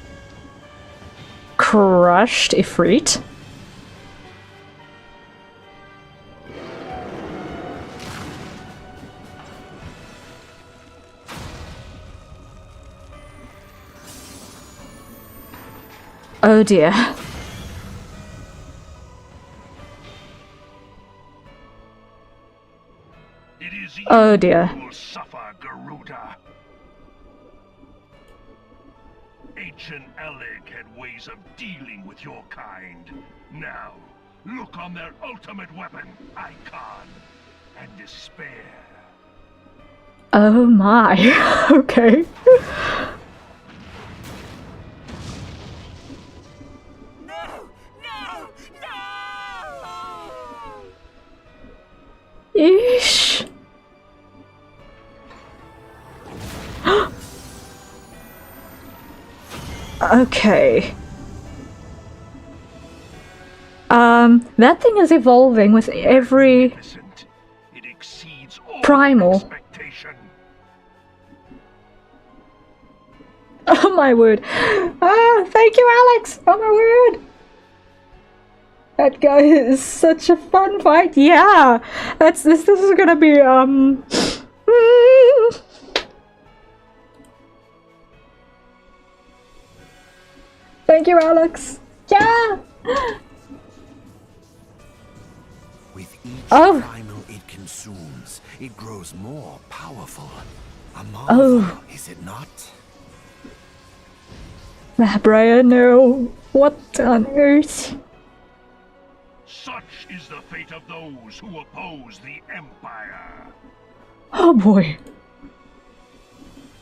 crushed Ifrit. Oh dear. It is Oh dear. You will suffer, Garuda. Ancient Alec had ways of dealing with your kind. Now, look on their ultimate weapon, Icon, and despair. Oh my. Okay. No! No! No! Eesh. Okay. That thing is evolving with every Magnificent. It exceeds all primal. expectation. Oh my word. Ah, thank you, Alex. Oh my word. That guy is such a fun fight. Yeah. This is gonna be Thank you, Alex. Yeah. With each Oh. primal it consumes, it grows more powerful. A marvel, is it not? Brian, no. What on earth? Such is the fate of those who oppose the Empire. Oh boy.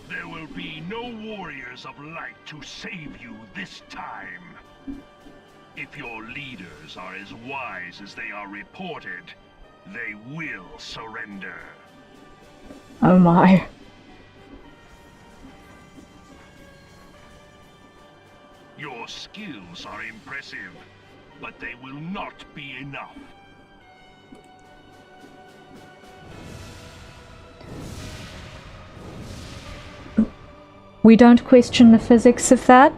There will be no warriors of light to save you this time. If your leaders are as wise as they are reported, they will surrender. Oh my. Your skills are impressive, but they will not be enough. We don't question the physics of that.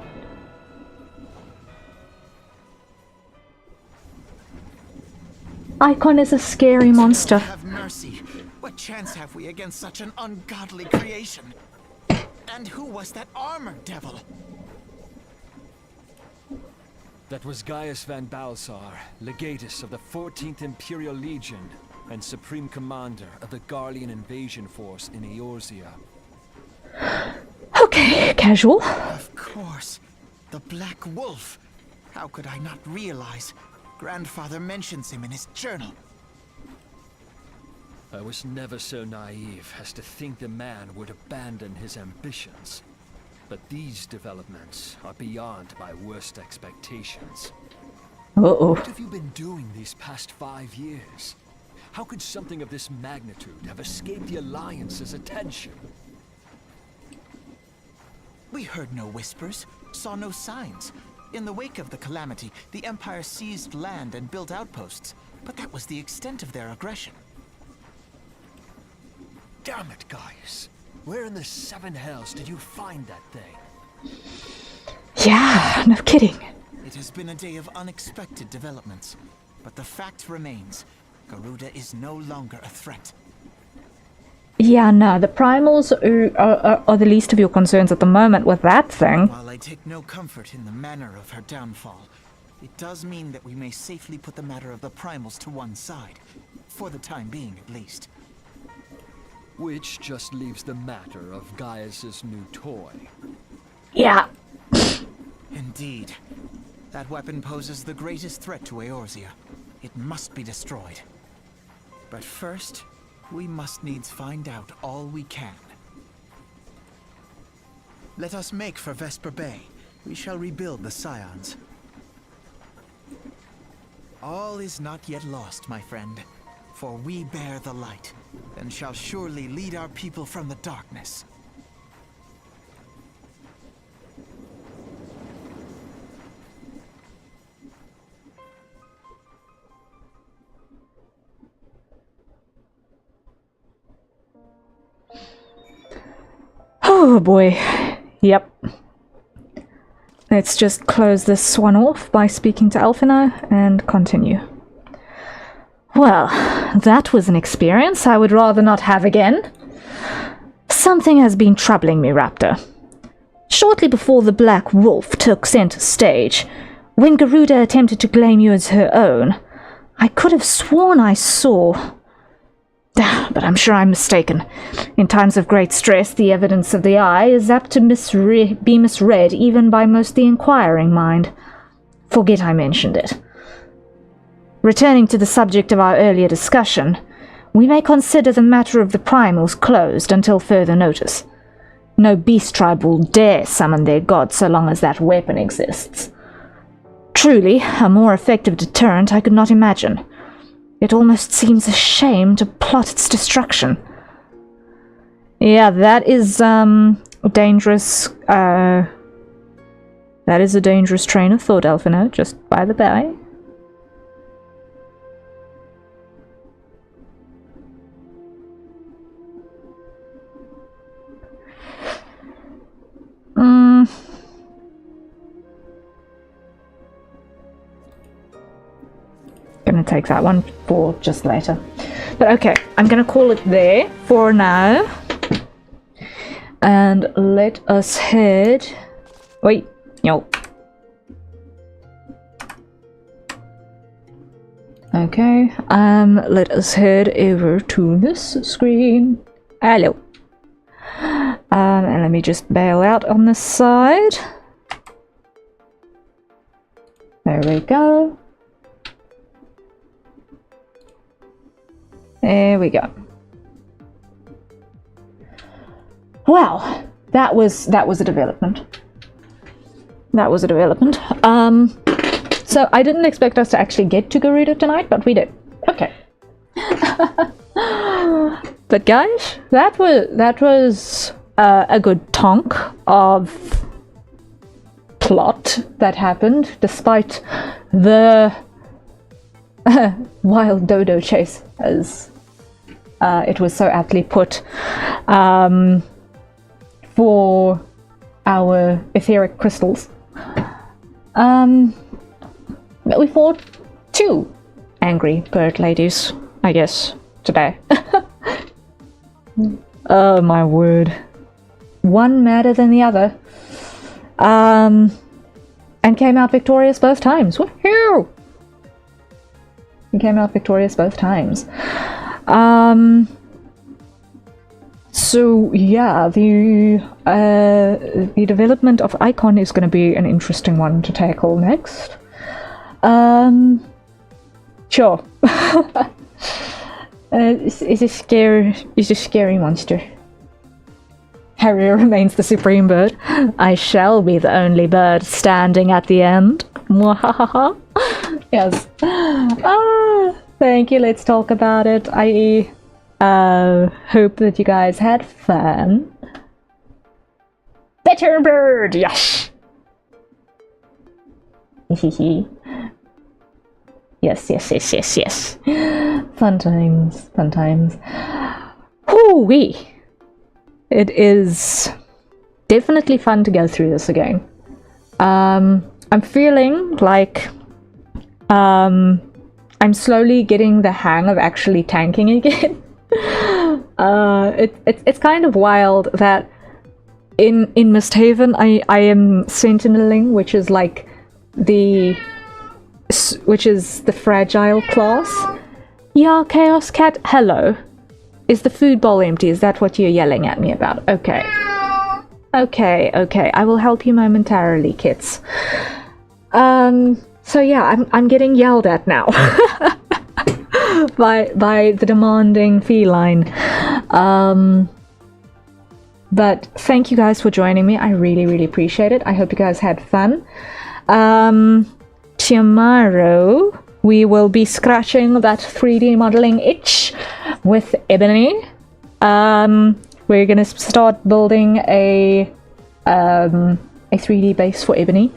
Icon is a scary monster. Have mercy. What chance have we against such an ungodly creation? And who was that armored devil? That was Gaius van Balsar, legatus of the 14th Imperial Legion and supreme commander of the Garlean invasion force in Eorzea. Okay, casual. Of course. The Black Wolf. How could I not realize? Grandfather mentions him in his journal. I was never so naive as to think the man would abandon his ambitions. But these developments are beyond my worst expectations. Uh-oh. What have you been doing these past 5 years? How could something of this magnitude have escaped the Alliance's attention? We heard no whispers, saw no signs. In the wake of the calamity, the Empire seized land and built outposts, but that was the extent of their aggression. Damn it, Gaius. Where in the seven hells did you find that thing? Yeah, no kidding. It has been a day of unexpected developments, but the fact remains, Garuda is no longer a threat. Yeah, no, the primals are the least of your concerns at the moment with that thing. While I take no comfort in the manner of her downfall, it does mean that we may safely put the matter of the primals to one side, for the time being at least. Which just leaves the matter of Gaius's new toy. Yeah. Indeed. That weapon poses the greatest threat to Eorzea. It must be destroyed. But first, we must needs find out all we can. Let us make for Vesper Bay. We shall rebuild the Scions. All is not yet lost, my friend. For we bear the light, and shall surely lead our people from the darkness. Oh boy. Yep. Let's just close this one off by speaking to Alphina and continue. Well, that was an experience I would rather not have again. Something has been troubling me, Raptor. Shortly before the Black Wolf took center stage, when Garuda attempted to claim you as her own, I could have sworn I saw... But I'm sure I'm mistaken. In times of great stress, the evidence of the eye is apt to be misread even by most the inquiring mind. Forget I mentioned it. Returning to the subject of our earlier discussion, we may consider the matter of the primals closed until further notice. No beast tribe will dare summon their god so long as that weapon exists. Truly, a more effective deterrent I could not imagine. It almost seems a shame to plot its destruction. Yeah, that is dangerous. That is a dangerous train of thought, Elfina, just by the by. Gonna take that one for just later. But okay, I'm gonna call it there for now. And let us head... Wait, no. Okay, let us head over to this screen. Hello. And let me just bail out on this side. There we go. There we go. Wow, that was a development. That was a development. So I didn't expect us to actually get to Garuda tonight, but we did. Okay. But guys, that was a good tonk of plot that happened, despite the wild dodo chase, as it was so aptly put, for our etheric crystals. But we fought 2 angry bird ladies, I guess, today. Oh my word. One madder than the other. And came out victorious both times. Woohoo! We came out victorious both times. So yeah, the development of Icon is going to be an interesting one to tackle next. Sure. It's a scary monster. Harrier remains the supreme bird. I shall be the only bird standing at the end. Mwahaha. Yes. Thank you. Let's talk about it. I hope that you guys had fun. Better bird. Yes. Yes. Fun times. Hoo-wee. It is definitely fun to go through this again. I'm feeling like I'm slowly getting the hang of actually tanking again. It's kind of wild that in Misthaven I am sentineling, which is like the fragile class. Yeah, Chaos Cat, hello. Is the food bowl empty? Is that what you're yelling at me about? Okay. I will help you momentarily, kits. So yeah, I'm getting yelled at now by the demanding feline. But thank you guys for joining me. I really appreciate it. I hope you guys had fun. Tomorrow we will be scratching that 3D modeling itch with Ebony. We're gonna start building a 3D base for Ebony.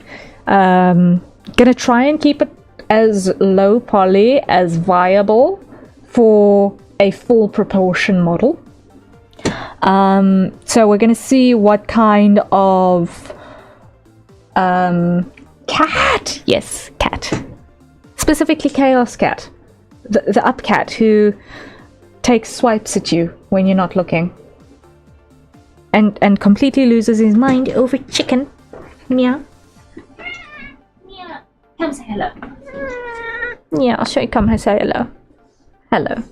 Gonna try and keep it as low poly as viable for a full proportion model. So we're gonna see what kind of cat. Yes, cat. Specifically Chaos Cat, the up cat who takes swipes at you when you're not looking, and completely loses his mind over chicken. Meow. Meow. Come say hello. Yeah, I'll show you. Come and say hello. Hello.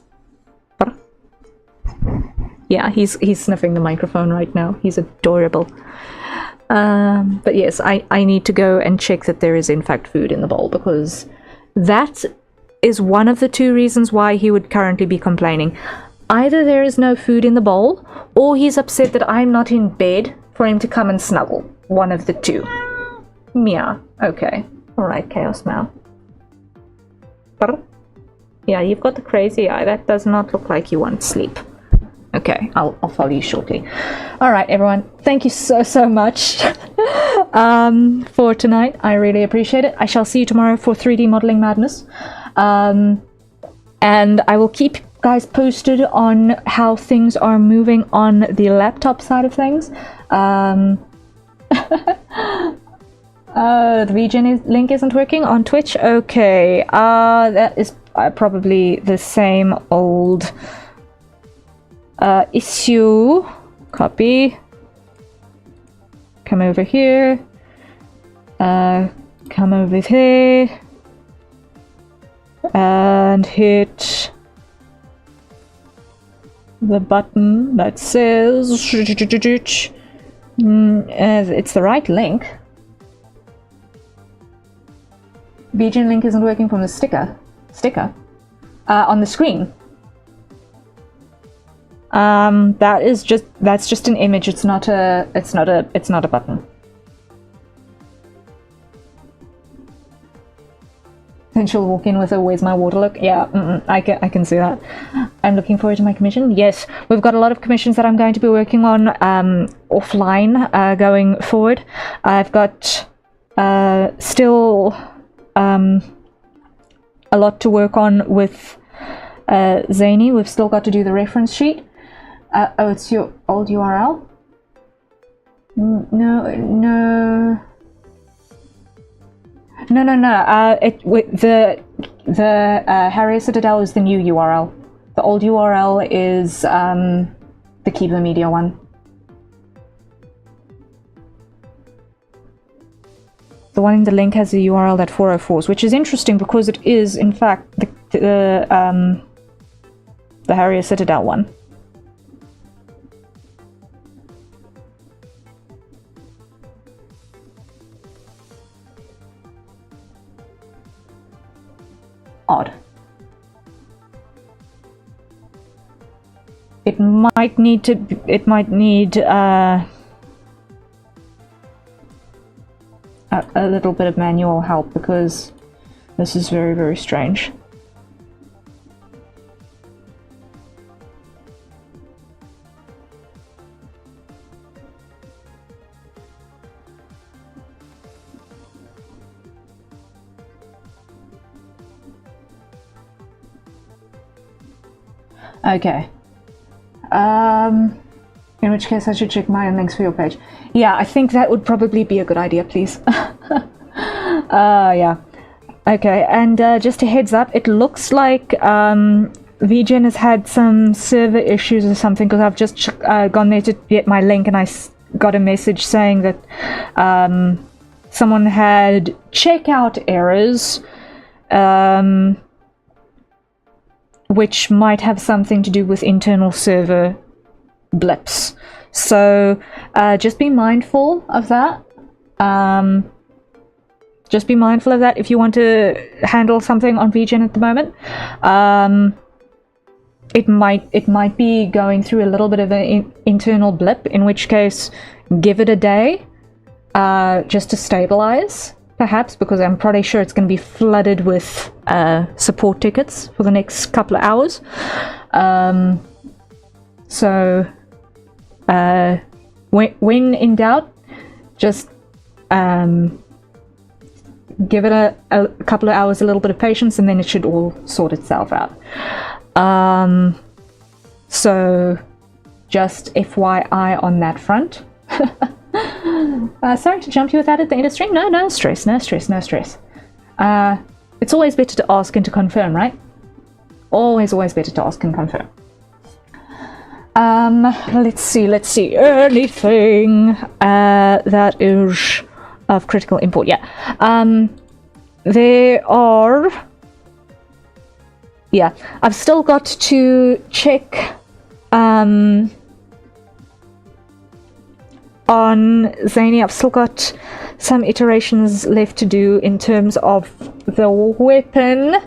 Yeah, he's sniffing the microphone right now. He's adorable. But yes, I need to go and check that there is in fact food in the bowl, because that is one of the two reasons why he would currently be complaining. Either there is no food in the bowl, or he's upset that I'm not in bed for him to come and snuggle. One of the two. Meow. Okay. Alright, Chaos Meow. Yeah, you've got the crazy eye. That does not look like you want sleep. Okay, I'll follow you shortly. Alright, everyone. Thank you so much for tonight. I really appreciate it. I shall see you tomorrow for 3D Modeling Madness. And I will keep guys posted on how things are moving on the laptop side of things. The VGen link isn't working on Twitch. Okay, that is probably the same old issue. Copy. Come over here. Come over here. And hit the button that says it's the right link. VGen link isn't working from the sticker on the screen. That's just an image. It's not a button. Then she'll walk in with a "Where's my water?" look. Yeah, I can see that. I'm looking forward to my commission. Yes, we've got a lot of commissions that I'm going to be working on offline going forward. I've got still a lot to work on with Zany. We've still got to do the reference sheet. Oh, it's your old URL? No. The Harrier Citadel is the new URL. The old URL is the Keeper Media one. The one in the link has the URL at 404s, which is interesting because it is, in fact, the Harrier Citadel one. Odd. It might need a little bit of manual help, because this is very, very strange. Okay. In which case I should check my links for your page. Yeah, I think that would probably be a good idea, please. Yeah. Okay, and just a heads up, it looks like VGen has had some server issues or something, because I've just gone there to get my link and I got a message saying that someone had checkout errors, which might have something to do with internal server blips. So just be mindful of that. Just be mindful of that if you want to handle something on VGen at the moment. It might be going through a little bit of an internal blip, in which case give it a day just to stabilize, perhaps, because I'm pretty sure it's going to be flooded with support tickets for the next couple of hours. So when in doubt, just give it a couple of hours, a little bit of patience, and then it should all sort itself out. So just FYI on that front. Sorry to jump you with that at the end of stream. No stress. It's always better to ask and to confirm, right? Always better to ask and confirm. Let's see. Anything that is of critical import. Yeah. There are... Yeah, I've still got to check on Zany. I've still got some iterations left to do in terms of the weapon.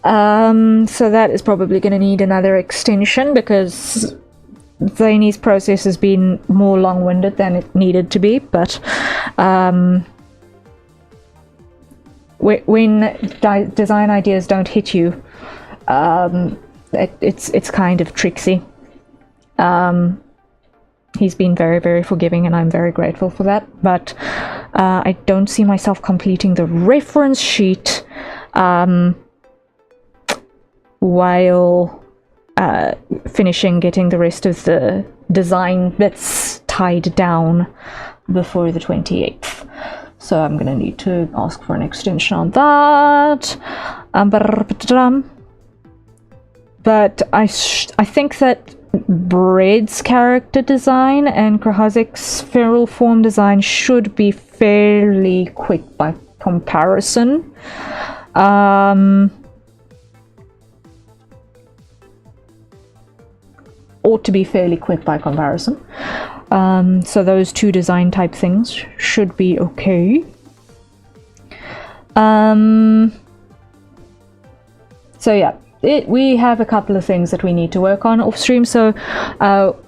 So that is probably going to need another extension because Zany's process has been more long-winded than it needed to be, but when design ideas don't hit you, it's kind of tricksy. He's been very, very forgiving, and I'm very grateful for that, but I don't see myself completing the reference sheet while finishing getting the rest of the design bits tied down before the 28th. So I'm going to need to ask for an extension on that. But I think that Bread's character design and Krahazik's feral form design should be fairly quick by comparison. Ought to be fairly quick by comparison. So those two design type things should be okay. So yeah, we have a couple of things that we need to work on off stream, so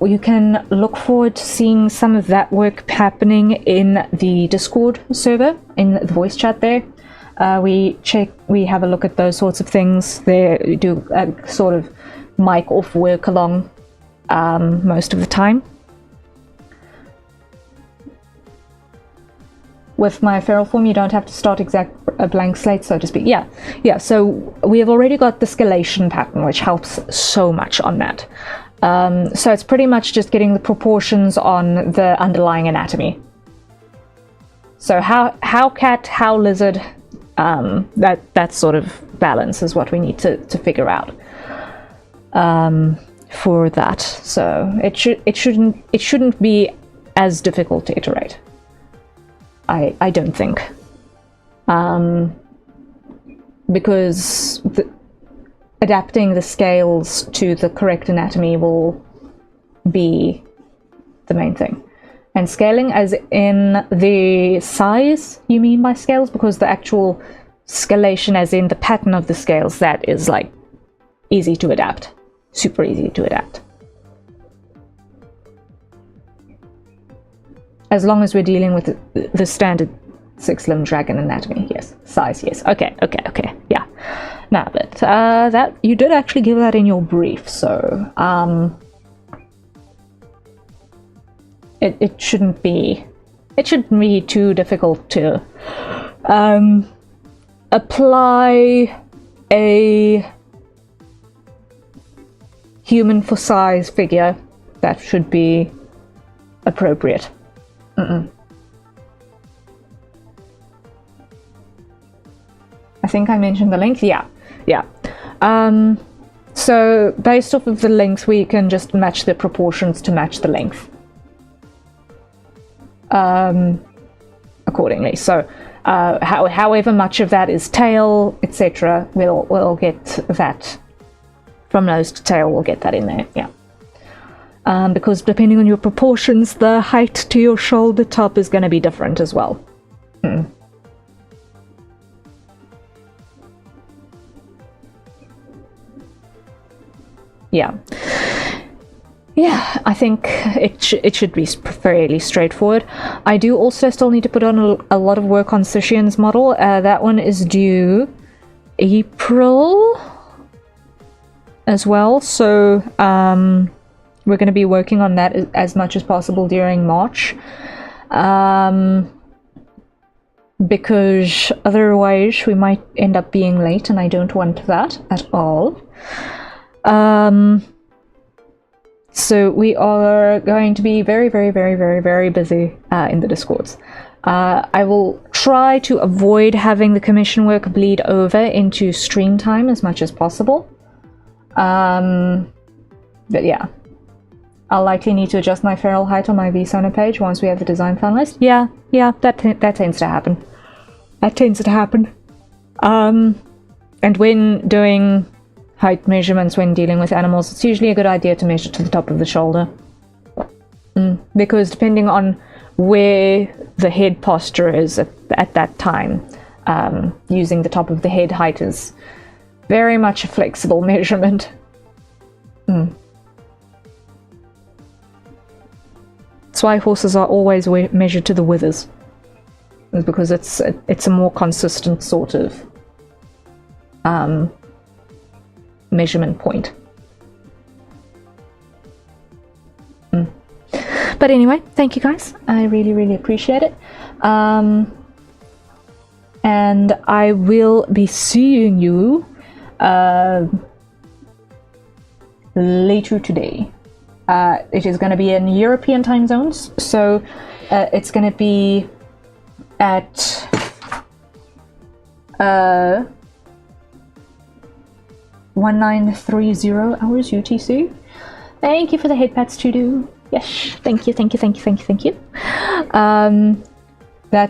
you can look forward to seeing some of that work happening in the Discord server, in the voice chat there. We have a look at those sorts of things there. We do a sort of mic off work along most of the time. With my feral form, you don't have to start a blank slate, so to speak. Yeah, so we have already got the scalation pattern, which helps so much on that. So it's pretty much just getting the proportions on the underlying anatomy. So how cat, how lizard, that sort of balance is what we need to figure out for that. So it shouldn't be as difficult to iterate. I don't think, because adapting the scales to the correct anatomy will be the main thing. And scaling as in the size, you mean by scales? Because the actual scalation as in the pattern of the scales, that is like easy to adapt, super easy to adapt. As long as we're dealing with the standard six-limbed dragon anatomy, yes. Size, yes. Okay, yeah. No, but that you did actually give that in your brief, so it shouldn't be too difficult to apply a human for size figure that should be appropriate. I think I mentioned the length. Yeah. So based off of the length, we can just match the proportions to match the length accordingly. So however much of that is tail, etc., we'll get that from nose to tail. We'll get that in there. Yeah. Because depending on your proportions, the height to your shoulder top is going to be different as well. Yeah, I think it should be fairly straightforward. I do also still need to put on a lot of work on Sushian's model. That one is due April as well, so we're going to be working on that as much as possible during March, because otherwise we might end up being late, and I don't want that at all. So we are going to be very, very, very, very, very busy in the Discords. I will try to avoid having the commission work bleed over into stream time as much as possible. But yeah, I'll likely need to adjust my feral height on my VSona page once we have the design finalized. Yeah, that tends to happen. And when doing height measurements when dealing with animals, it's usually a good idea to measure to the top of the shoulder. Because depending on where the head posture is at that time, using the top of the head height is very much a flexible measurement. That's why horses are always measured to the withers. It's because it's a more consistent sort of measurement point. But anyway, thank you guys. I really, really appreciate it. And I will be seeing you later today. It is going to be in European time zones, so it's going to be at 1930 hours UTC. Thank you for the head pats to do. Yes, thank you. That's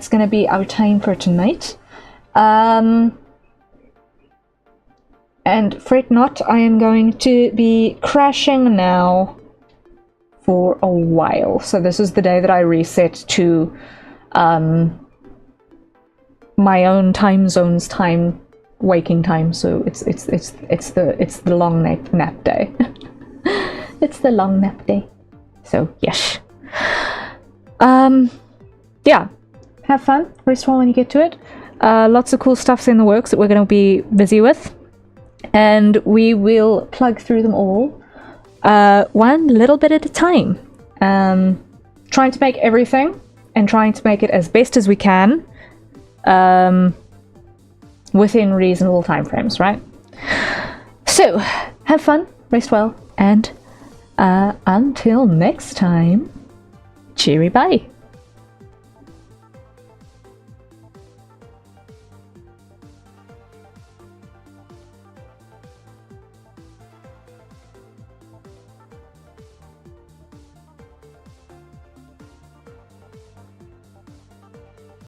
going to be our time for tonight. And fret not, I am going to be crashing now for a while. So this is the day that I reset to my own time zone's waking time. So it's the long nap day. It's the long nap day. So yes. Yeah. Have fun. Rest well when you get to it. Lots of cool stuff's in the works that we're going to be busy with. And we will plug through them all one little bit at a time. Trying to make everything and trying to make it as best as we can within reasonable timeframes, right? So, have fun, rest well, and until next time, cheery bye.